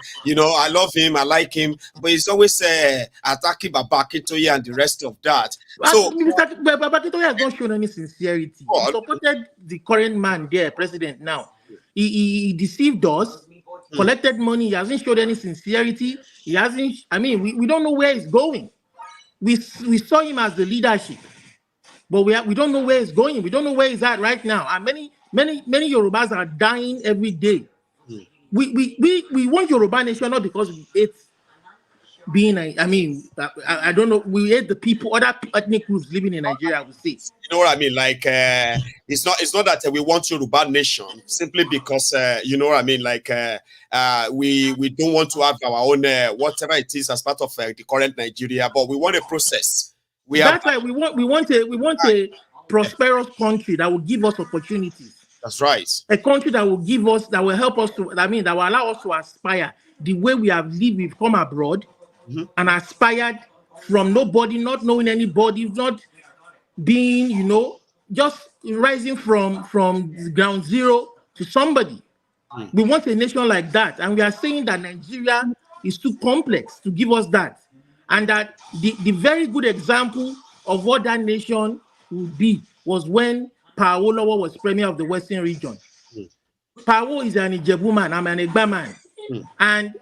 love him, I like him, but he's always attacking Babakitoye and the rest of that. So Babakitoye has not shown any sincerity. He supported the current man there, president now. He deceived us, collected money. He hasn't showed any sincerity. He hasn't. We don't know where he's going. We saw him as the leadership, but we don't know where he's going. We don't know where he's at right now. And many Yorubas are dying every day. We want Yoruba nation not because we hate being I don't know, we hate the people, other ethnic groups living in Nigeria, I would say. You know what I mean? Like it's not that we want Yoruba nation simply because you know what I mean, like we don't want to have our own whatever it is as part of the current Nigeria, but we want a process. We want a prosperous country that will give us opportunities. That's right. A country that will help us to, that will allow us to aspire the way we have lived. We've come abroad and aspired from nobody, not knowing anybody, not being, just rising from ground zero to somebody. We want a nation like that. And we are saying that Nigeria is too complex to give us that. And that the very good example of what that nation would be was when Paolo was premier of the Western region. Paolo is an Ijebu man, I'm an Egba man. And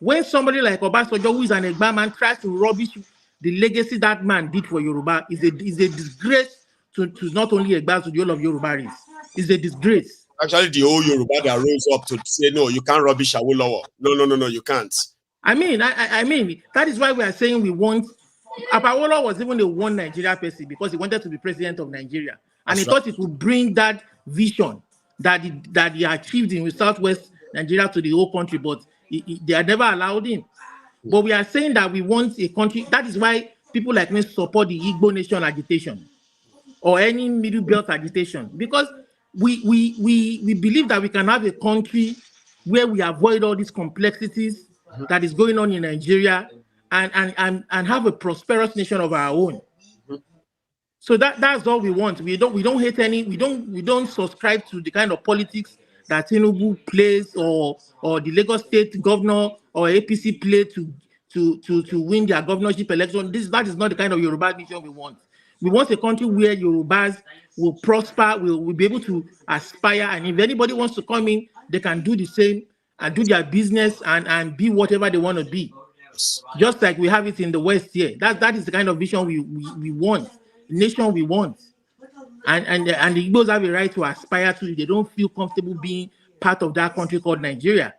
when somebody like Obasanjo, who is an Egba man, tries to rubbish the legacy that man did for Yoruba, is a disgrace to not only Egba, to the whole of Yoruba. It's a disgrace. Actually, the whole Yoruba that rose up to say, no, you can't rubbish Awolowo. No, you can't. I mean, that is why we are saying we want. Apawolo was even a one Nigeria person because he wanted to be president of Nigeria, and he thought it would bring that vision that he achieved in Southwest Nigeria to the whole country, but they had never allowed him. But we are saying that we want a country. That is why people like me support the Igbo nation agitation or any middle belt agitation, because we believe that we can have a country where we avoid all these complexities that is going on in Nigeria and have a prosperous nation of our own. So that's all we want. We don't hate any. We don't subscribe to the kind of politics that Tinubu plays or the Lagos State governor or APC play to win their governorship election. That is not the kind of Yoruba nation we want. We want a country where Yorubas will prosper, will be able to aspire, and if anybody wants to come in, they can do the same and do their business and be whatever they want to be. Just like we have it in the West here. That is the kind of vision we want, nation we want. And the Igbos have a right to aspire to. They don't feel comfortable being part of that country called Nigeria.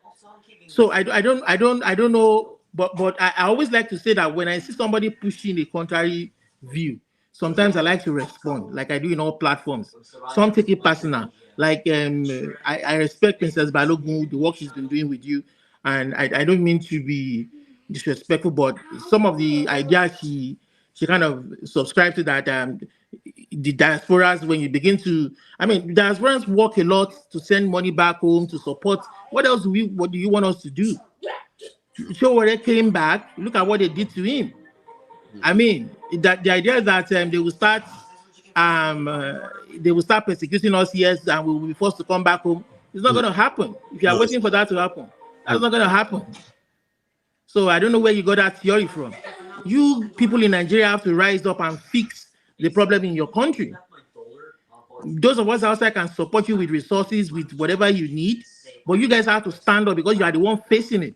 So I don't know, but I always like to say that when I see somebody pushing a contrary view, sometimes I like to respond, like I do in all platforms. Some take it personal. Like I respect Princess Balu, the work she's been doing with you, and I don't mean to be disrespectful, but some of the ideas she kind of subscribed to, that the diasporas, when you begin to, diasporans work a lot to send money back home to support. What else do you want us to do? Show where they came back, look at what they did to him. That the idea is that they will start persecuting us, yes, and we will be forced to come back home. It's not going to happen. If you are waiting for that to happen, that's not going to happen. So I don't know where you got that theory from. You people in Nigeria have to rise up and fix the problem in your country. Those of us outside can support you with resources, with whatever you need, but you guys have to stand up because you are the one facing it.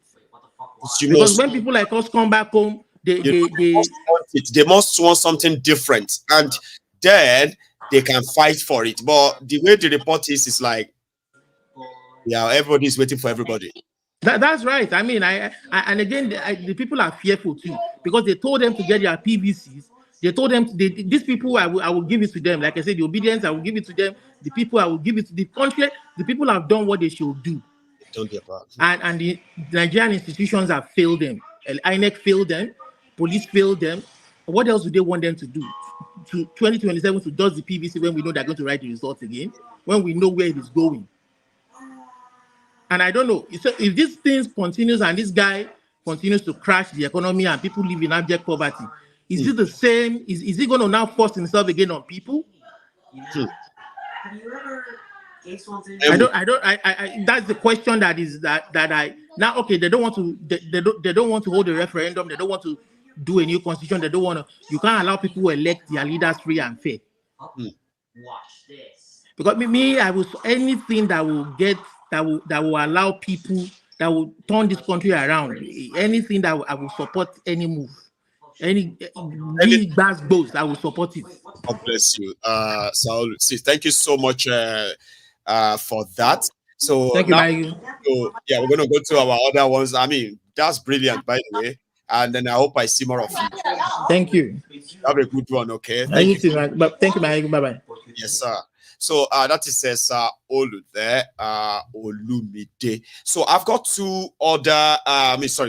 Because when people like us come back home, they must want something different, and then they can fight for it. But the way the report is like, everybody's waiting for everybody. That's right. And again, the people are fearful too, because they told them to get their PVCs. They told them these people, I will give it to them. Like I said, the obedience, I will give it to them. The people, I will give it to the country. The people have done what they should do. Don't get back. And the Nigerian institutions have failed them. INEC failed them. Police failed them. What else do they want them to do? To 2027 to dust the PVC when we know they're going to write the results again, when we know where it is going. And I don't know. So if this thing continues and this guy continues to crash the economy and people live in abject poverty, is it the same? Is he going to now force himself again on people? That's the question that I now, okay, they don't want to they don't want to hold a referendum, they don't want to do a new constitution, they don't want to, you can't allow people to elect their leaders free and fair. Watch this. Because me, I will anything that will get that will allow people, that will turn this country around, anything that I will support any move. Any bass boast, I will support it. God bless you. Saul, thank you so much for that. So thank you, now, Maiyegun. we're gonna go to our other ones. I mean, that's brilliant, by the way. And then I hope I see more of you. Thank you. Have a good one, okay? Thank you. Thank you, Maiyegun. Bye-bye. Yes, sir. So that is Olu there, Olumide. So I've got two other,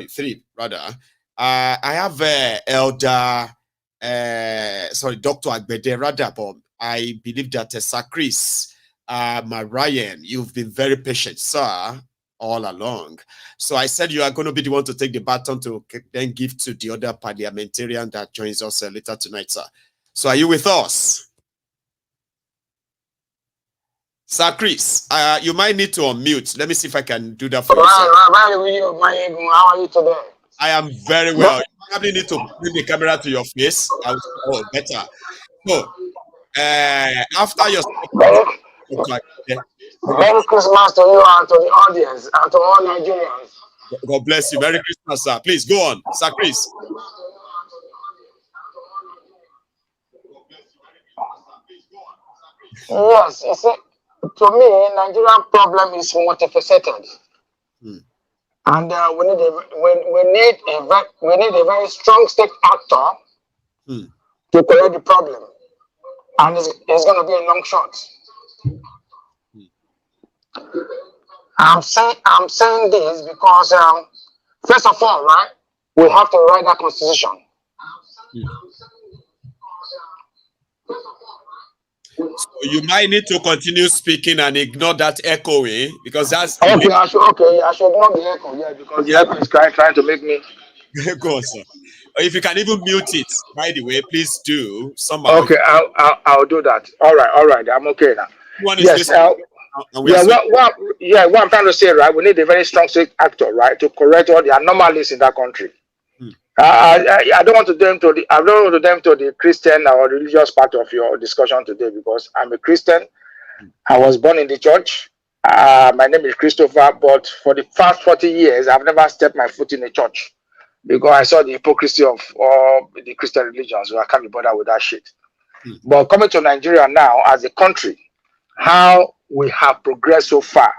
three rather. I have Elder, Dr. Agbede rather, but I believe that Sakris, Marian, you've been very patient, sir, all along. So I said you are going to be the one to take the baton to then give to the other parliamentarian that joins us later tonight, sir. So are you with us? Sir Chris, you might need to unmute. Let me see if I can do that for you. How are you today? I am very well. You probably need to bring the camera to your face. Better. So, after your Merry Christmas to you and to the audience and to all Nigerians. God bless you. Merry Christmas, sir. Please go on, Sir Chris. Yes, you see, to me, Nigerian problem is multifaceted. And we need a very strong state actor to correct the problem, and it's going to be a long shot. I'm saying this because first of all, right, we have to write that constitution. So you might need to continue speaking and ignore that echoing, because that's okay. I should ignore the echo, yeah, because the echo is trying to make me go on, sir. If you can even mute it, by the way, please do somehow. Okay, I'll do that. All right, I'm okay now. Yes, what I'm trying to say, right, we need a very strong state actor, right, to correct all the anomalies in that country. I don't want to them to the Christian or religious part of your discussion today, because I'm a Christian. I was born in the church. My name is Christopher, but for the past 40 years, I've never stepped my foot in a church because I saw the hypocrisy of all the Christian religions, so I can't be bothered with that shit. But coming to Nigeria now as a country, how we have progressed so far,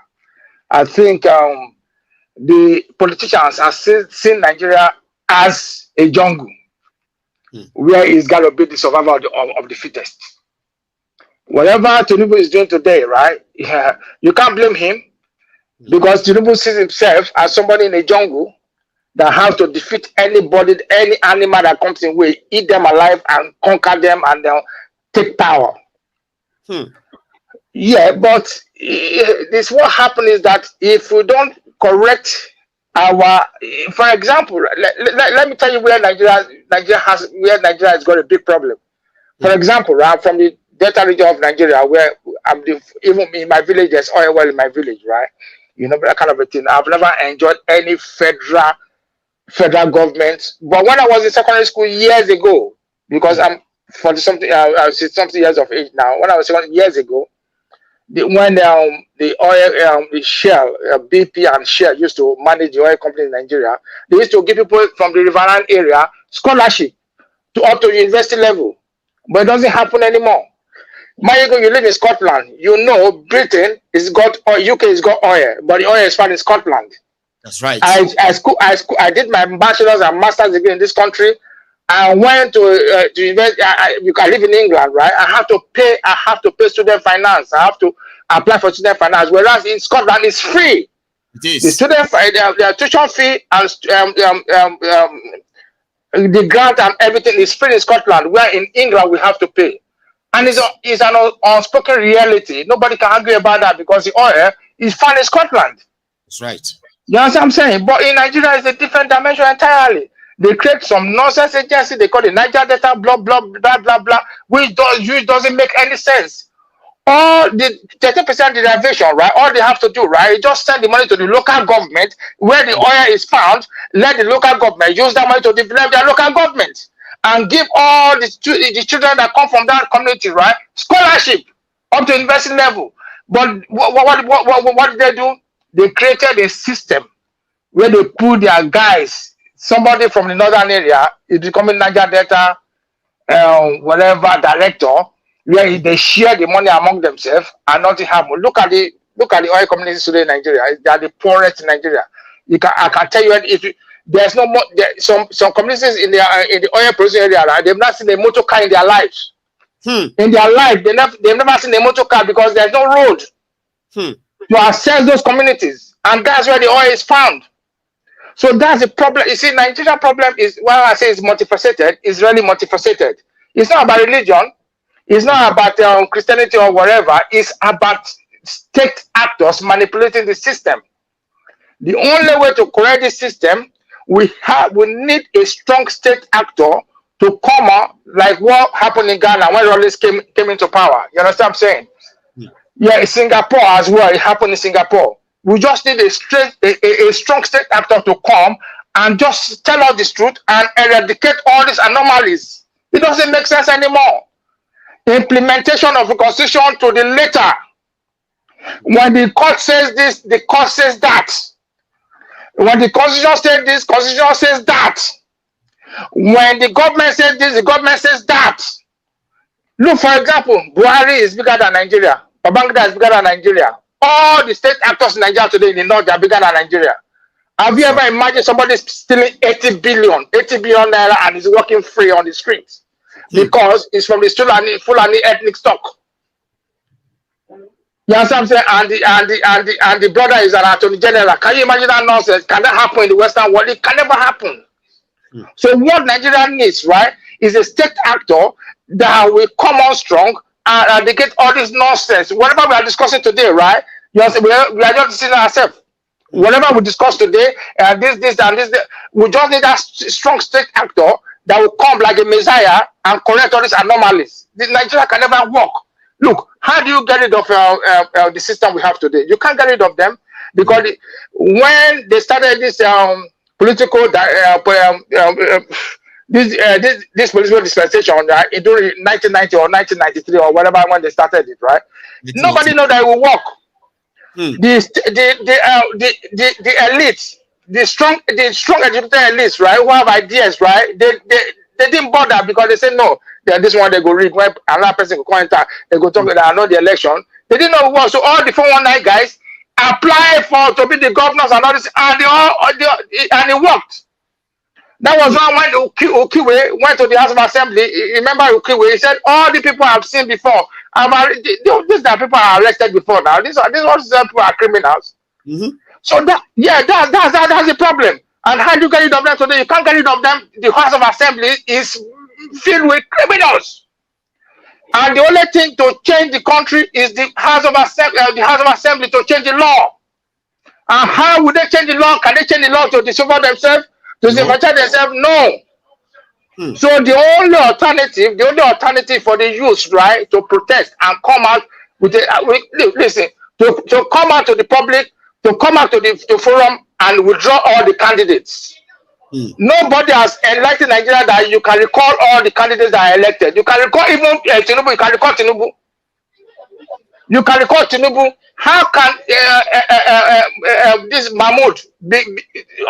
I think the politicians have seen Nigeria as a jungle where it's got to be the survival of the fittest. Whatever Tinubu is doing today, right? Yeah, you can't blame him, because Tinubu sees himself as somebody in a jungle that has to defeat anybody, any animal that comes in way, eat them alive and conquer them and then take power. Yeah, but this what happened is that if we don't correct our, for example, let me tell you where Nigeria has got a big problem. For example, right, from the Delta region of Nigeria, where even in my village, there's oil well in my village, right? You know, that kind of a thing. I've never enjoyed any federal government. But when I was in secondary school years ago, because I'm 40-something, I was something years of age now. When I was years ago, when the oil, the Shell, BP and Shell used to manage the oil company in Nigeria, they used to give people from the riverine area scholarship to up to university level. But it doesn't happen anymore. Maiyegun, you live in Scotland. You know Britain is got oil, UK has got oil, but the oil is found in Scotland. That's right. I did my bachelor's and master's degree in this country. I went to university. I live in England, right? I have to pay student finance. I have to apply for student finance. Whereas in Scotland, it's free. It is. The student their tuition fee and the grant and everything is free in Scotland. Where in England we have to pay, and it's an unspoken reality. Nobody can argue about that because the oil is found in Scotland. That's right. You understand what I'm saying? But in Nigeria, it's a different dimension entirely. They create some nonsense agency, they call it Niger Data, blah, blah, blah, blah, blah, which doesn't make any sense. All the 30% derivation, right? All they have to do, right, is just send the money to the local government where the oil is found. Let the local government use that money to develop their local government and give all the children that come from that community, right, scholarship up to university level. But what did they do? They created a system where they put their guys, somebody from the northern area is becoming Niger Delta, whatever director, where they share the money among themselves and nothing happens. Look at the oil communities today in Nigeria. They are the poorest in Nigeria. I can tell you, there's no more. Some communities in the oil producing area, right, they've not seen a motor car in their lives. In their life, they've never seen a motor car because there's no road to access those communities, and that's where the oil is found. So that's the problem. You see, Nigerian problem is, well, I say it's multifaceted. It's really multifaceted. It's not about religion. It's not about Christianity or whatever. It's about state actors manipulating the system. The only way to correct this system, we need a strong state actor to come out, like what happened in Ghana when Rollins came into power. You understand what I'm saying? Yeah, in Singapore as well. It happened in Singapore. We just need a strong state actor to come and just tell us the truth and eradicate all these anomalies. It doesn't make sense anymore. Implementation of the constitution to the letter. When the court says this, the court says that. When the constitution says this, constitution says that. When the government says this, the government says that. Look, for example, Buhari is bigger than Nigeria. Babangida is bigger than Nigeria. All the state actors in Nigeria today in the north, they are bigger than Nigeria. Have you ever imagined somebody stealing 80 billion naira and is walking free on the streets? Because it's from the Fulani ethnic stock. You understand what I'm saying? And the brother is an attorney general. Can you imagine that nonsense? Can that happen in the Western world? It can never happen. So what Nigeria needs, right, is a state actor that will come on strong and they get all this nonsense. Whatever we are discussing today, right? We are just deceiving ourselves. Whatever we discuss today, this, we just need that strong state actor that will come like a messiah and correct all these anomalies. This Nigeria can never work. Look, how do you get rid of the system we have today? You can't get rid of them because when they started this political this political dispensation, right, during 1990 or 1993 or whatever when they started it, right? Nobody know that it will work. The elite, the strong educated elites, right, who have ideas, right? They didn't bother because they said no. This one they go read when another person go enter, they go talk about know the election. They didn't know what. So all the 419 guys apply to be the governors and all this, and it worked. That was when Ukiwe went to the House of Assembly. Remember Ukiwe? He said all the people I've seen before. These are people are arrested before now. These people are criminals. So that's the problem. And how do you get rid of them today? You can't get rid of them. The House of Assembly is filled with criminals. And the only thing to change the country is the House of Assembly to change the law. And how would they change the law? Can they change the law to discover themselves? To disenfranchise themselves? No. So the only alternative for the youth, right, to protest and come out with listen, to come out to the public, to come out to the forum and withdraw all the candidates. Nobody has elected Nigeria that you can recall all the candidates that are elected. You can recall even Tinubu. You can recall Tinubu. You can recall Tinubu. How can this Mahmoud be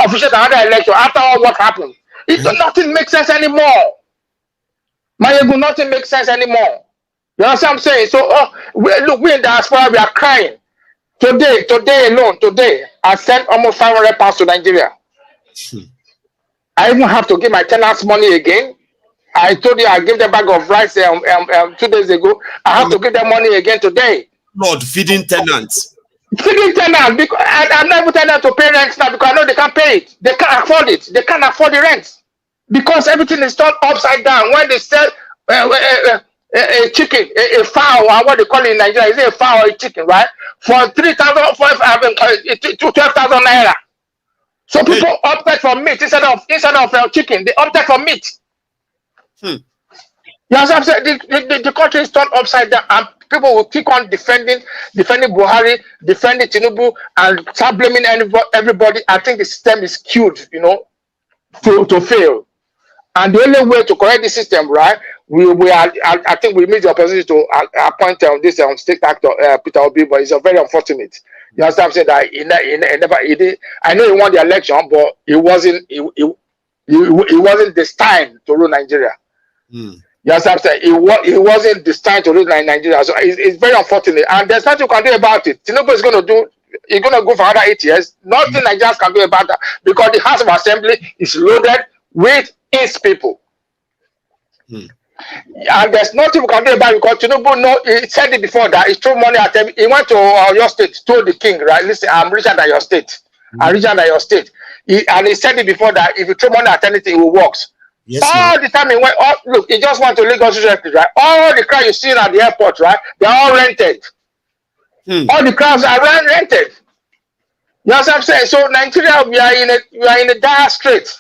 officiate another election after all what happened? Nothing makes sense anymore. Maiyegun, nothing makes sense anymore. You know what I'm saying? So look, we in diaspora, we are crying. Today alone, I sent almost 500 pounds to Nigeria. I even have to give my tenants money again. I told you I gave them a bag of rice 2 days ago. I have to give them money again today. Lord, feeding tenants. Feeding tenants, because I'm not even telling them to pay rent now because I know they can't pay it. They can't afford it. They can't afford the rent because everything is turned upside down. When they sell a chicken, a fowl, or what they call it in Nigeria, is it a fowl or a chicken, right? For 3,000, 12,000 naira. So people opted for meat instead of chicken. They opted for meat. You understand? The country is turned upside down, and people will keep on defending Buhari, defending Tinubu, and start blaming everybody. I think the system is skewed, to fail. And the only way to correct the system, right? I think we need the opposition to appoint this state actor Peter Obi, but it's very unfortunate. You understand? I'm saying that he did. I know he won the election, but it wasn't destined to rule Nigeria. You understand? I'm saying it wasn't destined to rule Nigeria. So it's very unfortunate, and there's nothing you can do about it. Tinubu is going to do. He's going to go for another 8 years. Nothing Nigerians can do about that because the House of Assembly is loaded with his people. And there's nothing we can do about it because Tinubu he said it before that he threw money at him. He went to your state, told the king, right? Listen, I'm richer than your state. I'm richer than your state. And he said it before that if you throw money at anything, it will work. Yes, all the time he went, look, he just went to Lagos, right? All the crowds you see at the airport, right? They're all rented. All the crowds are rented. You know what I'm saying? So Nigeria, we are in a dire strait.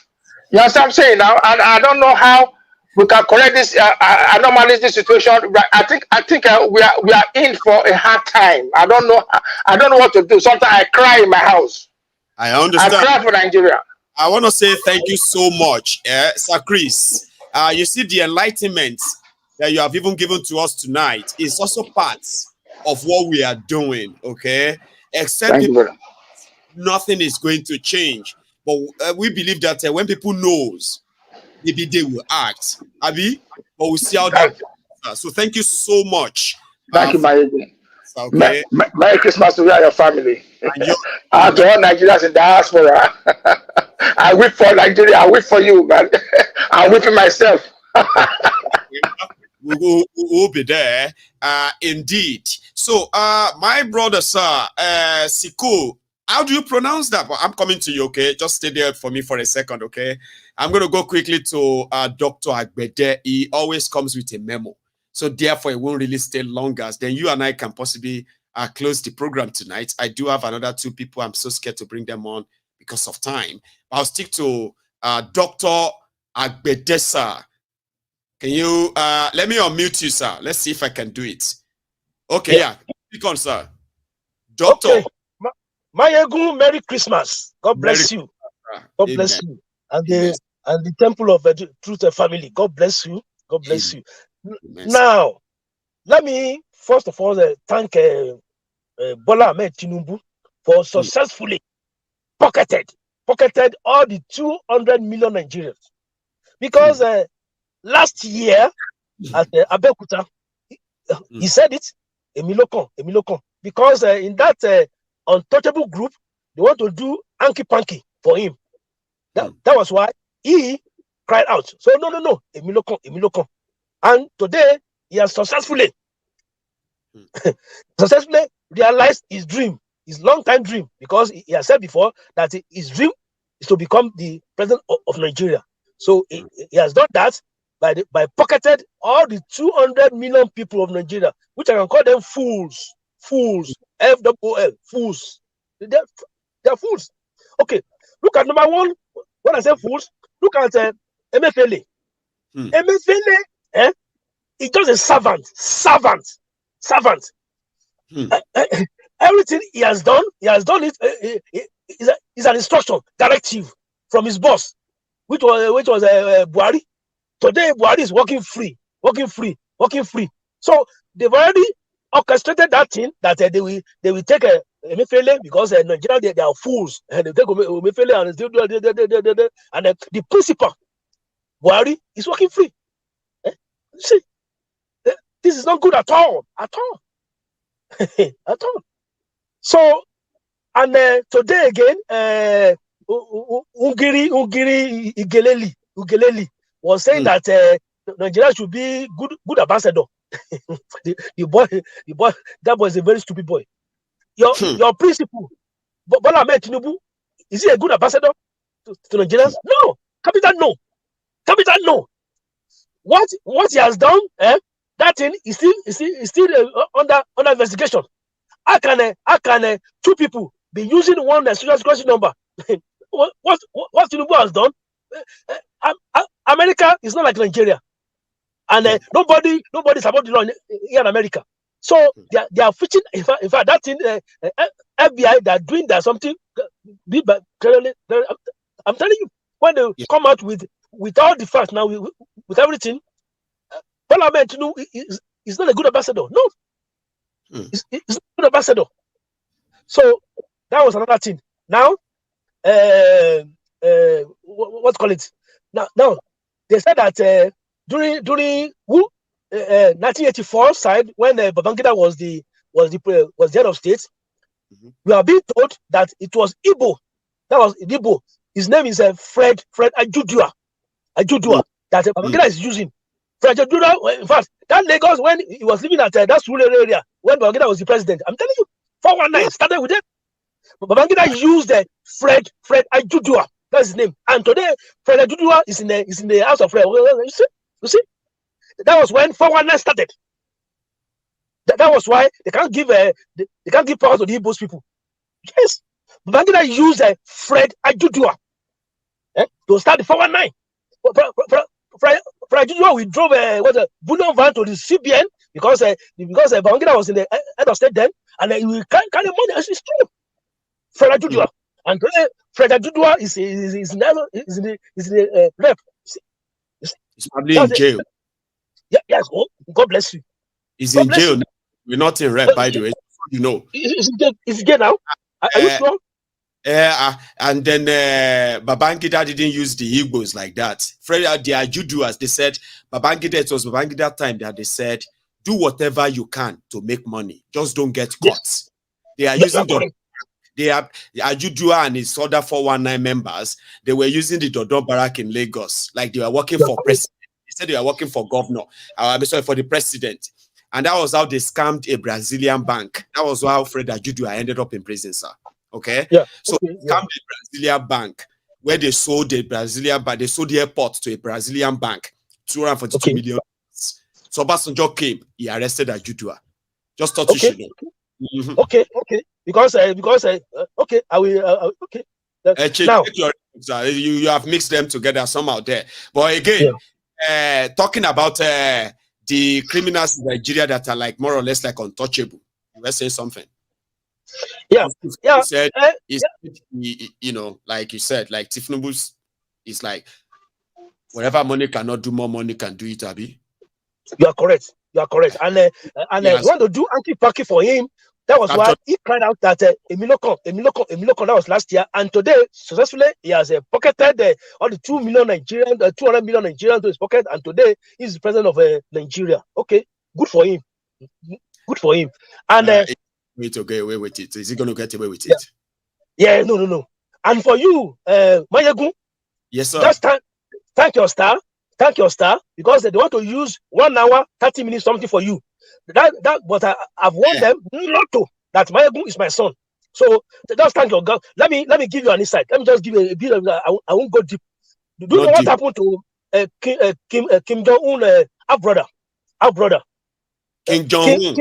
You know what I'm saying now? And I don't know how we can correct this, normalize this situation. I think we are in for a hard time. I don't know what to do. Sometimes I cry in my house. I understand. I cry for Nigeria. I want to say thank you so much, Sir Chris. You see, the enlightenment that you have even given to us tonight is also part of what we are doing, okay? Except nothing is going to change. But we believe that when people knows, maybe they will act. Abi, but we'll see how that goes. So thank you so much. Thank you, Maiyegun. Okay. Merry Christmas to you and your family. And to all Nigerians in diaspora. I weep for Nigeria. I weep for you, man. I'm weeping myself. We'll be there. Indeed. So, my brother, sir, Siko, how do you pronounce that? Well, I'm coming to you, okay? Just stay there for me for a second, okay? I'm going to go quickly to Dr. Agbede. He always comes with a memo. So therefore, it won't really stay longer. Then you and I can possibly close the program tonight. I do have another 2 people. I'm so scared to bring them on because of time. I'll stick to Dr. Agbede, sir. Can you, let me unmute you, sir. Let's see if I can do it. Okay, yeah. Speak on, sir. Doctor. Okay. Maiyegun, Merry Christmas. God bless you. God bless you. And the Temple of Truth family. God bless you. God bless you. Now, let me first of all thank Bola Ahmed Tinubu for successfully pocketed all the 200 million Nigerians. Because last year at Abeokuta, he said it, Emilokon, because in that untouchable group, they want to do hanky-panky for him. That was why he cried out. So no, Emilokon. And today, he has successfully realized his dream, his long-time dream, because he has said before that his dream is to become the president of Nigeria. So he has done that by pocketed all the 200 million people of Nigeria, which I can call them fools, F-O-O-L, fools. They're fools. Okay, look at number 1. When I say fools, look at Emefiele. Emefiele, he's just a servant. Everything he has done it. Is an instruction, directive from his boss, which was Buhari. Today, Buhari is working free. So they've already orchestrated that thing that they will take Emefiele because Nigeria they are fools and they take Emefiele and the principal Buhari is working free. See, this is not good at all. So, and today again, Ungiri Ugeleli was saying that Nigeria should be good ambassador. the boy, that boy is a very stupid boy. Your principal, Bola Ahmed Tinubu, is he a good ambassador to Nigerians? No, capital no. What he has done, that thing is still under investigation. How can 2 people be using one social security number? what Tinubu has done. America is not like Nigeria, and nobody's about the law here in America. So they are fishing. In fact, that thing, FBI, they're doing that something. I'm telling you, when they come out with all the facts now, with everything, Parliament, is not a good ambassador. No, it's not a good ambassador. So that was another thing. Now, what call it? Now they said that during 1984 side, when Babangida was the head of state, we are being told that it was Igbo. That was Igbo. His name is Fred Ajudua. That Babangida is using. Fred Ajudua. In fact, that Lagos, when he was living at that rural area, when Babangida was the president, I'm telling you, 419 started with it. Babangida used Fred Ajudua. That's his name. And today, Fred Ajudua is in the House of Rep. You see? That was when 419 started. That was why they can't give power to the Igbo people. Yes, Babangida used Fred Ajudua to start the 419. Fred Ajudua, we drove a bullion van to the CBN because Babangida was in the head of state then, and we can't carry money. It's true. Fred Ajudua, and today Fred Ajudua is in the rep. He's probably in jail. Yes. Oh, God bless you. He's in jail. We're not in rep, by the way. You know. Is he jail now? Are you sure? And then Babangida didn't use the Igbos like that. Fred, the Ajuduas, they said it was Babangida time that they said, do whatever you can to make money. Just don't get caught. They are using Ajudua and his other 419 members. They were using the Dodon Barrack in Lagos, like they were working for president. They said they were working for governor. For the president. And that was how they scammed a Brazilian bank. That was how Fred Ajudua ended up in prison, sir. Okay? Yeah. So they scammed a Brazilian bank where they sold the Brazilian bank. They sold the airport to a Brazilian bank, 242 million. So Obasanjo came, he arrested Ajudua. Just thought you should know. Okay. Because I will. Okay. Now you have mixed them together somehow there. But again, talking about the criminals in Nigeria that are like more or less like untouchable. You were saying something. Yeah. You said, you know, like you said, like Tinubu is like whatever money cannot do, more money can do it, Abi. You are correct. And want to do anti-parky for him. That was why he cried out that Emilokon, that was last year. And today, successfully, he has pocketed all the 2 million Nigerians, 200 million Nigerians to his pocket. And today, he's the president of Nigeria. Okay, good for him. And to get away with it. Is he going to get away with it? Yeah, no. And for you, Maiyegun, yes, sir. Just thank your star, because they want to use 1 hour, 30 minutes, something for you. But I've warned them not to. That Maiyegun is my son. So just thank your God. Let me give you an insight. Let me just give you a bit of. I won't go deep. Do you know what happened to Kim Jong-un, our brother? Kim Jong-un.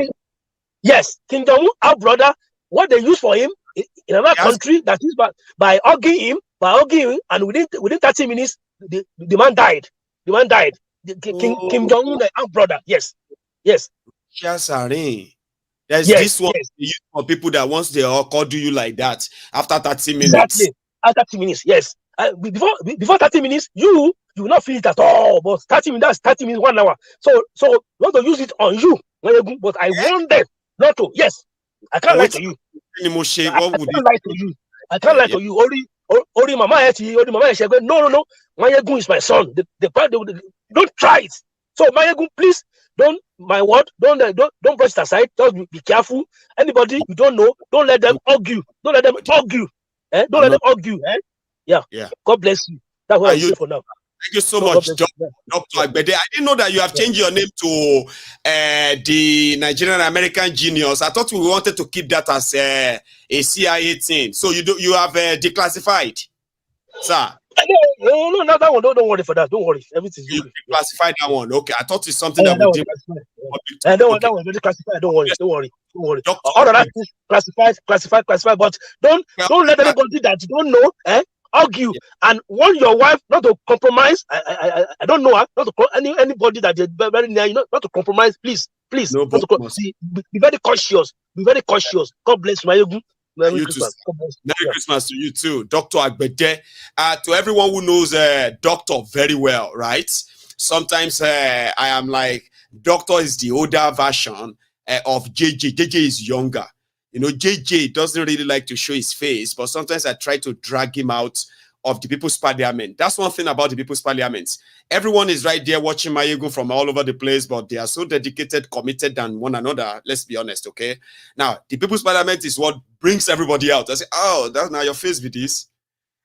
Yes, Kim Jong-un, our brother. What they use for him in another country, that is by hugging him, and within 30 minutes, the man died. Kim Jong-un, our brother. Yes. There's this one for people that once they all call do you like that after 30 minutes. Exactly. After 30 minutes, yes. Before 30 minutes, you will not feel it at all. But 30 minutes, that's 30 minutes, 1 hour. So we want to use it on you. But I want them not to. Yes. I can't lie to you. I can't lie to you. Only Mama Echi, no. Maiyegun is my son. Don't try it. So Maiyegun, please don't brush it aside. Just be careful. Anybody you don't know, don't let them argue. Don't let them argue. Yeah. God bless you. That's what I say for now. Thank you so much, Dr. Agbede. I didn't know that you have changed your name to the Nigerian American Genius. I thought we wanted to keep that as a CIA thing. So you have declassified, sir. No, that one. Don't worry for that. Don't worry. Everything's good. Classified that one. Okay, I thought it's something that we did. That one very classified. Don't worry. All of that is classified. But don't let anybody that you don't know argue, and want your wife not to compromise. I don't know her, not to anybody that is very near you, not to compromise. Please, No, not to, be very cautious. Be very cautious. God bless you, Maiyegun. Merry Christmas. Merry Christmas to you too, Dr. Agbede. To everyone who knows Doctor very well, right? Sometimes I am like, Doctor is the older version of JJ. JJ is younger. You know, JJ doesn't really like to show his face, but sometimes I try to drag him out of the People's Parliament. That's one thing about the People's Parliament. Everyone is right there watching Maiyegun from all over the place, but they are so dedicated, committed than one another. Let's be honest, okay? Now, the People's Parliament is what brings everybody out. I say, oh, that's now your face with this.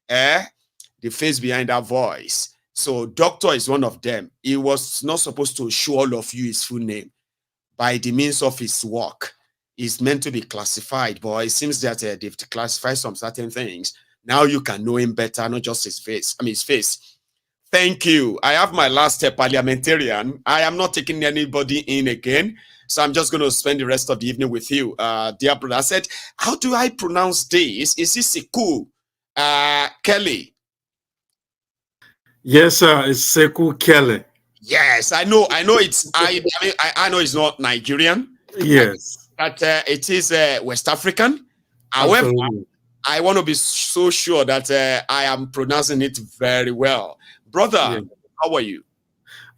The face behind that voice. So Doctor is one of them. He was not supposed to show all of you his full name by the means of his work. He's meant to be classified, but it seems that they've classified some certain things. Now you can know him better, not just his face. I mean, his face. Thank you. I have my last parliamentarian. I am not taking anybody in again, so I'm just going to spend the rest of the evening with you. Dear brother, I said, how do I pronounce this? Is this Sekou Kelly? Yes, sir. It's Sekou Kelly. Yes, I know. It's. I know it's not Nigerian. Yes, but it is West African. However, absolutely. I want to be so sure that I am pronouncing it very well. Brother, how are you?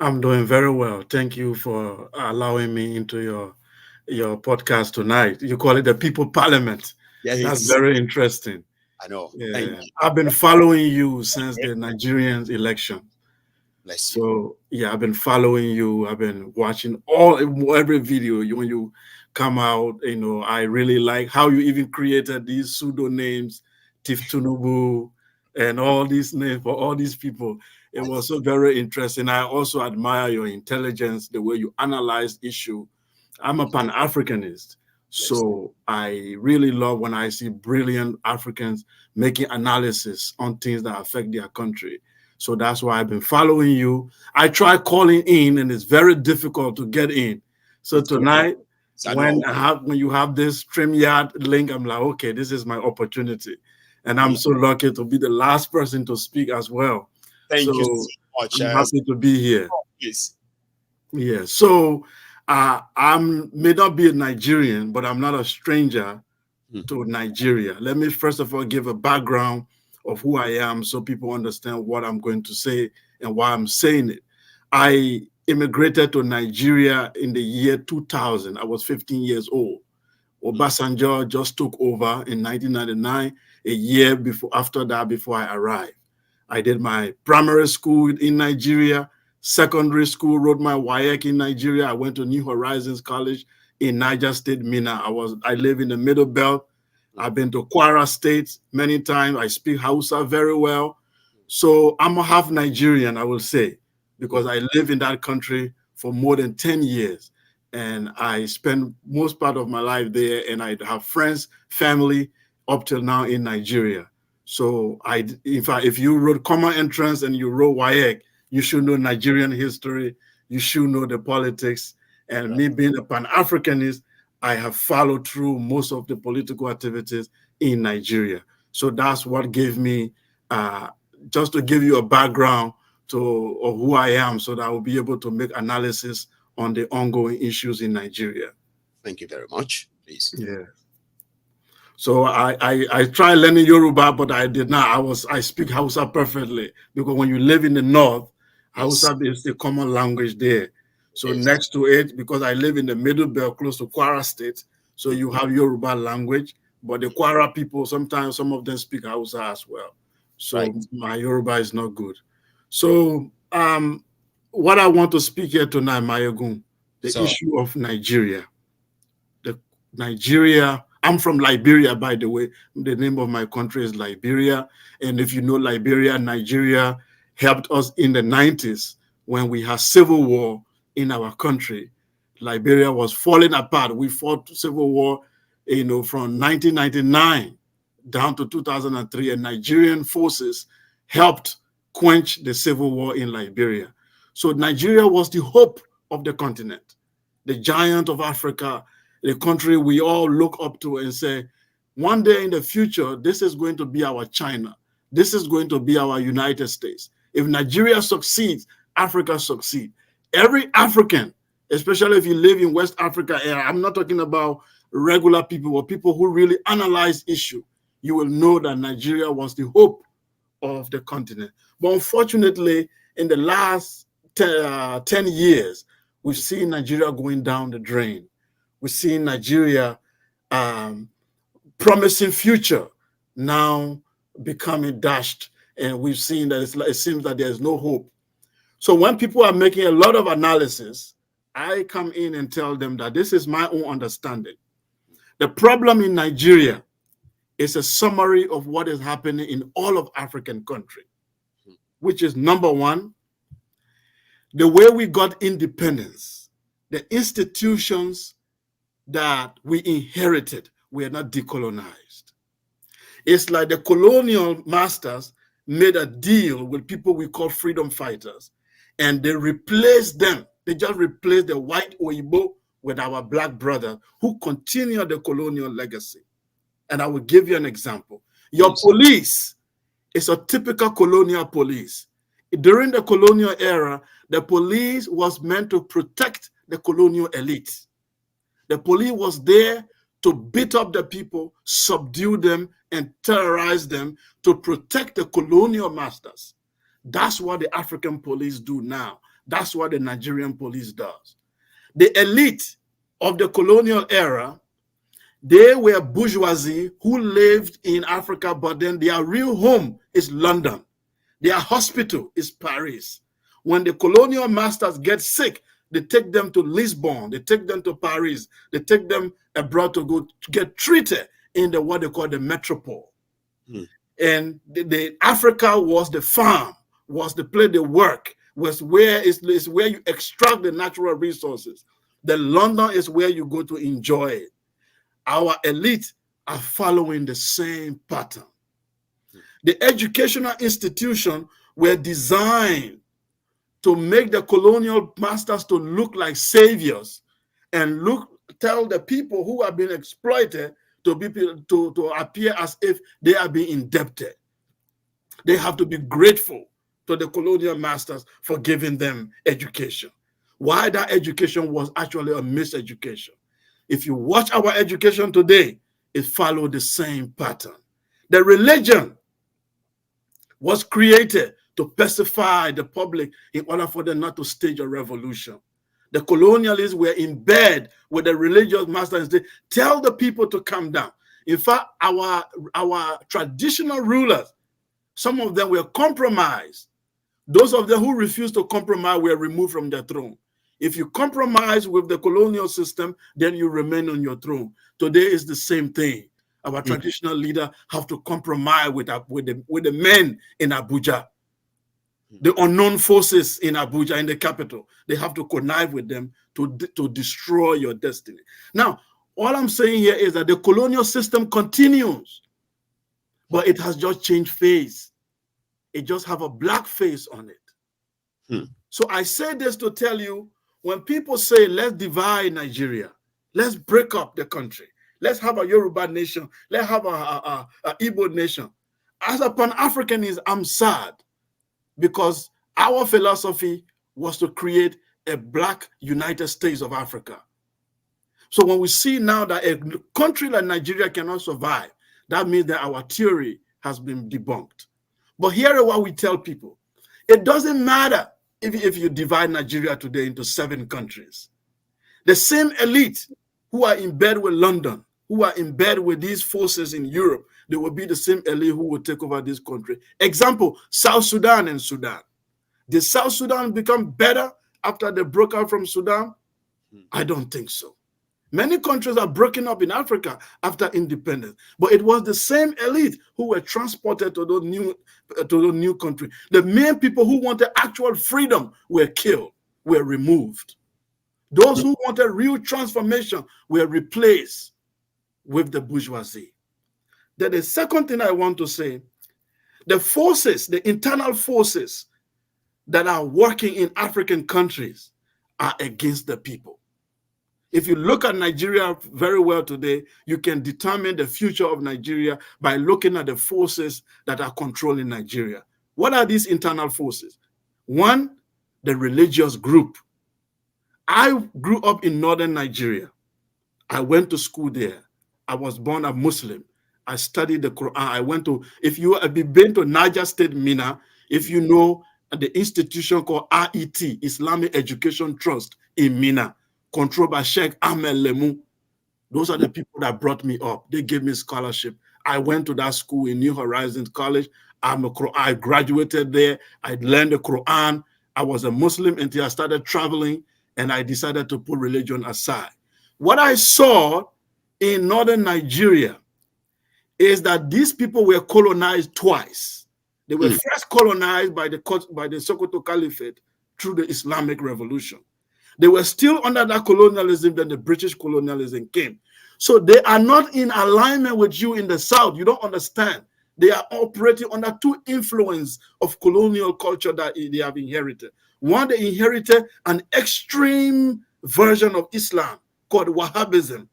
I'm doing very well. Thank you for allowing me into your podcast tonight. You call it the People Parliament. Yeah, that's very interesting. I know. Yeah. I've been following you since the Nigerian election. Bless you. So yeah, I've been following you. I've been watching every video when you come out. You know, I really like how you even created these pseudo names, Tif Tunubu, and all these names for all these people. It was so very interesting. I also admire your intelligence, the way you analyze issue. I'm a Pan-Africanist, so I really love when I see brilliant Africans making analysis on things that affect their country. So that's why I've been following you. I try calling in, and it's very difficult to get in. So tonight, when you have this StreamYard link, I'm like, okay, this is my opportunity. And I'm so lucky to be the last person to speak as well. Thank you so much. I'm happy to be here. Yes. Yeah. So I may not be a Nigerian, but I'm not a stranger to Nigeria. Let me first of all give a background of who I am so people understand what I'm going to say and why I'm saying it. I immigrated to Nigeria in the year 2000. I was 15 years old. Obasanjo just took over in 1999, a year after I arrived. I did my primary school in Nigeria, secondary school, wrote my WAEC in Nigeria. I went to New Horizons College in Niger State, Minna. I live in the Middle Belt. I've been to Kwara State many times. I speak Hausa very well. So I'm a half Nigerian, I will say, because I live in that country for more than 10 years. And I spend most part of my life there, and I have friends, family up till now in Nigeria. So if you wrote common entrance and you wrote WAEC, you should know Nigerian history, you should know the politics. And me being a Pan-Africanist, I have followed through most of the political activities in Nigeria. So that's what gave me, just to give you a background of who I am, so that I will be able to make analysis on the ongoing issues in Nigeria. Thank you very much. Please. Yeah. So I tried learning Yoruba, but I did not. I speak Hausa perfectly, because when you live in the north, Hausa is the common language there. So next to it, because I live in the Middle Belt, close to Kwara State, so you have Yoruba language, but the Kwara people, sometimes some of them speak Hausa as well. So my Yoruba is not good. So what I want to speak here tonight, Maiyegun, the issue of Nigeria. I'm from Liberia, by the way. The name of my country is Liberia. And if you know Liberia, Nigeria helped us in the 90s when we had civil war in our country. Liberia was falling apart. We fought civil war, from 1999 down to 2003, and Nigerian forces helped quench the civil war in Liberia. So Nigeria was the hope of the continent, the giant of Africa, the country we all look up to and say, one day in the future, this is going to be our China. this is going to be our United States. If Nigeria succeeds, Africa succeeds. Every African, especially if you live in West Africa area, I'm not talking about regular people or people who really analyze issue, you will know that Nigeria was the hope of the continent. But unfortunately, in the last 10 years, we've seen Nigeria going down the drain. We've seen Nigeria promising future now becoming dashed, and we've seen that it seems that there's no hope. So when people are making a lot of analysis, I come in and tell them that this is my own understanding. The problem in Nigeria is a summary of what is happening in all of African countries, which is number one, the way we got independence, the institutions that we inherited were not decolonized. It's like the colonial masters made a deal with people we call freedom fighters, and they replaced them. They just replaced the white Oyibo with our black brother who continue the colonial legacy. And I will give you an example. Your police is a typical colonial police. During the colonial era, the police was meant to protect the colonial elite. The police was there to beat up the people, subdue them, and terrorize them to protect the colonial masters. That's what the African police do now. That's what the Nigerian police does. The elite of the colonial era, they were bourgeoisie who lived in Africa, but then their real home is London. Their hospital is Paris. When the colonial masters get sick, they take them to Lisbon, they take them to Paris, they take them abroad to go to get treated in the what they call the metropole. And the Africa was the farm, was the place they work, was where is where you extract the natural resources. The London is where you go to enjoy it. Our elite are following the same pattern. The educational institutions were designed to make the colonial masters to look like saviors and tell the people who have been exploited to appear as if they are being indebted. They have to be grateful to the colonial masters for giving them education. Why that education was actually a miseducation. If you watch our education today, it followed the same pattern. The religion was created to pacify the public in order for them not to stage a revolution. The colonialists were in bed with the religious masters. They tell the people to come down. In fact, our traditional rulers, some of them were compromised. Those of them who refused to compromise were removed from their throne. If you compromise with the colonial system, then you remain on your throne. Today is the same thing. Our traditional leader have to compromise with the men in Abuja, the unknown forces in Abuja, in the capital. They have to connive with them to destroy your destiny. Now, all I'm saying here is that the colonial system continues, but it has just changed face. It just have a black face on it. So I say this to tell you, when people say, let's divide Nigeria, let's break up the country, let's have a Yoruba nation, let's have a Igbo nation. As a Pan-Africanist, I'm sad because our philosophy was to create a black United States of Africa. So when we see now that a country like Nigeria cannot survive, that means that our theory has been debunked. But here is what we tell people. It doesn't matter if you divide Nigeria today into 7 countries. The same elite who are in bed with London, who are in bed with these forces in Europe, they will be the same elite who will take over this country. Example, South Sudan and Sudan. Did South Sudan become better after they broke out from Sudan? I don't think so. Many countries are breaking up in Africa after independence, but it was the same elite who were transported to those new countries. The main people who wanted actual freedom were killed, were removed. Those who wanted real transformation were replaced with the bourgeoisie. Then the second thing I want to say, the forces, the internal forces that are working in African countries are against the people. If you look at Nigeria very well today, you can determine the future of Nigeria by looking at the forces that are controlling Nigeria. What are these internal forces? One, the religious group. I grew up in northern Nigeria. I went to school there. I was born a Muslim. I studied the Quran. I went to, if you have been to Niger State, Mina, if you know the institution called RET, Islamic Education Trust in Mina, controlled by Sheikh Ahmed Lemu. Those are the people that brought me up. They gave me scholarship. I went to that school in New Horizons College. I graduated there. I learned the Quran. I was a Muslim until I started traveling, and I decided to put religion aside. What I saw in northern Nigeria is that these people were colonized twice. They were first colonized by the Sokoto Caliphate through the Islamic Revolution. They were still under that colonialism, then the British colonialism came. So they are not in alignment with you in the South. You don't understand. They are operating under two influences of colonial culture that they have inherited. One, they inherited an extreme version of Islam called Wahhabism,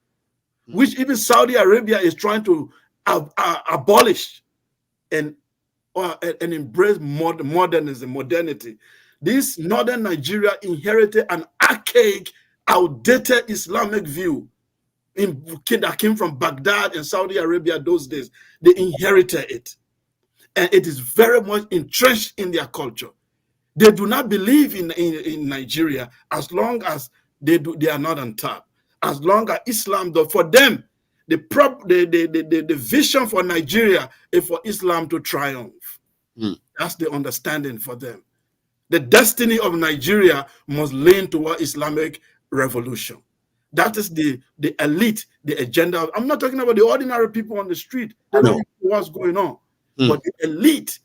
which even Saudi Arabia is trying to abolish and embrace modernity. This northern Nigeria inherited an archaic, outdated Islamic view that came from Baghdad and Saudi Arabia those days. They inherited it. And it is very much entrenched in their culture. They do not believe in Nigeria as long as they are not on top. As long as Islam, for them, the vision for Nigeria is for Islam to triumph. That's the understanding for them. The destiny of Nigeria must lean toward Islamic revolution. That is the elite, the agenda. I'm not talking about the ordinary people on the street. They don't know what's going on. But the elite,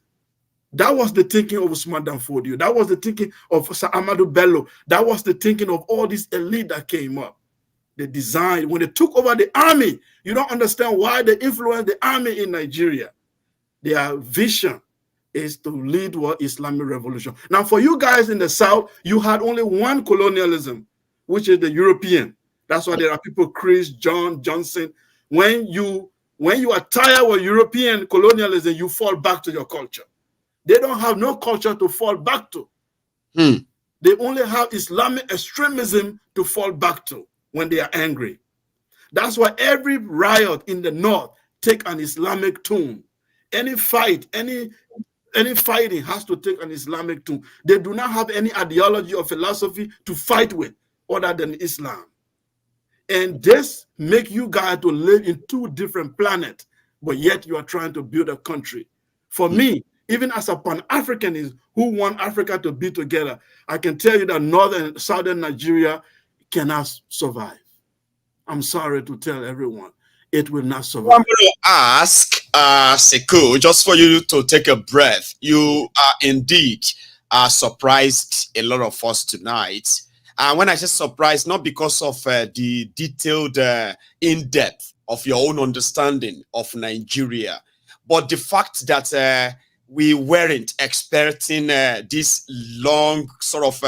that was the thinking of Usman Dan Fodio. That was the thinking of Sir Amadou Bello. That was the thinking of all this elite that came up. They designed, when they took over the army, you don't understand why they influenced the army in Nigeria. Their vision is to lead what Islamic revolution. Now, for you guys in the South, you had only one colonialism, which is the European. That's why there are people, Chris, John, Johnson. When you are tired of European colonialism, you fall back to your culture. They don't have no culture to fall back to. They only have Islamic extremism to fall back to when they are angry. That's why every riot in the North take an Islamic tone. Any fight, any fighting has to take an Islamic tone. They do not have any ideology or philosophy to fight with other than Islam. And this make you guys to live in two different planets, but yet you are trying to build a country. For me, even as a Pan-Africanist who want Africa to be together, I can tell you that northern and southern Nigeria cannot survive. I'm sorry to tell everyone, it will not survive. I'm going to ask Sekou, just for you to take a breath. You are indeed surprised a lot of us tonight. And when I say surprised, not because of the detailed in-depth of your own understanding of Nigeria, but the fact that we weren't expecting this long sort of,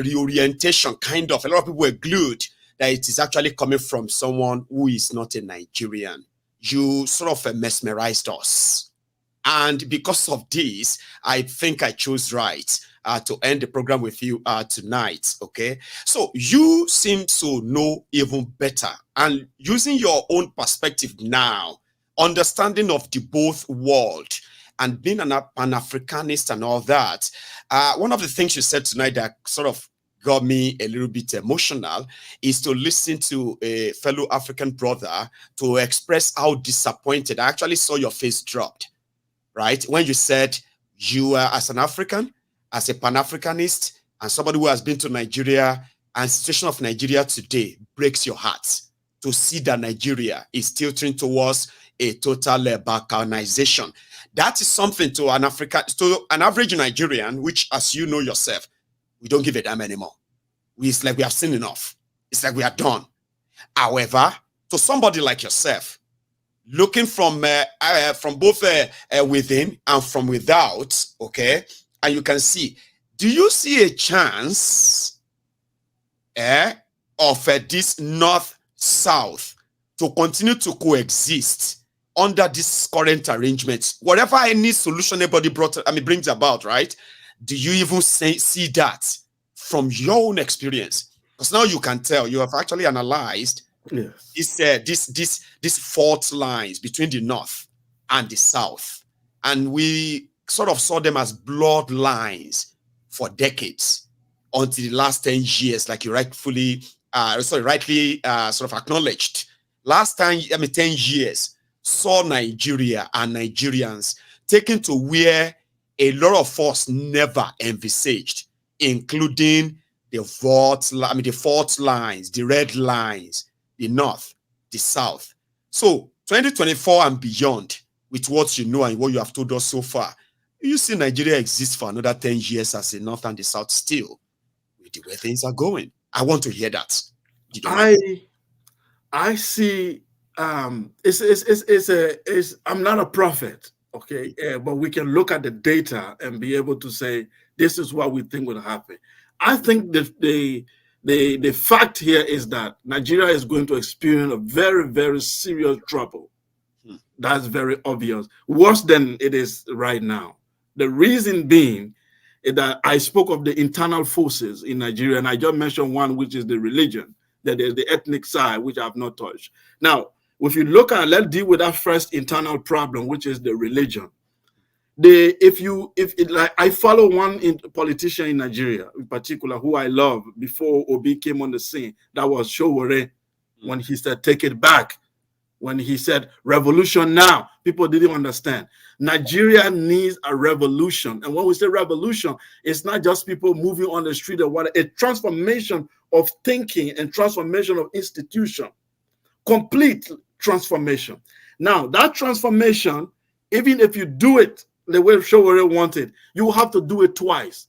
reorientation kind of. A lot of people were glued that it is actually coming from someone who is not a Nigerian. You sort of mesmerized us. And because of this, I think I chose right to end the program with you tonight, okay? So you seem to know even better. And using your own perspective now, understanding of the both world and being an Pan-Africanist and all that, one of the things you said tonight that sort of got me a little bit emotional is to listen to a fellow African brother to express how disappointed. I actually saw your face dropped, right? When you said you are, as an African, as a Pan-Africanist, and somebody who has been to Nigeria, and the situation of Nigeria today breaks your heart to see that Nigeria is tilting towards a total balkanization. That is something to an average Nigerian, which, as you know yourself, we don't give a damn anymore. It's like we have seen enough. It's like we are done. However, to somebody like yourself, looking from both within and from without, okay, and you can see, do you see a chance of this north-south to continue to coexist under this current arrangements, whatever any solution anybody brings about, right? Do you even see that from your own experience? Because now you can tell, you have actually analyzed this fault lines between the north and the south, and we sort of saw them as bloodlines for decades until the last 10 years, like you rightly sort of acknowledged. Last time, 10 years saw Nigeria and Nigerians taken to where a lot of us never envisaged, including the fault lines, the red lines, the north, the south. So 2024 and beyond, with what you know and what you have told us so far, you see Nigeria exists for another 10 years as the north and the south still, with the way things are going. I want to hear that. I see. I'm not a prophet, okay, but we can look at the data and be able to say this is what we think will happen. I think that the fact here is that Nigeria is going to experience a very, very serious trouble. That's very obvious, worse than it is right now. The reason being is that I spoke of the internal forces in Nigeria, and I just mentioned one, which is the religion. That is the ethnic side, which I have not touched. Now, if you look at, let's deal with that first internal problem, which is the religion. I follow one politician in Nigeria, in particular, who I love before Obi came on the scene. That was Charade, when he said, "Take it back." When he said, "Revolution now," people didn't understand. Nigeria needs a revolution. And when we say revolution, it's not just people moving on the street or what, a transformation of thinking and transformation of institution, complete transformation. Now, that transformation, even if you do it the way Charade wanted, you will have to do it twice.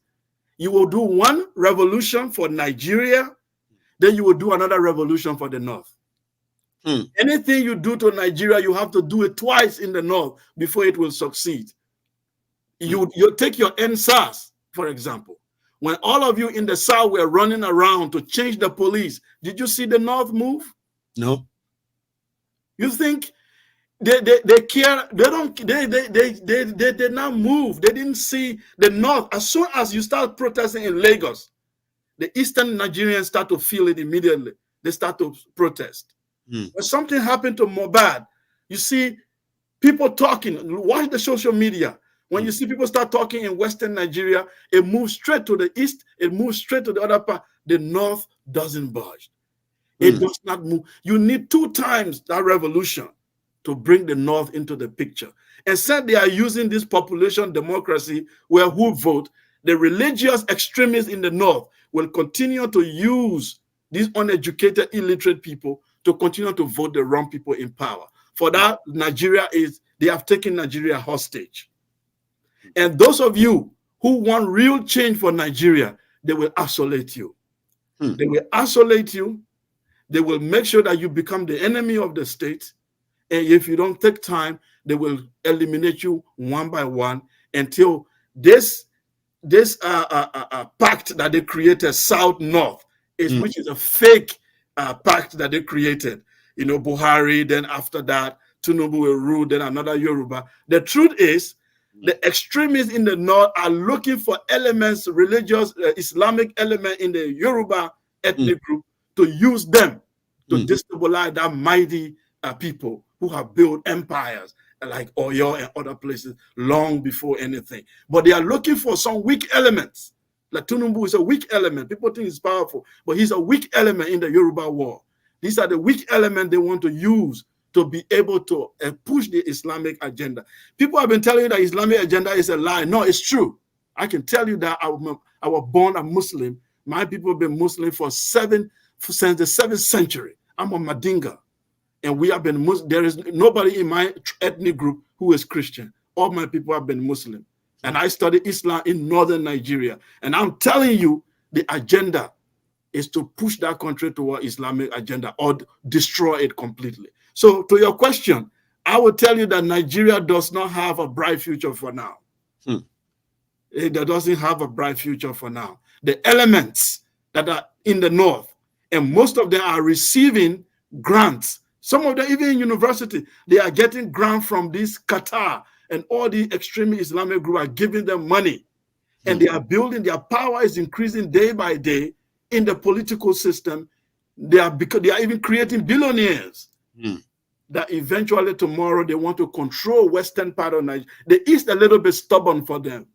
You will do one revolution for Nigeria, then you will do another revolution for the North. Anything you do to Nigeria, you have to do it twice in the North before it will succeed. You take your NSAS, for example. When all of you in the South were running around to change the police, did you see the North move? No. You think they care? They did not move. They didn't see the North. As soon as you start protesting in Lagos, the Eastern Nigerians start to feel it immediately. They start to protest. When something happened to Mohbad, you see people talking. Watch the social media. When you see people start talking in Western Nigeria, it moves straight to the east. It moves straight to the other part. The North doesn't budge. It does not move. You need 2 times that revolution to bring the North into the picture. And said they are using this population democracy where who vote, the religious extremists in the North will continue to use these uneducated, illiterate people to continue to vote the wrong people in power. For that, they have taken Nigeria hostage. And those of you who want real change for Nigeria, they will isolate you. They will isolate you. They will make sure that you become the enemy of the state. And if you don't take time, they will eliminate you one by one until this pact that they created, South-North, which is a fake pact that they created. You know, Buhari, then after that, Tinubu will rule, then another Yoruba. The truth is, the extremists in the North are looking for elements, religious, Islamic element in the Yoruba ethnic group to use them to destabilize that mighty people who have built empires like Oyo and other places long before anything. But they are looking for some weak elements. Like Tinubu is a weak element. People think he's powerful, but he's a weak element in the Yoruba war. These are the weak elements they want to use to be able to push the Islamic agenda. People have been telling you that Islamic agenda is a lie. No, it's true. I can tell you that I was born a Muslim. My people have been Muslim since the 7th century. I'm a Madinga. And we have been Muslim. There is nobody in my ethnic group who is Christian. All my people have been Muslim. And I studied Islam in northern Nigeria. And I'm telling you, the agenda is to push that country toward Islamic agenda or destroy it completely. So to your question, I will tell you that Nigeria does not have a bright future for now. It doesn't have a bright future for now. The elements that are in the North And most of them are receiving grants. Some of them, even in university, they are getting grants from this Qatar, and all the extreme Islamic group are giving them money. And they are building, their power is increasing day by day in the political system. They are even creating billionaires that eventually tomorrow they want to control Western part of Nigeria. The East a little bit stubborn for them.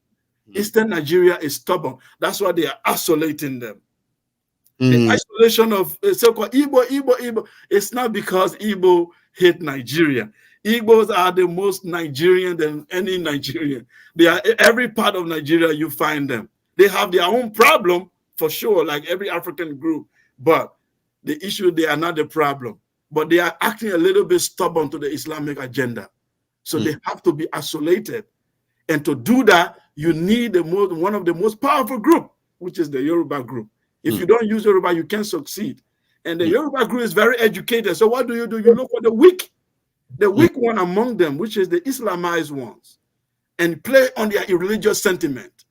Eastern Nigeria is stubborn. That's why they are isolating them. The isolation of so-called Igbo, it's not because Igbo hate Nigeria. Igbos are the most Nigerian than any Nigerian. They are every part of Nigeria you find them. They have their own problem for sure, like every African group. But the issue, they are not the problem. But they are acting a little bit stubborn to the Islamic agenda. So they have to be isolated. And to do that, you need one of the most powerful group, which is the Yoruba group. If you don't use Yoruba, you can't succeed. And the Yoruba group is very educated. So what do? You look for the weak one among them, which is the Islamized ones, and play on their religious sentiment.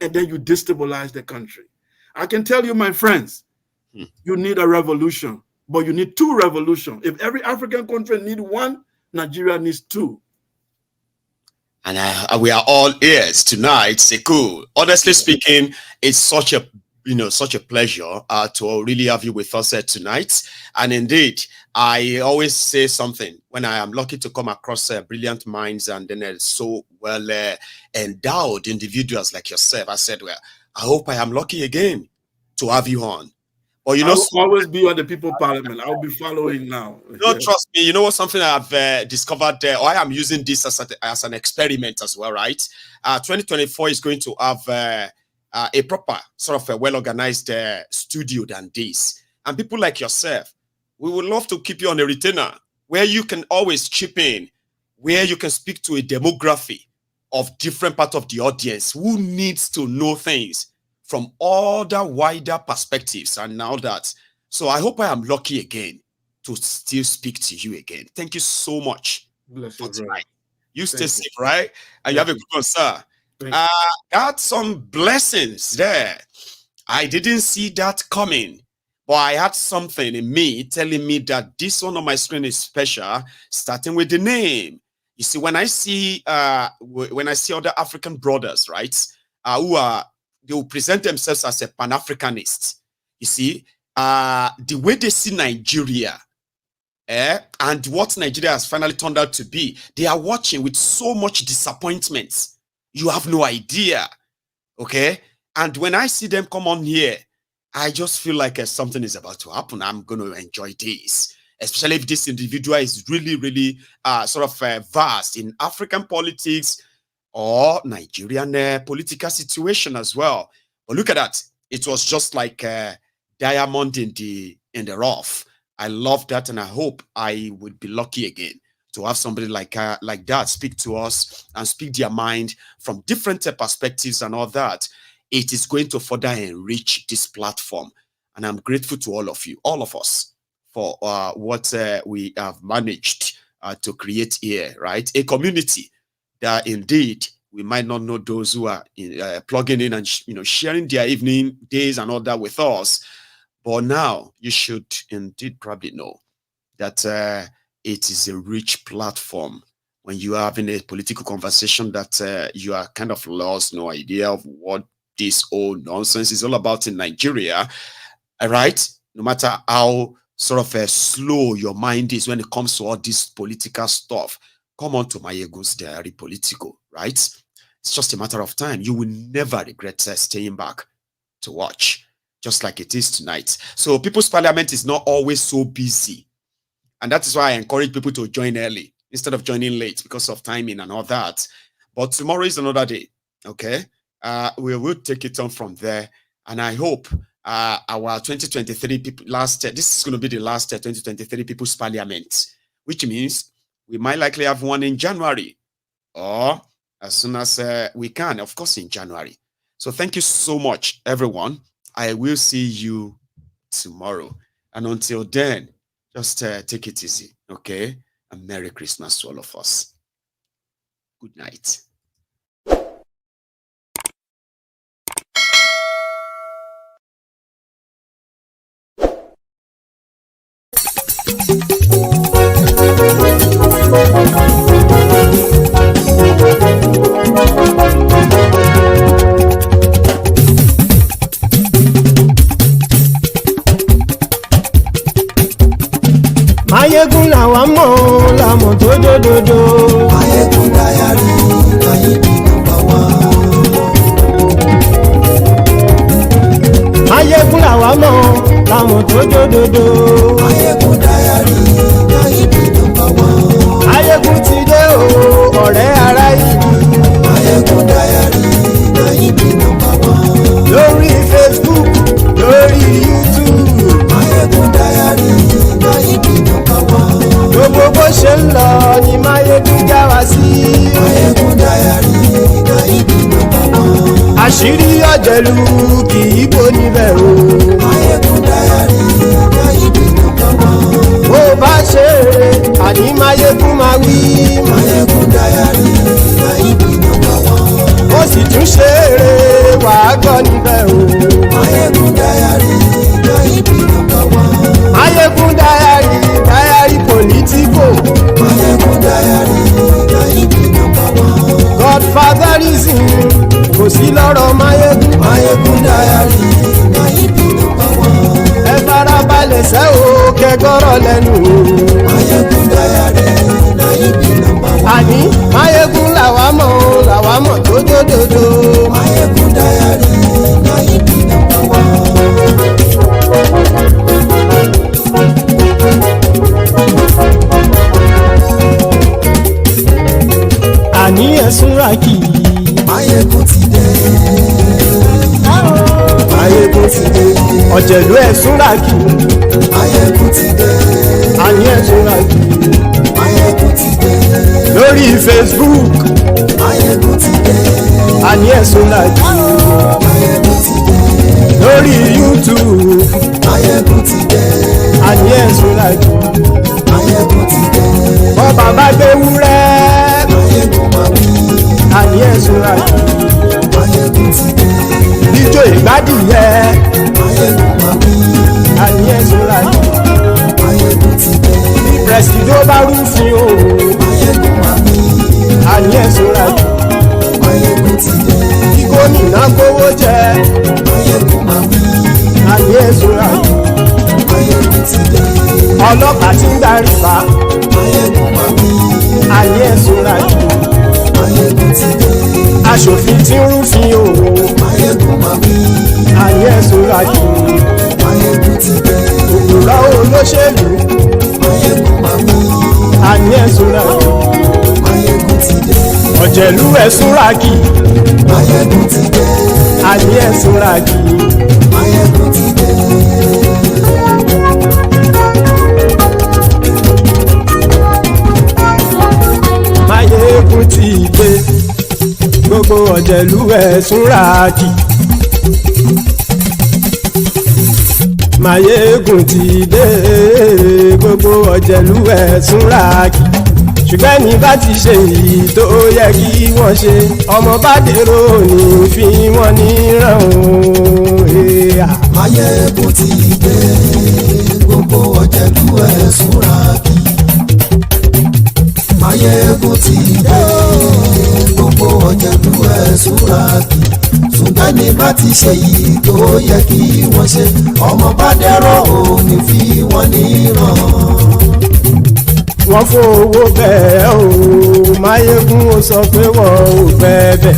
And then you destabilize the country. I can tell you, my friends, you need a revolution, but you need two revolutions. If every African country needs one, Nigeria needs two. And we are all ears tonight. Sekou. Honestly speaking, it's such a pleasure to really have you with us tonight. And indeed, I always say something when I am lucky to come across brilliant minds and then so well endowed individuals like yourself. I said, well, I hope I am lucky again to have you on. Or I will always be on the People Parliament. I'll be following now. Trust me. You know what? Something I've discovered there, or I am using this as an experiment as well, right? 2024 is going to have a proper sort of a well-organized studio than this. And people like yourself, we would love to keep you on a retainer where you can always chip in, where you can speak to a demography of different part of the audience who needs to know things from all the wider perspectives and all that. So I hope I am lucky again to still speak to you again. Thank you so much for tonight. You stay safe, right? And you have a good one, sir. Got some blessings there. I didn't see that coming, but I had something in me telling me that this one on my screen is special, starting with the name. You see, when I see other African brothers, right, they will present themselves as a Pan-Africanist. You see, the way they see Nigeria, and what Nigeria has finally turned out to be, they are watching with so much disappointment. You have no idea, okay? And when I see them come on here, I just feel like something is about to happen. I'm going to enjoy this, especially if this individual is really, really vast in African politics or Nigerian political situation as well. But look at that. It was just like a diamond in the rough. I love that, and I hope I would be lucky again to have somebody like that speak to us and speak their mind from different perspectives and all that. It is going to further enrich this platform. And I'm grateful to all of you, all of us, for what we have managed to create here, right? A community that indeed we might not know those who are plugging in and sharing their evening, days and all that with us. But now you should indeed probably know that it is a rich platform when you are having a political conversation that you are kind of lost, no idea of what this old nonsense is all about in Nigeria. All right? No matter how sort of slow your mind is when it comes to all this political stuff, come on to MaiyegunsDiary Politico, right? It's just a matter of time. You will never regret staying back to watch, just like it is tonight. So People's Parliament is not always so busy. And that is why I encourage people to join early instead of joining late because of timing and all that. But tomorrow is another day, okay? We will take it on from there. And I hope our 2023 this is going to be the last 2023 People's Parliament, which means we might likely have one in January or as soon as we can, of course, in January. So thank you so much, everyone. I will see you tomorrow. And until then, just take it easy, okay? And Merry Christmas to all of us. Good night. Maiyegun làwa mọ̀ làmọ̀ tó dòdòdò. Maiyegun Diary, Maiyegun #1. Maiyegun làwa mọ̀ làmọ̀ tó dòdòdò. Maiyegun Diary, Maiyegun #1. Maiyegun ti dé o ọ̀rẹ́ ará ìlú. Maiyegun Diary, Maiyegun #1. Lórí Facebook, lórí YouTube. Maiyegun Diary, Maiyegun #1. Gbogbo bó ṣe ń lọ ni Maiyegun já wa sí. Maiyegun Diary, Maiyegun #1. Àṣírí ọ̀jẹ̀lú kì í bò níbẹ̀ o. Maiyegun Diary, Maiyegun #1. Bó bá ṣe eré àní Maiyegun máa wí. Maiyegun Diary, Maiyegun #1. Ó sì tún ṣe eré wàá gbọ́ níbẹ̀ o. Maiyegun Diary, Maiyegun #1. Maiyegun Diary, Diary Politico. Maiyegun Diary, Maiyegun #1. Godfatherism kò sí lọ́rọ̀ Maiyegun. Maiyegun Diary, Maiyegun #1. Ẹ farabalẹ̀ sẹ́ o kẹgọ́rọ̀ lẹ́nu o. Maiyegun Diary, Maiyegun #1. Àní Maiyegun làwa mọ̀ tó dòdòdò. Maiyegun Diary, Maiyegun #1. Àní ẹ̀sùn ràkì. Maiyegun ti dé. Maiyegun ti dé. Ọ̀jẹ̀lú ẹ̀sùn ràkì. Maiyegun ti dé. Àní ẹ̀sùn ràkì. Maiyegun ti dé. Lórí Facebook. Maiyegun ti dé. Àní ẹ̀sùn ràkì. Maiyegun ti dé. Lórí YouTube. Maiyegun ti dé. Àní ẹ̀sùn ràkì. Maiyegun ti dé. Bọ́ bàbá gbé wúrẹ́. Maiyegun máa wí. Àní ẹ̀sùn ràkì. Maiyegun ti dé. Ijó ìgbádìyẹ. Maiyegun máa wí. Àní ẹ̀sùn ràkì. Maiyegun ti dé. Presido bá rúfin o. Maiyegun máa wí. Àní ẹ̀sùn ràkì. Maiyegun ti dé. Kí gómìnà kówó jẹ. Maiyegun máa wí. Àní ẹ̀sùn ràkì. Maiyegun ti dé. Ọlọ́pàá ti ń darí bá. Maiyegun máa wí. Àní ẹ̀sùn ràkì. Maiyegun ti dé. Aṣòfin ti ń rúfin o. Maiyegun máa wí. Àní ẹ̀sùn ràkì. Maiyegun ti dé. Òpùrọ́ olóṣèlú. Maiyegun máa wí. Àní ẹ̀sùn ràkì. Maiyegun ti dé. Ọ̀jẹ̀lú ẹ̀sùn ràkì. Maiyegun ti dé. Àní ẹ̀sùn ràkì. Maiyegun ti dé. Maiyegun ti dé. Gbogbo ọ̀jẹ̀lú ẹ̀sùn ràkì. Maiyegun ti dé. Gbogbo ọ̀jẹ̀lú ẹ̀sùn ràkì. Ṣùgbọ́n ní bá ti ṣe èyí tó yẹ kí wọ́n ṣe, ọmọ bá dèrò ní fi wọ́n níran o. Maiyegun ti dé. Gbogbo ọ̀jẹ̀lú ẹ̀sùn ràkì. Maiyegun ti dé. Gbogbo ọ̀jẹ̀lú ẹ̀sùn ràkì. Ṣùgbọ́n ní bá ti ṣe èyí tó yẹ kí wọ́n ṣe, ọmọ bá dèrò ní fi wọ́n níran. Wọ́n fowó bẹ́ẹ̀ o, Maiyegun ó sọ pé wọ́n ò bẹ́ẹ̀.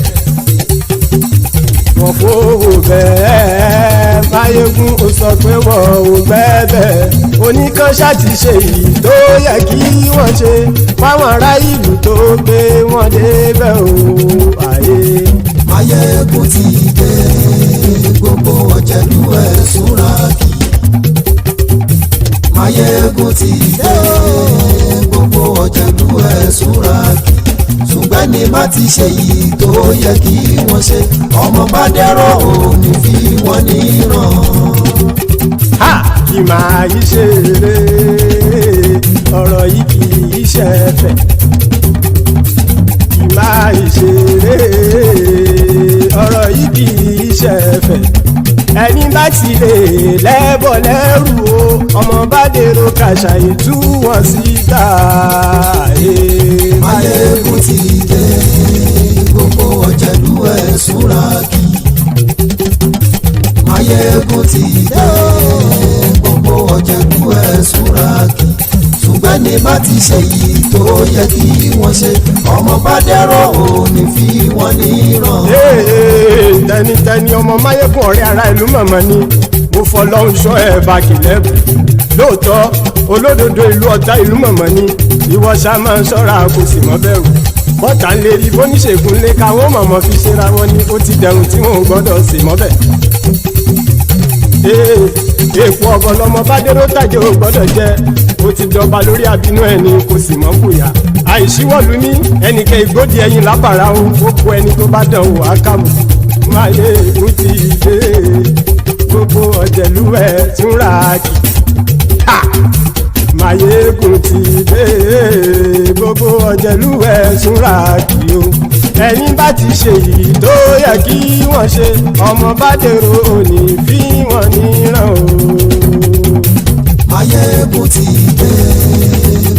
Wọ́n fowó bẹ́ẹ̀, Maiyegun ó sọ pé wọ́n ò bẹ́ẹ̀. Oníkan ṣáàtì ṣe èyí tó yẹ kí wọ́n ṣe, fáwọn ará ìlú tó gbé wọn débẹ̀ o. Maiyegun ti dé. Gbogbo ọ̀jẹ̀lú ẹ̀sùn ràkì. Maiyegun ti dé. Gbogbo ọ̀jẹ̀lú ẹ̀sùn ràkì. Ṣùgbọ́n ní má ti ṣe yìí tó yẹ kí wọ́n ṣe, ọmọ bá dẹ́rọ̀ òní fi wọ́n níran. Kì máa yí ṣeré, ọ̀rọ̀ yìí kì í ṣẹ̀fẹ̀. Kì máa yí ṣeré, ọ̀rọ̀ yìí kì í ṣẹ̀fẹ̀. Ẹni bá ti lè lẹ́bọ̀ lẹ́rù o, ọmọ bá dèrò kàṣà ìtú wọn síta. Maiyegun ti dé. Gbogbo ọ̀jẹ̀lú ẹ̀sùn ràkì. Maiyegun ti dé. Gbogbo ọ̀jẹ̀lú ẹ̀sùn ràkì. Ṣùgbọ́n ṣùgbọ́n ní bá ti ṣe yìí tó yẹ kí wọ́n ṣe ọmọ bá dẹ́rọ̀ ò ní fi wọ́n níran. tẹnitẹni ọmọ Máyégún ọ̀rẹ́ ara ìlú mọ̀mọ́ ni mo fọlọ́run ṣọ́ ẹ̀ bá kìlẹ́bù lóòótọ́ olódodo ìlú ọ̀tá ìlú mọ̀mọ́ ni ìwọ ṣá máa ń ṣọ́ra kò sì mọ́ bẹ̀rù bọ́tà ń lè rí bóníṣègùn lé káwọn mọ̀mọ́ fi ṣera wọn ni ó ti dẹrùn tí wọn ò gbọ́dọ̀ sì mọ́bẹ̀. èèpo ọ̀gọ̀ lọmọ bá dérò tàjẹ́ ò gbọ́dọ̀ jẹ́ ó ti dọba lórí àbínú ẹni kò sì mọ́ bùyà àìsíwọ́lu ní ẹnìkẹ́ ìgbódì ẹyin lábàrá o ó kó ẹni tó bá dán o àkàmù Máyégún ti dé gbogbo ọ̀jẹ̀lúwẹ̀ túnra kì Máyégún ti dé gbogbo ọ̀jẹ̀lúwẹ̀ túnra kì o ẹ̀yin bá ti ṣe yìí tó yẹ kí wọ́n ṣe ọmọ bá dèrò òní fi wọ́n níran o. Máyégún ti dé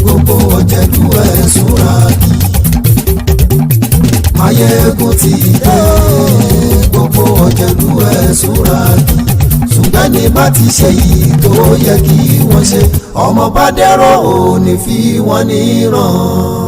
gbogbo ọ̀jẹ̀lúwẹ̀ túnra kì Máyégún ti dé gbogbo ọ̀jẹ̀lúwẹ̀ túnra kì ṣùgbọ́n ní bá ti ṣe yìí tó yẹ kí wọ́n ṣe ọmọ bá dẹ́rọ̀ ò ní fi wọ́n níran.